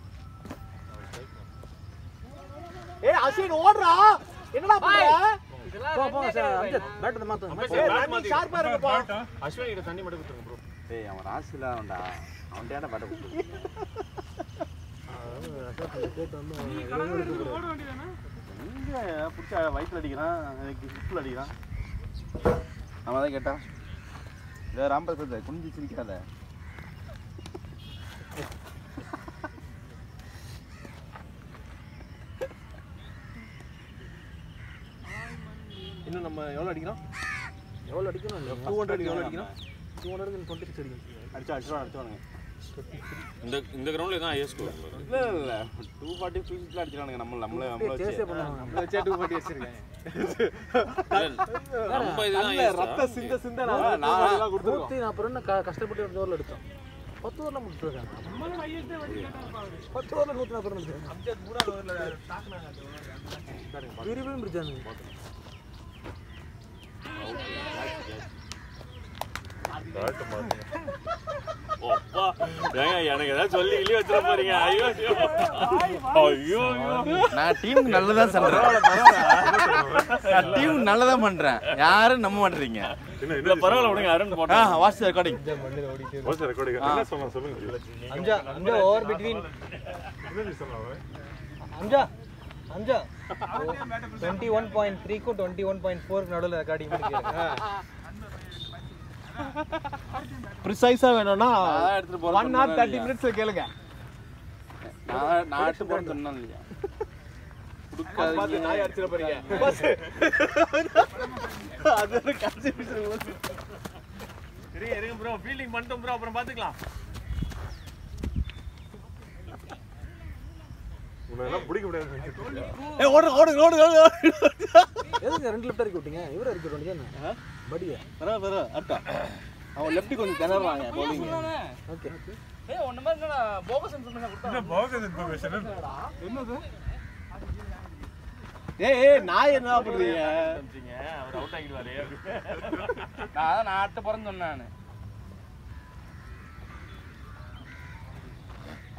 Speaker 1: ஏய் அஸ்வின் ஓடுறா. என்னடா பண்ற?
Speaker 5: போங்க சார் அந்த பேட் மாத்துங்க.
Speaker 1: ஏய் ரன்னிங் ஷார்ப்பா இருக்குப்பா.
Speaker 6: அஸ்வின் கிட்ட தண்ணி மட்டும் கொடுத்துருங்க ப்ரோ.
Speaker 2: டேய் அவன் ராசில அவன்டா. அவன்டா பேட் கொடுத்து.
Speaker 5: கேட் வந்து
Speaker 6: ஓட வேண்டியதானே?
Speaker 2: எங்க புடிச்ச வயித்துல அடிக்கிறான். எனக்கு ஹிப்ல அடிக்கிறான். அவன் தான் கேட்டான். டேய் ராம்பரசத்தை குனிஞ்சு சிரிக்காத.
Speaker 1: இன்னும் நம்ம எவ்வளவு அடிக்கிறோம்?
Speaker 5: எவ்வளவு அடிக்கணும்?
Speaker 1: 200 எவ்வளவு அடிக்கிறோம்?
Speaker 5: 200 க்கு 26 அடிக்கணும்.
Speaker 2: அடிச்சுவானுங்க.
Speaker 6: இந்த கிரவுண்ட்ல தான் ஹையஸ்ட் ஸ்கோர்.
Speaker 2: இல்ல 240 ஃபீல்ட்ல அடிச்சானுங்க. நம்மளே
Speaker 5: சேஸே பண்ணுவாங்க.
Speaker 1: நம்ம வச்சே 240 வச்சிருக்காங்க.
Speaker 6: நம்ம இதுதான்
Speaker 1: நல்ல ரத்த சிந்த நான் எல்லாம் கொடுத்துறோம்.
Speaker 5: 140 ரன் கஷ்டப்பட்டு ஒரு ஓவர்ல எடுத்தோம். 10 ஓவர்ல முடிச்சிருக்காங்க.
Speaker 6: நம்மளும் ஹையஸ்ட் வடி கேட்டாருப்பா அவரு.
Speaker 5: 10 ஓவர்ல 140 ரன் எடுத்தாங்க.
Speaker 1: அம்ஜத் மூணாவது ஓவர்ல தாக்குனாங்க.
Speaker 5: விரிவிலும் பிடிச்சாங்க.
Speaker 3: பேட் மாத்து
Speaker 6: ஓப்பா ஏங்க எனக்கு ஏதாவது சொல்லி கிளி வச்சிர போறீங்க. ஐயோ
Speaker 2: நான் டீமுக்கு நல்லதா சொல்றேன். நான் டீமுக்கு நல்லதா பண்றேன். யாரும் நம்ப மாட்டீங்க.
Speaker 6: இல்ல பரவாயில்ல விடுங்க. அருண் போட்டா
Speaker 2: வாட்ச் ரெக்கார்டிங்.
Speaker 3: ஓகே ரெக்கார்டிங் என்ன சொல்லுங்க
Speaker 5: அஞ்சா ஓவர் பிட்வீன்
Speaker 3: என்ன சொன்னாங்க
Speaker 5: அஞ்சா 21.3க்கும் 21.4க்கு நடுவில் ரெக்கார்டிங் பண்ணிக்கிறேன்.
Speaker 1: ப்ரிசைஸா வேணும்னா
Speaker 2: நான் எடுத்துட்டு போறேன்
Speaker 1: 1 hour 30 minutes கேளுங்க.
Speaker 2: நான் எடுத்து போறேன்னு சொன்னேன் இல்லையா
Speaker 1: பாத்து நாய் அடிச்சிட போறீங்க. அது ஒரு கன்ஃபியூஷன்.
Speaker 3: சரி இருங்க ப்ரோ, ஃபீல்டிங் பண்ணிட்டோம் ப்ரோ, அப்புறம் பார்த்துக்கலாம். உன்னெல்லாம் பிடிக்க முடியாது.
Speaker 1: ஏய் ஓடு.
Speaker 5: எதுக்கு 2 லெஃப்ட் இறக்கி விட்டீங்க? இவரை இறக்கி விட்டீங்க என்ன? படியா
Speaker 1: வர அட்டா. அவன் லெஃப்ட் கொஞ்சம் திணறாங்க bowling.
Speaker 5: ஓகே.
Speaker 2: ஏய் ஒண்ணு மாதிரி என்னடா போகஸ் இன்ஃபர்மேஷன் கொடுத்தா
Speaker 3: என்ன போகஸ் இன்ஃபர்மேஷன்?
Speaker 1: என்னது? ஏய் நாய் என்ன பண்றீங்க?
Speaker 3: சம்திங்க அவர் அவுட் ஆகிடுவாரே.
Speaker 2: நான் அடுத்த போறேன்னு சொன்னேன் நான்.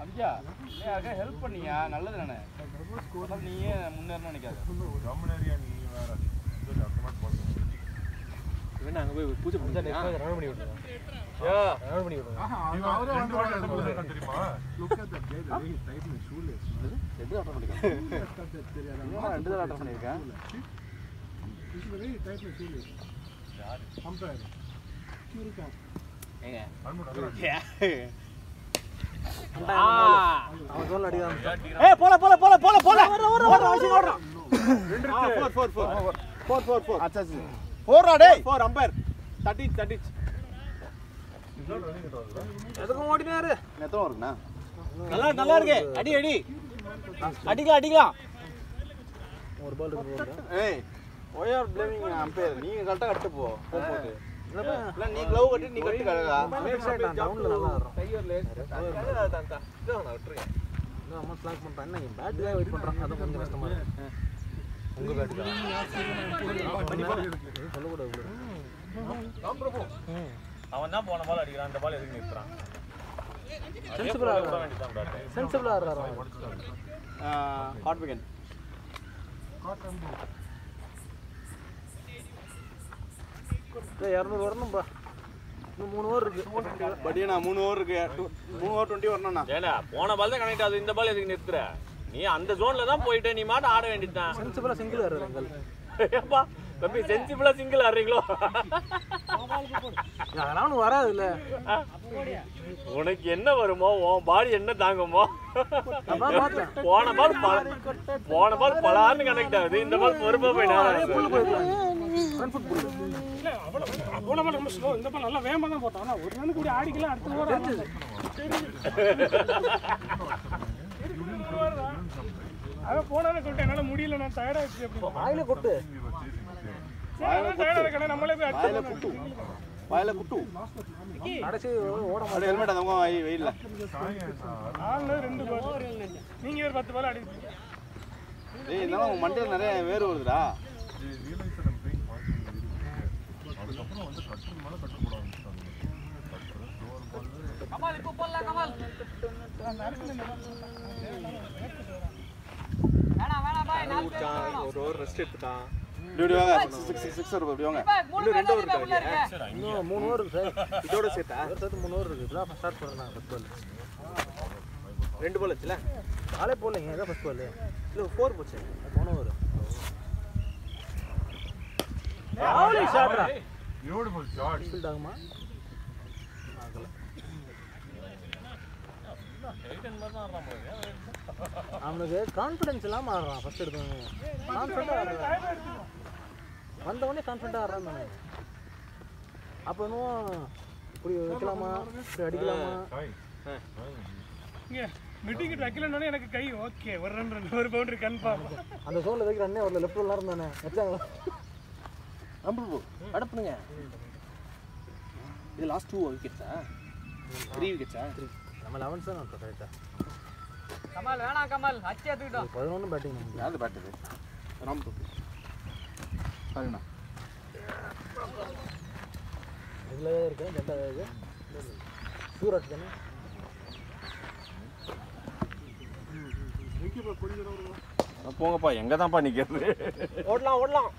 Speaker 2: அம்ஜா நீ யாருக்கா ஹெல்ப் பண்ணியா? நல்லது நானே. நீயே முன்னேறணும்னு நினைக்காத.
Speaker 3: கம்முனரியா நீ வேற. சரி அந்த மாதிரி போடுங்க.
Speaker 1: வேணா அங்க போய் பூஜை
Speaker 5: இந்த
Speaker 1: பண்ணுங்க.
Speaker 5: நெக்ஸ்ட் ரன் பண்ணி விடுங்க.
Speaker 3: யா
Speaker 5: ரன் பண்ணி விடுங்க.
Speaker 3: அவரே வந்து தெரியுமா?
Speaker 2: எப்படி ஆர்டர் பண்ணிருக்கேன்? இன்னும் 2 தடவை ஆர்டர் பண்ணிருக்கேன். ஏங்க
Speaker 5: அவன் ஜோன்ல அடிக்காம.
Speaker 1: ஏய் போல ஓடுற அவசியம் ஓடுறான். 4 அச்சா போறா டேய் 4 அம்பையர் தட்டி
Speaker 5: எதுக்கும் ஓடினாரு.
Speaker 2: எத்தனை இருக்குண்ணா?
Speaker 1: நல்லா இருக்கு. அடிக்கலாம்.
Speaker 5: ஒரு பால் இருக்கு.
Speaker 2: ஏய் why are blaming umpire? நீங்க கரெக்ட்டா கட்டு போகுது. இல்ல நீ க்ளவ் கட்டி நீ கட்டி கழகா.
Speaker 5: லேட் சைடு டவுன்ல நல்லா ஆடுறான்.
Speaker 1: டைகர் லேட் தான்டா. நான் விட்டுறேன்.
Speaker 5: இன்னும் அம்மா ஸ்லாக் பண்றான். என்ன பேட்ல வெயிட் பண்றான். அது கொஞ்சம் கஷ்டமா இருக்கு. உங்க பேட் சொல்ல கூட
Speaker 3: அவன் தான் போன பால் அடிக்கிறான், அந்த பால் எதுக்கு நிறுத்துறான்?
Speaker 5: சென்சிபிளா ஆடுறான்.
Speaker 2: Hot wicket.
Speaker 5: டேய் 200 வரணும்பா. இன்னும் 3 ஓவர் இருக்கு.
Speaker 2: பட் நான் 3 ஓவர் இருக்கு. 3 ஓவர் 20 வரணும்னா.
Speaker 3: ஏடா போன பால் தான் கனெக்ட் ஆகுது, இந்த பால் எதுக்கு நிறுத்துற? நீ அந்த ஜோன்ல தான் போயிட்டு நீ மாட்ட ஆட வேண்டியதுதான்.
Speaker 5: சென்சிபிளா சிங்கிள் ஆடுறாங்க.
Speaker 3: ஏப்பா தம்பி சென்சிபிளா சிங்கிள் ஆடுறீங்களோ?
Speaker 5: அதெல்லாம் வராது இல்ல.
Speaker 3: உனக்கு என்ன வருமோ, உன் பாடி என்ன தாங்குமோ? போன பால் பலான்னு கனெக்ட் ஆகுது, இந்த பால் பொறுப்பா போய்
Speaker 6: அவ்வளோ நம்ம ஸ்லோ. இந்த பால் நல்லா வேகமாக தான் போட்டோம். ஆனால் ஒரு ரன் கூட ஆடிக்கலாம். அடுத்த ஓவர் அதான் போனாலும் சொல்லிட்டேன். என்னால் முடியல, நான் டயர்டாகிடுச்சு. அப்படி
Speaker 5: வாயில கொட்டு.
Speaker 6: டயர்டாக இருக்கேன். நம்மளே போய் அடிச்சு
Speaker 2: வாயில குட்டு.
Speaker 5: கடைசி ஓட
Speaker 2: அப்படியே ஹெல்மெட் அந்த வெயில்ல.
Speaker 6: 2 பால். நீங்க ஒரு 10 பால் அடிப்பீங்க.
Speaker 2: ஏய் இதெல்லாம் உன் மண்டையில நிறைய வேறு வருதுடா.
Speaker 3: அதுக்கப்புறம் வந்து கட்டுறது மேலே கட்டு போட ஆரம்பிச்சிட்டாங்க.
Speaker 2: கமால் இப்போ போடலாம் கமால். வேணா பாய் 4 பேர்
Speaker 1: ஒரு ஓவர் ரெஸ்ட் எடுத்துட்டான்.
Speaker 2: இப்படி வாங்க 6 வரும் இப்படி வாங்க.
Speaker 1: இன்னும் 2 ஓவர் இருக்கு.
Speaker 5: இன்னும் 3 ஓவர் இருக்கு சார்.
Speaker 1: இதோட சேர்த்தா
Speaker 5: ஒரு சேர்த்து 3 ஓவர் இருக்கு. இப்பதான் ஸ்டார்ட் பண்ணலாம். ஃபர்ஸ்ட் பால்
Speaker 1: 2 பால் வச்சுல
Speaker 5: காலே போடலைங்க. இதான் ஃபர்ஸ்ட் பால்.
Speaker 1: இல்ல 4 போச்சு.
Speaker 5: போன ஓவர் ஆவுலி ஷாட்ரா.
Speaker 3: Beautiful shot.
Speaker 5: ஃபீல்ட் ஆகுமா? ஆகல. அவனுக்கு கான்ஃபிடன்ஸ் இல்லாம ஆடுறான். ஃபர்ஸ்ட் எடுத்தவனே கான்ஃபிடண்டா ஆடுறான். வந்தவனே கான்ஃபிடண்டா ஆடுறான் தானே. அப்போ இன்னும் இப்படி வைக்கலாமா, இப்படி அடிக்கலாமா?
Speaker 6: இங்கே மிட்டிங் வைக்கலன்னு எனக்கு கை ஓகே. ஒரு ரன் ஒரு பவுண்டரி கன்ஃபார்ம்.
Speaker 5: அந்த ஜோன்ல வைக்கிற அண்ணே ஒரு லெஃப்ட் உள்ள இருந்தானே வச்சாங்களா?
Speaker 1: அம்பு அடப்புங்க. இது லாஸ்ட் 2 விக்கெட்ஸா? 3 விக்கெட்ஸா?
Speaker 5: நம்ம 11 தான் இருக்கோம் கரெக்டா.
Speaker 2: கமால் வேணா கமால் அச்சி எடுத்துட்டோம்.
Speaker 5: 11 பேட்டிங் நம்ம.
Speaker 2: யாரு பேட் இது? ராம் தூக்கு. சரிண்ணா.
Speaker 5: இதுல இருக்கு ரெண்டாவது சூரத் தானே.
Speaker 3: போங்கப்பா, எங்க தான்ப்பா நிக்கிறது?
Speaker 1: ஓடலாம்.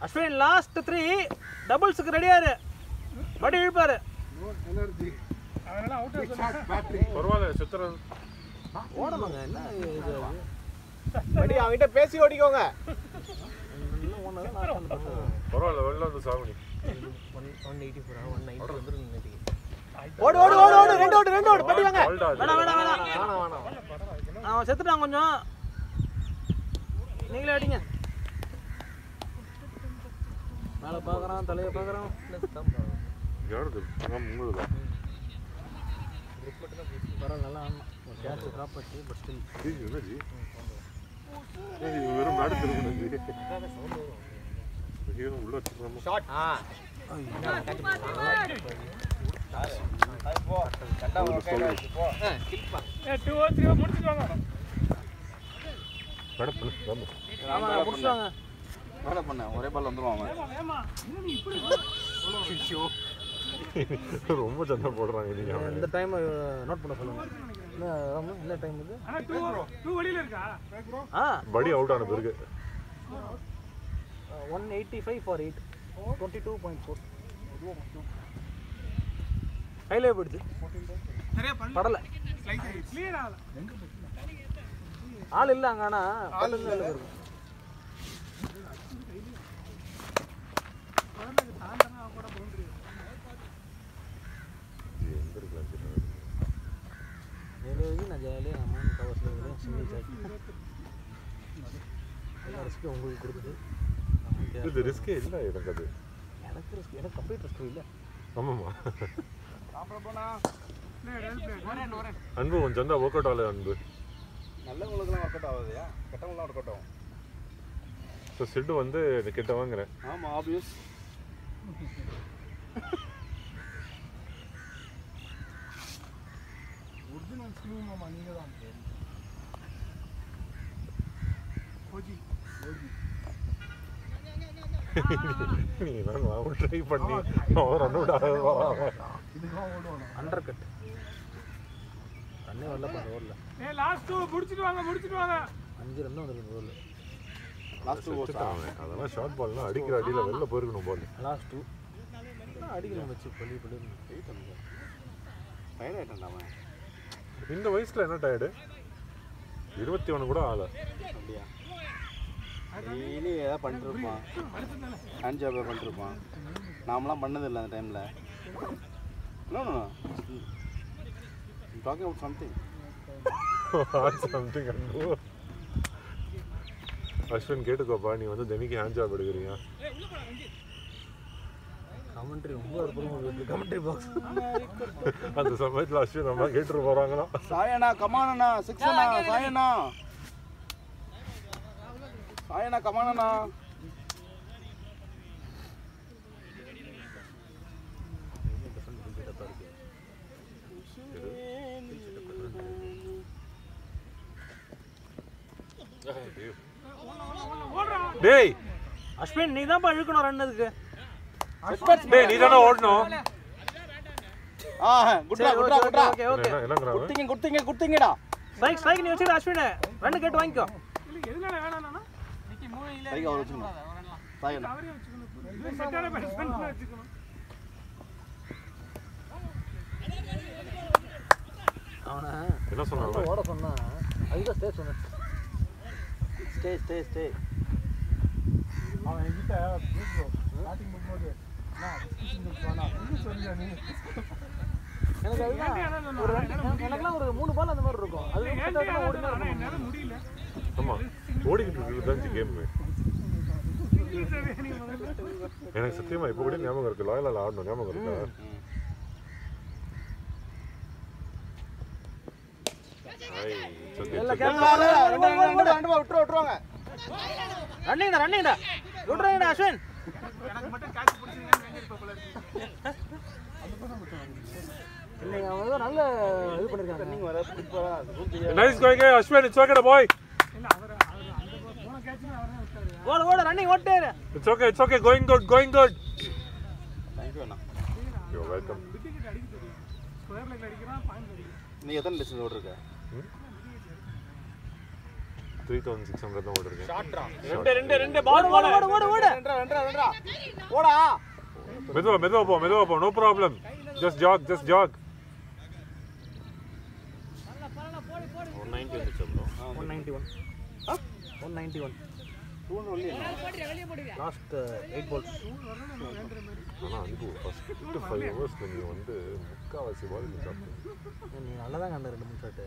Speaker 5: அஸ்வின் லாஸ்ட் 3 டபுள்ஸ்க்கு ரெடியா இரு. படி இழுப்பாரு.
Speaker 6: அதனால அவுட்
Speaker 3: பரவாயில்ல சித்திர
Speaker 5: ஓடணுங்க என்ன இது
Speaker 1: படி அவன்கிட்ட பேசி ஓடிக்கோங்க.
Speaker 5: இன்னும் ஒன்று தான் நான் பண்ணுறேன்.
Speaker 3: பரவாயில்ல வெளில வந்து சாவணி
Speaker 4: 184 190 வந்துரும் நினைக்கிறேன்.
Speaker 1: ஓடு ஓடு ஓடு ஓடு ரெண்டு ஓடு படி வாங்க.
Speaker 5: வேணாம் வேணாம் வேணாம்
Speaker 1: வேணாம்.
Speaker 5: அவன் செத்துட்டான் கொஞ்சம். நீங்களே அடிங்க. மேலே பார்க்குறான் தலையை பார்க்குறான்.
Speaker 3: யாருக்கு உங்களுக்கு
Speaker 5: பரவாயில்ல நல்லா ஆடணும். கேஷ் ட்ராப் ஆச்சு பட் ஸ்டில்
Speaker 3: என்னஜி வெறும் நாடு திரும்பி ஐயோ உள்ள வச்சுக்கலாமா
Speaker 1: ஷாட். அது போ. கண்டா கையில வச்சு போ. கில் பா.
Speaker 6: 2 or 3 முடிச்சிட்டு வாங்க.
Speaker 3: நடப்பு வந்து
Speaker 5: ஆமாம் முடிச்சுவாங்க.
Speaker 1: வேலை பண்ண ஒரே பால் வந்துருவான் அவன்.
Speaker 6: ஏமா என்ன நீ இப்படி
Speaker 3: ரொம்ப சண்டை போடுறாங்க நீங்க
Speaker 5: இந்த டைம் நோட் பண்ண சொல்லுங்க. என்ன டைம் இது?
Speaker 6: ஆனா 2 வெளியில இருக்கா?
Speaker 5: ஆ
Speaker 3: படி அவுட் ஆன பிறகு
Speaker 5: 185 for 8 22.4 கையிலே போயிடுது. படலை
Speaker 6: கிளியர் ஆகல.
Speaker 5: ஆள் இல்லை அங்கே. ஆனால் ஆள் இருக்கும். நான் ஜாலியாக அம்மா கவர்ஸில் சிங்கிள் சார் எல்லா ரிஸ்க்கும் உங்களுக்கு கொடுக்குது.
Speaker 3: இது ரிஸ்கே இல்லை எனக்கு அது
Speaker 5: எனக்கு ரிஸ்க் எனக்கு கம்ப்ளீட் ரிஸ்க்கும் இல்லை.
Speaker 3: ஆமாம்மா
Speaker 1: சாப்பிட போனா
Speaker 3: அன்பு கொஞ்சம் சண்டை ஒர்க் அவுட் ஆகல அன்பு.
Speaker 1: நல்லவங்களுக்குலாம் ஒர்க் அவுட் ஆகுதுயா, கெட்டவங்களாம் ஒர்க் அவுட் ஆகும்.
Speaker 3: ஸோ சிட்டு வந்து கிட்ட வாங்குறேன்.
Speaker 1: ஆமாம் ஆப்வியஸ். ஒரிஜினல் ஸ்லீவ் மாமா நீங்கள் தான்.
Speaker 6: ஓஜி
Speaker 3: நீ தான் அவன் ட்ரை பண்ணி அவன் ரன் அவுட் ஆக
Speaker 1: இதுக்கெல்லாம் ஓடுவானா?
Speaker 5: அண்டர் கட் ரன்னே வரல பண்ண ஓடல.
Speaker 6: லாஸ்ட் 2 முடிச்சிட்டு வாங்க
Speaker 5: 5 ரன் வந்துருக்கு ஓடல.
Speaker 1: லாஸ்ட்
Speaker 3: அதெல்லாம் ஷார்ட் பால்லாம் அடிக்கிற அடியில் வெளில போயிருக்கணும் பால்.
Speaker 5: லாஸ்ட் 2 அடிக்கணும் வச்சு பள்ளி
Speaker 1: ஃபயர் ஆகிட்டான்டா அவன்.
Speaker 3: இந்த வயசில் என்ன டயர்டு 21 கூட ஆகலை.
Speaker 1: அப்படியா? டெய்லி ஏதாவது பண்ணிட்டுருப்பான், ஹேண்ட் ஜாப் பண்ணிட்டுருப்பான். நாமெல்லாம் பண்ணதில்லை அந்த டைமில். No no talking out something.
Speaker 3: Something Anbu. Ashwin கேட்டுக்கோப்பா, நீ வந்து தினைக்கு ஹேண்ட் ஜாப் எடுக்கிறீங்க.
Speaker 5: கமெண்ட்ரி ரொம்ப அற்புதமாக கமெண்ட்ரி பாக்ஸ்.
Speaker 3: அந்த சமயத்தில் அஸ்வின் அம்மா கேட்டுட்டு போகிறாங்களா?
Speaker 1: சாயண்ணா கமானண்ணா 6 அண்ணா சாயண்ணா சாயண்ணா கமானண்ணா.
Speaker 3: டேய்
Speaker 5: அஸ்வின் நீ தான் இழுக்கணும் ரன் அதுக்கு.
Speaker 3: டேய் நீ தானே ஓடணும்.
Speaker 1: குட்ரா குட்ரா குட்ரா.
Speaker 5: ஓகே ஓகே
Speaker 1: குடுத்தீங்க குடுத்தீங்கடா.
Speaker 5: ஸ்ட்ரைக் நீ வச்சிரு அஸ்வின். ரன் கேட் வாங்கிக்கோ.
Speaker 6: எதுனால வேணாம்னா
Speaker 2: நிக்கி மூவில
Speaker 1: சைக்கு அவர் வச்சுக்கணும். சாயண்ணா
Speaker 6: அவரே வச்சுக்கணும். இது செட்டான பேட்ஸ்மேன் வச்சுக்கணும்.
Speaker 5: அவனை
Speaker 3: என்ன சொன்னாங்க?
Speaker 5: ஓட சொன்னா அதுதான் ஸ்டே சொன்னேன்.
Speaker 1: ஸ்டே
Speaker 6: அவன் என்கிட்ட ஸ்டார்டிங் பண்ணும்போது
Speaker 5: எனக்கு அதுதான் ஒரு எனக்குலாம் ஒரு 3 பால் அந்த மாதிரி இருக்கும். அது ஓடினா
Speaker 6: என்னால முடியல.
Speaker 3: ஆமாம் ஓடிக்கிட்டு இருக்குது தான் கேம். எனக்கு சத்தியமாக இப்போ கூட ஞாபகம் இருக்குது. லாயலால் ஆடணும் ஞாபகம் இருக்கா?
Speaker 1: விட்டுருவாங்க.
Speaker 5: ரன்னிங்டா விட்றாங்கடா அஸ்வின்.
Speaker 6: எனக்கு மட்டும் கேட்ச் பிடிச்சிங்கன்னு நினைச்சிருப்ப போல இருக்கு.
Speaker 5: இல்லைங்க அவங்க ஏதோ நல்ல இது பண்ணிருக்காங்க.
Speaker 1: நீங்க வர பிடிப்பா.
Speaker 3: Nice going Ashwin. It's okay bye.
Speaker 6: இல்ல அவர் அந்த போன கேட்ச்ல அவரே விட்டாரு.
Speaker 5: ஓட ரன்னிங் ஓட்டே.
Speaker 3: It's okay going good
Speaker 1: thank you அண்ணா.
Speaker 3: You welcome.
Speaker 6: விக்கெட் அடிக்க தெரியும். ஸ்கொயர் லெக் அடிக்கிறான், பாயிண்ட் அடிக்கிறான்.
Speaker 1: நீ எத்தனை டிஸ்டன்ஸ் ஓடுறீங்க?
Speaker 3: 3600 தான் ஓடிருக்கேன்.
Speaker 5: ரெண்டு பால் ஓடு
Speaker 1: ஓடா.
Speaker 3: மெதுவா போ நோ ப்ராப்ளம். ஜஸ்ட் ஜாக்
Speaker 2: 190 வந்துச்சு ப்ரோ
Speaker 5: 191 191 லாஸ்ட் 8 balls
Speaker 3: ஆனால் அதுக்கு ஃபஸ்ட்டு 5 ஹவர்ஸ்க்கு நீ வந்து முக்கால்வாசி பால் நீ சாப்பிட்டு
Speaker 5: நீ நல்லா தான் கண்ட 2 3 ஷாட்டு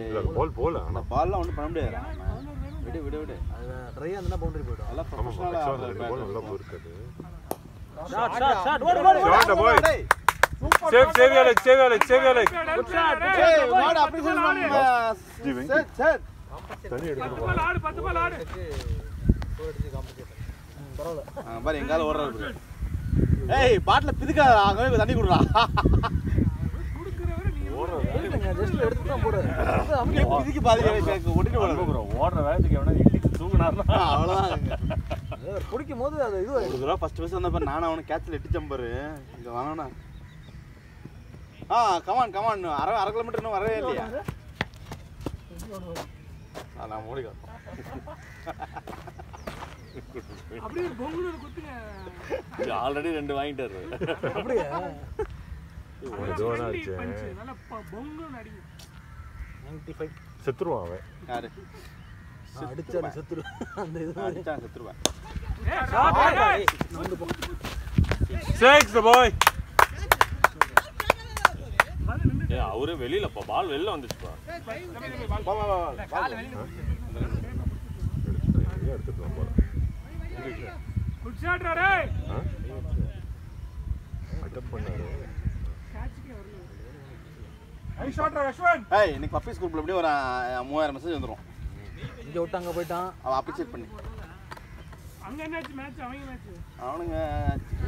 Speaker 3: இல்லை பால் போகல ஆனால்
Speaker 1: பால்லாம் ஒன்றும் பண்ண முடியாது விடு விடு விடு
Speaker 5: அது ட்ரை ஆனா பவுண்டரி போய்டும்
Speaker 1: நல்லா
Speaker 3: ஆமாம்
Speaker 1: ப்ரொஃபஷனலாக
Speaker 3: ஆக்சுவலாக 2 பால் நல்லா போயிருக்காது
Speaker 5: ஷாட் ஷாட் ஷாட் ஓடு ஓடு
Speaker 3: ஷாட் பாய் சேவ் அலெக்ஸ்
Speaker 6: குட் ஷாட்
Speaker 3: தனி எடுத்துட்டு போ
Speaker 6: ஆடு 10 பால் ஆடு
Speaker 5: பரவாயில்ல
Speaker 1: பாரு எங்கால ஓடுறாரு ஏய் பாட்டில் பிதுக்காத அங்கே தண்ணி குடுறா
Speaker 5: ஜஸ்ட் எடுத்து தான் போடு
Speaker 1: அங்கே பிதுக்கி பாதி ஒட்டிட்டு போடுறோம்
Speaker 2: ஓடுற வேகத்துக்கு எவனா இடிச்சு தூங்குனாருன்னா
Speaker 1: அவ்வளோதான்
Speaker 5: பிடிக்கும் போது அது இது
Speaker 1: ஒரு தடவை ஃபர்ஸ்ட் வந்தப்ப நானும் அவனை கேட்சில் எட்டு ஜம்பரு இங்கே வாங்கண்ணா கமான் அரை கிலோமீட்டர் இன்னும் வரவே இல்லையா நான் மோடிக்கா
Speaker 6: அப்படியே பொங்குனு குத்துங்க
Speaker 2: ஆல்ரெடி 2 வாங்கிட்டாரு
Speaker 5: அப்படியே
Speaker 3: இதுவானா ஆச்சு
Speaker 6: பஞ்ச் நல்ல பொங்குனு அடிங்க
Speaker 5: 95
Speaker 3: செத்துருவான் அவன்
Speaker 1: யாரு
Speaker 5: அடிச்சா செத்துரு அந்த இது
Speaker 1: அடிச்சா செத்துருவேன்
Speaker 5: வந்து போ
Speaker 3: 6 பாய்
Speaker 2: அவரே வெளியில பால் வெளில வந்துச்சுப்பா
Speaker 3: எடுத்துட்டு போகிறேன்
Speaker 6: குட் ஷாட் டேய்
Speaker 3: அட்டம் பண்ணாரு
Speaker 6: கேட்ச்க்கே வரல ஐ ஷாட் அஸ்வன்
Speaker 1: ஏய் இன்னைக்கு பப்பீஸ் குரூப்ல அப்படியே ஒரு 3000 மெசேஜ் வந்துரும்
Speaker 5: இங்க விட்டு அங்க போயிட்டான்
Speaker 1: அவன் அப்ரிஷியேட் பண்ணி
Speaker 6: அங்க என்னாச்சு மேட்ச் அவங்க மேட்ச்
Speaker 1: அவனுங்க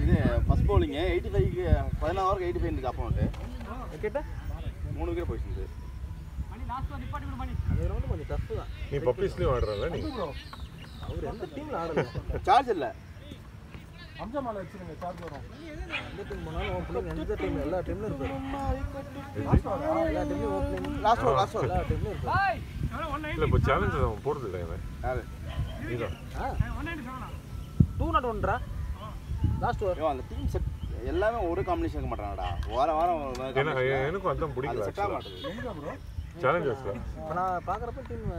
Speaker 1: இது ஃபர்ஸ்ட் பவுலிங் 85க்கு 14 ஓவருக்கு 85 இருக்கு அப்போன்ட்டு
Speaker 5: விக்கெட்
Speaker 1: 3 விக்கெட் போயிடுச்சு
Speaker 6: மணி லாஸ்ட் வந்து டிபார்ட்மெண்ட் மணி
Speaker 5: அது ரொம்ப கொஞ்சம் டஃப் தான்
Speaker 3: நீ பப்பீஸ்லயும் ஆடுறல நீ
Speaker 5: அவர் எந்த டீம்ல ஆடல
Speaker 1: சார்ஜ் இல்ல
Speaker 6: அம்ஜமால வச்சிருங்க சார்ஜ் வரும்
Speaker 5: எந்த டீம் போனாலும் ஓப்பனிங் எந்த டீம் எல்லா டீம்லயும் இருப்பாரு எல்லா டீம்லயும் ஓப்பனிங்
Speaker 1: லாஸ்ட் ஓவர்
Speaker 5: எல்லா டீம்லயும் இருப்பாரு
Speaker 6: ஹாய் 190
Speaker 3: இல்லை இப்போ சேலஞ்ச் அவன் போகிறது இல்லை இவன்
Speaker 1: யாரு
Speaker 3: நீதான்
Speaker 6: 190 சொன்னா
Speaker 5: 201 லாஸ்ட் ஓவர்
Speaker 1: ஐயோ அந்த டீம் செட் எல்லாமே ஒரு காம்பினேஷன் இருக்க மாட்டாங்கடா வாரம்
Speaker 3: எனக்கும் அதான் பிடிக்கல
Speaker 1: செட் ஆக மாட்டேங்குது
Speaker 3: சேலஞ்சர்ஸில்
Speaker 5: இப்போ நான் பார்க்குறப்ப டீம்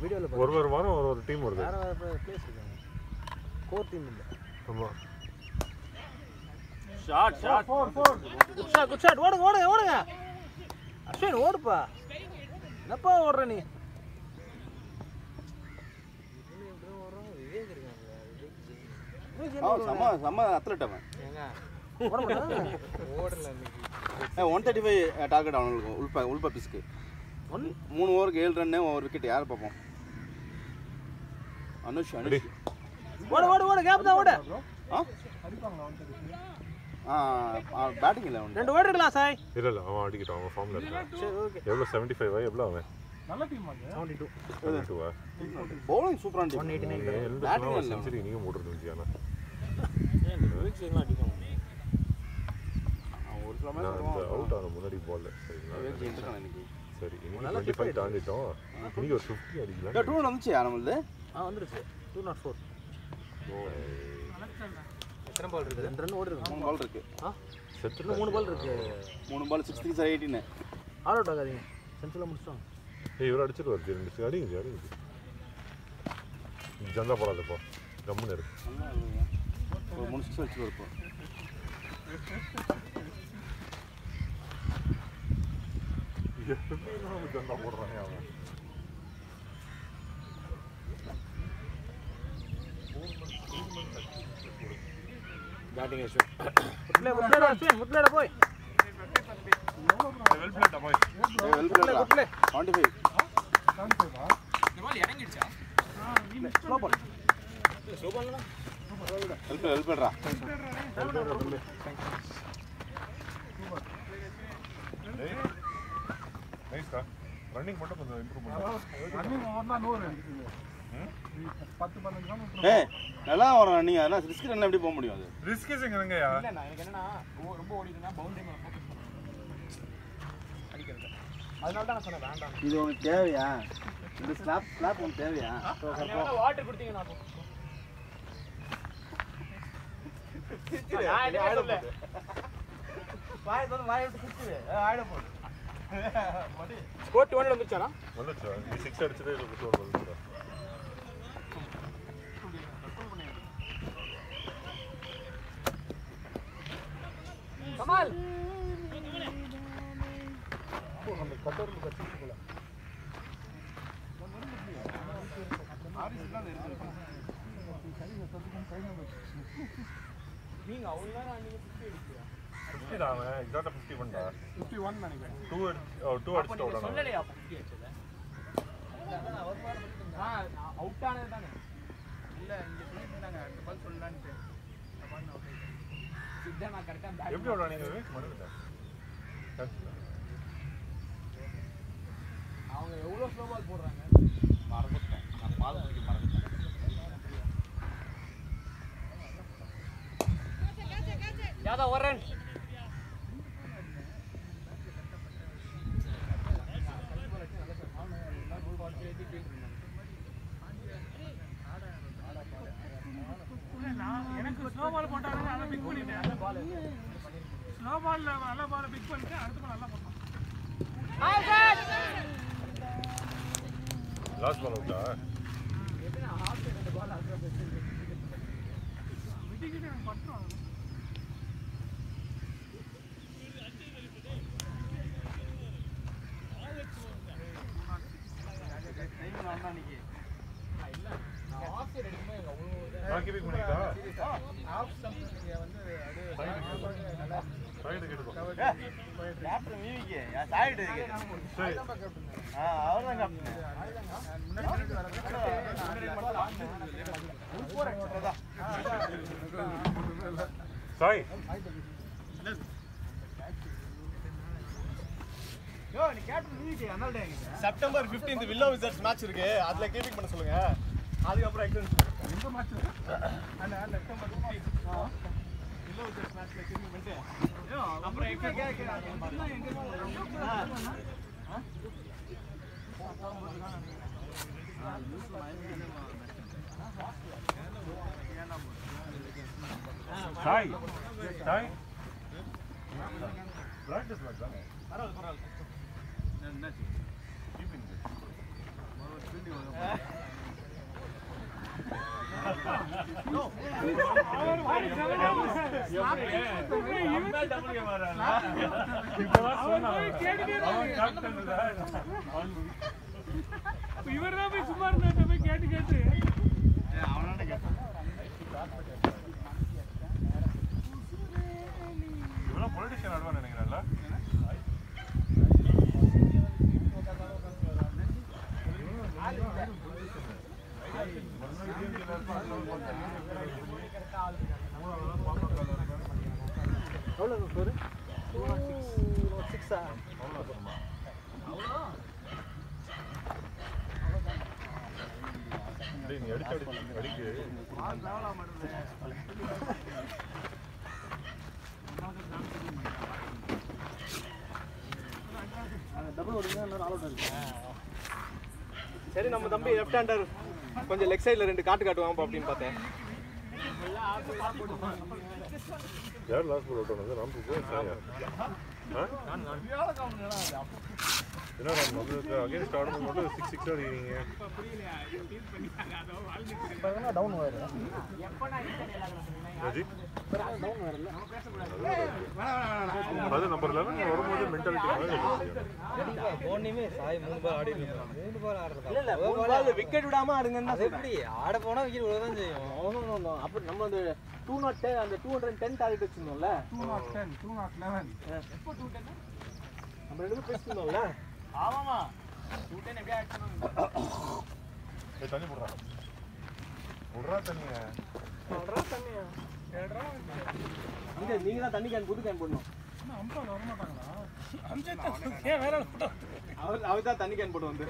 Speaker 5: வீடியோவில்
Speaker 3: ஒரு வாரம் ஒரு டீம் வருது
Speaker 5: வேறு வேறு பிளேஸ் இருக்காங்க கோர் டீம் இல்லை
Speaker 3: ஆமாம்
Speaker 2: ஷாட்
Speaker 5: குட் ஷாட் ஓடுங்க அஸ்வின் ஓடுப்பா என்னப்பா ஓடுற நீ
Speaker 1: செம்ம அத்லெட் அவன்
Speaker 5: ஓட மாட்டான்
Speaker 1: 135 டார்கெட் அவனுக்கு உள் பப்பீஸ்க்கு 3 ஓவருக்கு 7 ரன்னு ஒரு விக்கெட் யார் பார்ப்போம் அனுஷ்
Speaker 5: ஓடு கேப் தான் ஓடு
Speaker 1: பேட்டிங் இல்லை அவன்
Speaker 5: 2 ஓடு இருக்கலாம் சாய்
Speaker 3: இல்லை அவன் அடிக்கிட்டான் அவன் ஃபார்மில் இருக்கான்
Speaker 5: சரி ஓகே
Speaker 3: எவ்வளோ 75 எவ்வளோ அவன்
Speaker 6: நல்ல டீம் அது
Speaker 5: 72
Speaker 3: 72
Speaker 1: பவுலிங் சூப்பரான டீம்
Speaker 5: 189
Speaker 1: Batting
Speaker 3: செஞ்சுரி நீங்கள் போட்டுருந்தோம் ஜியானா
Speaker 1: ஒரு சில
Speaker 3: நான்
Speaker 1: மேட்ச்
Speaker 3: இந்த அவுட் ஆன முன்னாடி பால் சரிங்களா
Speaker 1: இன்னைக்கு
Speaker 3: சரி இன்னைக்கு 25 தாண்டிட்டோம் இன்னைக்கு ஒரு 50 அடிக்கலாம்
Speaker 1: 2 வந்துச்சு நம்மளது
Speaker 5: வந்துருச்சு 204 எத்தனை பால் இருக்கு 2 ரன் ஓடி இருக்கு
Speaker 1: 3 பால் இருக்கு
Speaker 3: செத்துல
Speaker 5: 3 பால் இருக்கு
Speaker 1: 3 பால் 6 3 18
Speaker 5: ஆல் அவுட் ஆகாதீங்க சென்ட்ரல் முடிச்சிட்டோம்
Speaker 3: இவர் அடிச்சிட்டு வருது 2 அடிங்க ஜந்தா போடாதப்போ கம்முன்னு இருக்கு
Speaker 1: ஒரு 3 6 வச்சு இருப்போம்
Speaker 3: ஜந்தா போடுறாங்க அவன்
Speaker 2: பேட்டிங் அஸ்வின்
Speaker 5: முட்லேடா போய்
Speaker 3: வெல் பிளேட்டா பாய்
Speaker 1: வெல் பிளே 25
Speaker 2: இந்த பால் இறங்கிடுச்சா
Speaker 5: ஸ்லோ பால்
Speaker 1: வெல் பிளேடா
Speaker 3: நைஸ்டா ரன்னிங் மட்டும் கொஞ்சம் இம்ப்ரூவ் பண்ணுங்க
Speaker 6: ரன்னிங் ஓவர்னா 100 இருக்குது 10 15 கிலோமீட்டர்
Speaker 1: ஏய் நல்லா வரும் நீங்க அதெல்லாம் ரிஸ்க் ரன் எப்படி போக முடியும் அது
Speaker 3: ரிஸ்க் எங்கங்கயா
Speaker 2: இல்ல நான் எனக்கு என்னன்னா ரொம்ப ஓடிதுன்னா பவுண்டரி மேல ஃபோக்கஸ் பண்ணணும் அடிக்கிறது அதனால தான் நான் சொன்னேன் வேண்டாம்
Speaker 1: இது உங்களுக்கு தேவையா இந்த ஸ்லாப் உங்களுக்கு தேவையா
Speaker 2: வாட்டர் கொடுத்தீங்க நான் நான் என்ன சொல்ல
Speaker 5: வாய் விட்டு குடிச்சு ஆயிட போகுது
Speaker 2: ஸ்கோர் 200 வந்துச்சாரா?
Speaker 3: வந்துச்சா? நீ 6 அடிச்சதே இது 200 வந்துச்சா?
Speaker 2: கமால்
Speaker 5: அந்த கட்டர்ல கட்டிட்டு போல
Speaker 2: நீங்க அவ்வளவு நேரம் அன்னைக்கு 50 அடிச்சியா?
Speaker 3: 50 தான் அவன் எக்ஸாக்ட்டா 50 பண்ணா
Speaker 6: 51 நினைக்கிறேன்.
Speaker 3: 2 அடிச்சிட்டு ஓடலாம்.
Speaker 2: சொல்லலையா 50 அடிச்சத? அவுட் ஆனது தானே.
Speaker 1: இல்ல இங்க சொல்லிருந்தாங்க அடுத்த பால் சொல்லலாம்னு.
Speaker 2: சித்தா நான் கரெக்ட்டா பேட்
Speaker 3: எப்படி ஓடுறானீங்க மறந்துட்டேன்.
Speaker 2: அவங்க எவ்வளவு ஸ்லோ பால் போடுறாங்க? மறந்துட்டேன். நான் பால் தூக்கி மறந்துட்டேன். யாதா ஒரு ரன்.
Speaker 6: எனக்கு ஸ்லோ பால் போட்டாங்க அதை பிக் பண்ணிட்டேன். ஸ்லோ பால்ல நல்ல பாலை பிக் பண்ணிட்டு அடுத்த பால் நல்லா போட்டான்.
Speaker 3: லாஸ்ட் பால் அவுட்டா?
Speaker 6: விட்டிக்கிட்டு எனக்கு பட்டுரும்.
Speaker 3: பாக்கி பிக் பண்ணிட்டா?
Speaker 1: ஆஃப் ஸ்டம்ப் நீங்க வந்து
Speaker 3: சைடு கேட்டு
Speaker 1: கேப்டன் மீவிக்கு சாயிடு இருக்கு.
Speaker 3: சரி
Speaker 1: அவர்தான் கேப்டன். முன்னாடி
Speaker 3: சாய்
Speaker 1: யோ நீ கேப்டன் மீவிக்கு அனல்டே. September 15th Willow Wizards match இருக்கு. அதுல கீப்பிங் பண்ண சொல்லுங்க. அதுக்கப்புறம் எக்ஸ்டென்ஷன்
Speaker 6: எந்த மேட்ச்
Speaker 1: அந்த செப்டம்பர் 15 வில்லோ விசர்ட்ஸ் மேட்ச்ல கீப்பிங் பண்ணிட்டு அப்புறம்
Speaker 3: சாய் சாய் பிராக்டிஸ் மேட்ச் தானே
Speaker 1: பரவாயில்ல என்னாச்சு
Speaker 3: கீப்பிங்
Speaker 6: இவர் தான் போய் சும்மா இருந்தா போய் கேட்டு கேட்டு
Speaker 1: அவனாண்ட கேட்டான்.
Speaker 3: இவெல்லாம் பொலிட்டிஷியன் ஆடுவான்னு நினைக்கிறேன்ல.
Speaker 5: எவ்வளோ ஸ்கோரு? 206
Speaker 3: நீ அடிச்சு அடிக்கு
Speaker 5: டபுள் ஓடினா இன்னும் ஆல் அவுட் இருக்கு.
Speaker 1: சரி நம்ம தம்பி லெஃப்ட் ஹேண்டர் கொஞ்சம் லெக் சைடில் 2 காட்டுவாங்க அப்படின்னு பார்த்தேன்.
Speaker 3: யார் லாஸ்ட் பால் அவுட் ஆனது? ராம்பு சாயா? என்ன நம்மளுக்கு அகேன்ஸ்ட் ஆடும்போது மட்டும் 6 அடிக்கிறீங்க.
Speaker 5: இப்போ down wire
Speaker 3: Raji
Speaker 5: down wire இல்லை.
Speaker 3: அது நம்பர் 11 வரும்போது மென்டாலிட்டி
Speaker 4: போனிமே சாய் 3 பால் ஆடி இருக்காங்க. 3 பால் ஆடுறதா?
Speaker 1: இல்ல 3 பால் விக்கெட் விடாம ஆடுங்கன்னா
Speaker 4: அது எப்படி ஆட போனா விக்கெட் விட தான் செய்யும்.
Speaker 5: அப்போ நம்ம அந்த 210 அந்த 210 டார்கெட் வச்சிருந்தோம்ல.
Speaker 6: 210 211
Speaker 5: நம்ம 2 பேசிருந்தோம்ல.
Speaker 1: ஆமாமா 210 எப்படியே ஆக்சன்
Speaker 3: தண்ணி போடுறா விடுறா தண்ணிய
Speaker 5: இங்க நீங்க தான் தண்ணி கேன் புது கேன் போடணும்.
Speaker 6: அம்பா வர மாட்டாங்களா? அம்ஜத் ஏன் வேற ஆள் போட்டா?
Speaker 1: அவர் தான் தண்ணி கேன் போட்டு வந்து